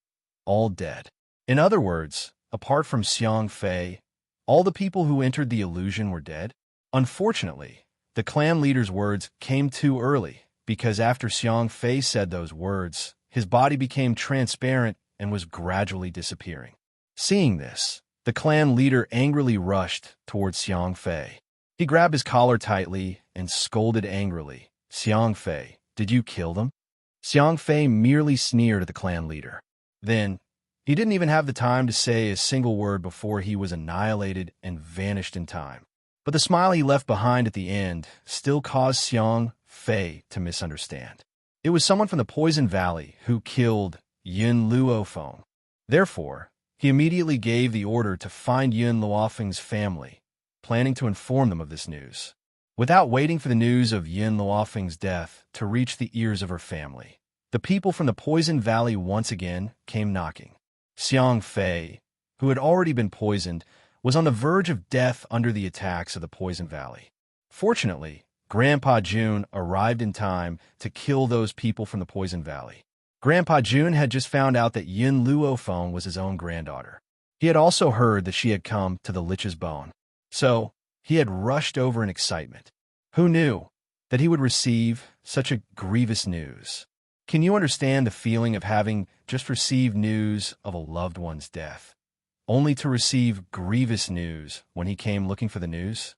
All dead. In other words, apart from Xiang Fei, All the people who entered the illusion were dead? Unfortunately, the clan leader's words came too early, because after Xiang Fei said those words, his body became transparent and was gradually disappearing. Seeing this, the clan leader angrily rushed towards Xiang Fei. He grabbed his collar tightly and scolded angrily, "Xiang Fei, did you kill them?" Xiang Fei merely sneered at the clan leader. Then, he didn't even have the time to say a single word before he was annihilated and vanished in time. But the smile he left behind at the end still caused Xiang Fei to misunderstand. It was someone from the Poison Valley who killed Yun Luofeng. Therefore, he immediately gave the order to find Yun Luofeng's family, planning to inform them of this news. Without waiting for the news of Yun Luofeng's death to reach the ears of her family, the people from the Poison Valley once again came knocking. Xiang Fei, who had already been poisoned, was on the verge of death under the attacks of the Poison Valley. Fortunately, Grandpa Jun arrived in time to kill those people from the Poison Valley. Grandpa Jun had just found out that Yun Luofeng was his own granddaughter. He had also heard that she had come to the Lich's Bone. So, he had rushed over in excitement. Who knew that he would receive such a grievous news? Can you understand the feeling of having just received news of a loved one's death, only to receive grievous news when he came looking for the news?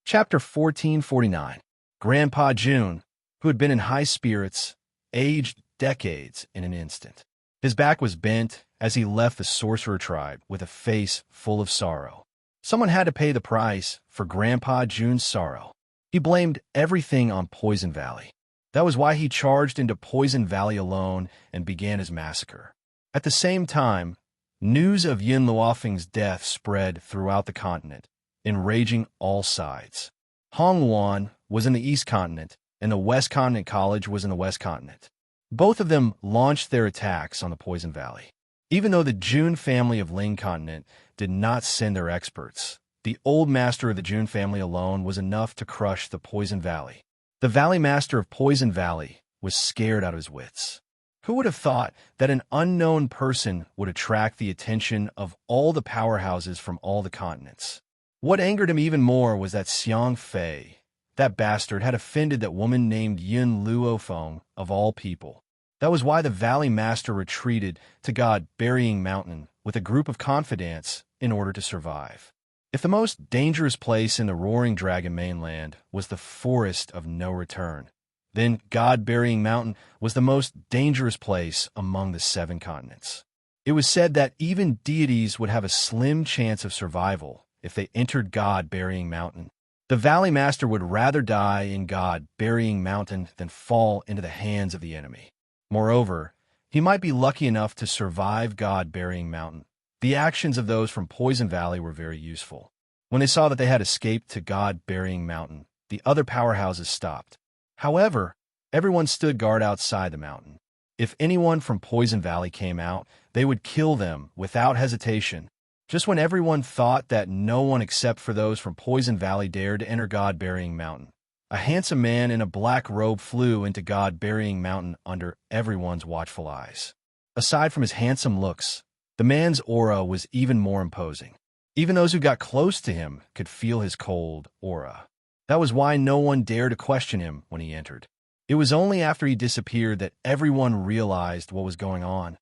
Chapter 1449. Grandpa Jun, who had been in high spirits, aged decades in an instant. His back was bent as he left the sorcerer tribe with a face full of sorrow. Someone had to pay the price for Grandpa Jun's sorrow. He blamed everything on Poison Valley. That was why he charged into Poison Valley alone and began his massacre. At the same time, news of Yun Luofeng's death spread throughout the continent, enraging all sides. Hong Wan was in the East Continent, and the West Continent College was in the West Continent. Both of them launched their attacks on the Poison Valley. Even though the Jun family of Ling Continent did not send their experts, the old master of the Jun family alone was enough to crush the Poison Valley. The Valley Master of Poison Valley was scared out of his wits. Who would have thought that an unknown person would attract the attention of all the powerhouses from all the continents? What angered him even more was that Xiang Fei, that bastard, had offended that woman named Yun Luofeng of all people. That was why the Valley Master retreated to God Burying Mountain with a group of confidants in order to survive. If the most dangerous place in the Roaring Dragon mainland was the Forest of No Return, then God Burying Mountain was the most dangerous place among the 7 continents. It was said that even deities would have a slim chance of survival if they entered God Burying Mountain. The Valley Master would rather die in God Burying Mountain than fall into the hands of the enemy. Moreover, he might be lucky enough to survive God Burying Mountain. The actions of those from Poison Valley were very useful. When they saw that they had escaped to God Burying Mountain, the other powerhouses stopped. However, everyone stood guard outside the mountain. If anyone from Poison Valley came out, they would kill them without hesitation. Just when everyone thought that no one except for those from Poison Valley dared to enter God Burying Mountain, a handsome man in a black robe flew into God Burying Mountain under everyone's watchful eyes. Aside from his handsome looks, the man's aura was even more imposing. Even those who got close to him could feel his cold aura. That was why no one dared to question him when he entered. It was only after he disappeared that everyone realized what was going on.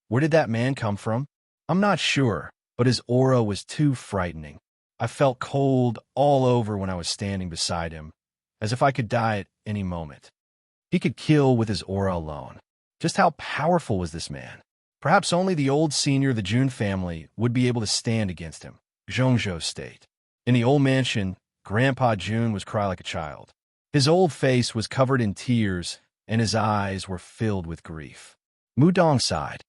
Where did that man come from? I'm not sure, but his aura was too frightening. I felt cold all over when I was standing beside him, as if I could die at any moment. He could kill with his aura alone. Just how powerful was this man? Perhaps only the old senior of the Jun family would be able to stand against him. Zhongzhou State. In the old mansion, Grandpa Jun was crying like a child. His old face was covered in tears, and his eyes were filled with grief. Mudong sighed.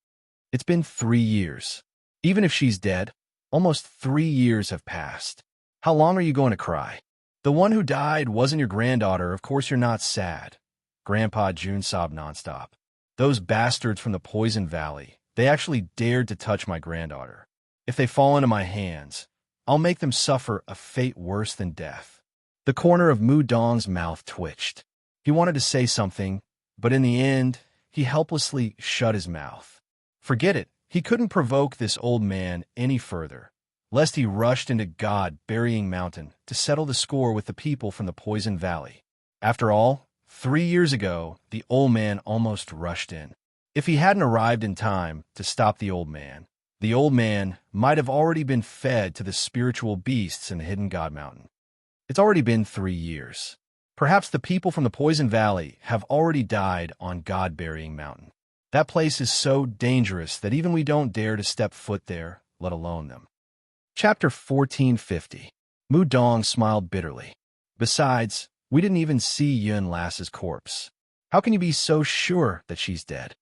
It's been 3 years. Even if she's dead, almost 3 years have passed. How long are you going to cry? The one who died wasn't your granddaughter. Of course you're not sad. Grandpa Jun sobbed nonstop. Those bastards from the Poison Valley, they actually dared to touch my granddaughter. If they fall into my hands, I'll make them suffer a fate worse than death. The corner of Mu Dong's mouth twitched. He wanted to say something, but in the end, he helplessly shut his mouth. Forget it. He couldn't provoke this old man any further. lest he rushed into God-burying mountain to settle the score with the people from the Poison Valley. After all, 3 years ago, the old man almost rushed in. If he hadn't arrived in time to stop the old man might have already been fed to the spiritual beasts in the Hidden God Mountain. It's already been 3 years. Perhaps the people from the Poison Valley have already died on God-burying mountain. That place is so dangerous that even we don't dare to step foot there, let alone them. Chapter 1450. Mu Dong smiled bitterly. Besides, we didn't even see Yun Lass's corpse. How can you be so sure that she's dead?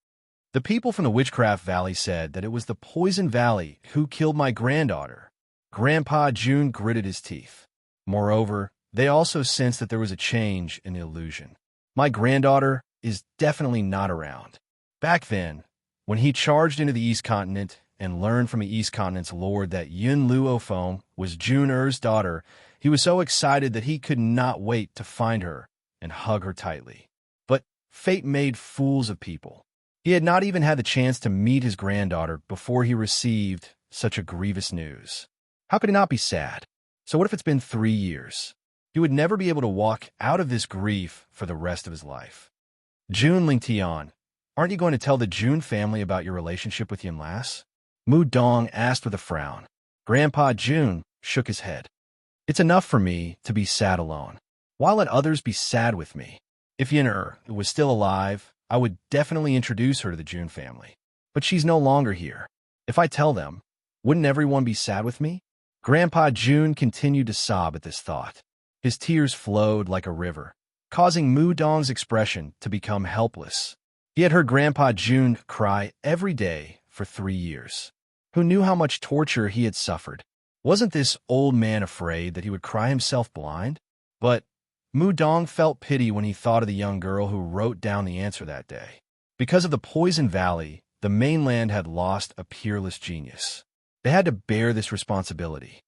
The people from the Witchcraft Valley said that it was the Poison Valley who killed my granddaughter. Grandpa June gritted his teeth. Moreover, they also sensed that there was a change in the illusion. My granddaughter is definitely not around. Back then, when he charged into the East Continent and learned from the East Continent's lord that Yun Luophone was June Er's daughter, he was so excited that he could not wait to find her and hug her tightly. But fate made fools of people. He had not even had the chance to meet his granddaughter before he received such a grievous news. How could he not be sad? So what if it's been 3 years? He would never be able to walk out of this grief for the rest of his life. June Lingtian, aren't you going to tell the June family about your relationship with Yun Lass? Mu Dong asked with a frown. Grandpa June shook his head. It's enough for me to be sad alone. Why let others be sad with me? If Yun was still alive, I would definitely introduce her to the June family. But she's no longer here. If I tell them, wouldn't everyone be sad with me? Grandpa June continued to sob at this thought. His tears flowed like a river, causing Mu Dong's expression to become helpless. He had heard Grandpa June cry every day for 3 years. Who knew how much torture he had suffered? Wasn't this old man afraid that he would cry himself blind? But Mu Dong felt pity when he thought of the young girl who wrote down the answer that day. Because of the Poison Valley, the mainland had lost a peerless genius. They had to bear this responsibility.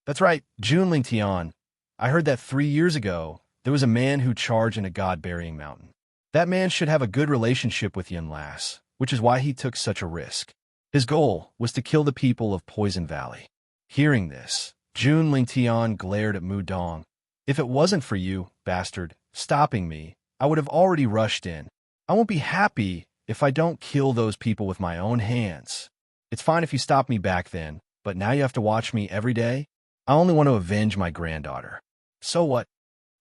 That's right, June Lingtian. I heard that 3 years ago, there was a man who charged in a God-burying mountain. That man should have a good relationship with Yun Lass, which is why he took such a risk. His goal was to kill the people of Poison Valley. Hearing this, June Lingtian glared at Mu Dong. If it wasn't for you, bastard, stopping me, I would have already rushed in. I won't be happy if I don't kill those people with my own hands. It's fine if you stop me back then, but now you have to watch me every day? I only want to avenge my granddaughter. So what?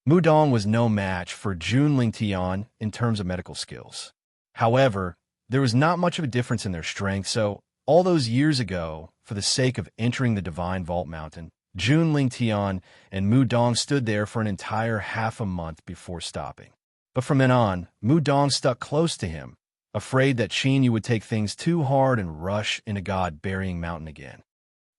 Mu Dong was no match for June Lingtian in terms of medical skills. However, there was not much of a difference in their strength, so all those years ago, for the sake of entering the Divine Vault Mountain, June Lingtian and Mu Dong stood there for an entire half a month before stopping. But from then on, Mu Dong stuck close to him, afraid that Yu would take things too hard and rush into God-burying mountain again.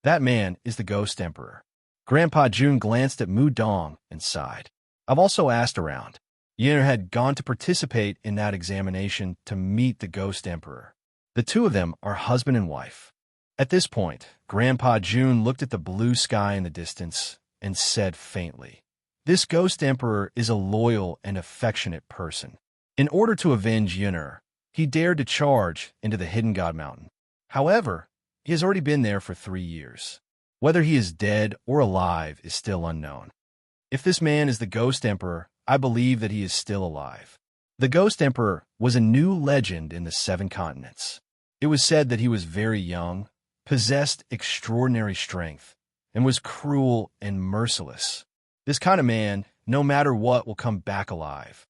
That man is the Ghost Emperor. Grandpa June glanced at Mu Dong and sighed. I've also asked around. Yun had gone to participate in that examination to meet the Ghost Emperor. The two of them are husband and wife. At this point, Grandpa June looked at the blue sky in the distance and said faintly, This Ghost Emperor is a loyal and affectionate person. In order to avenge Yun, he dared to charge into the Hidden God Mountain. However, he has already been there for 3 years. Whether he is dead or alive is still unknown. If this man is the Ghost Emperor, I believe that he is still alive. The Ghost Emperor was a new legend in the 7 continents. It was said that he was very young, possessed extraordinary strength, and was cruel and merciless. This kind of man, no matter what, will come back alive.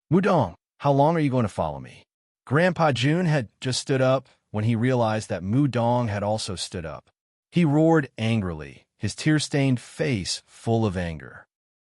Mu Dong, how long are you going to follow me? Grandpa June had just stood up when he realized that Mu Dong had also stood up. He roared angrily, his tear-stained face full of anger.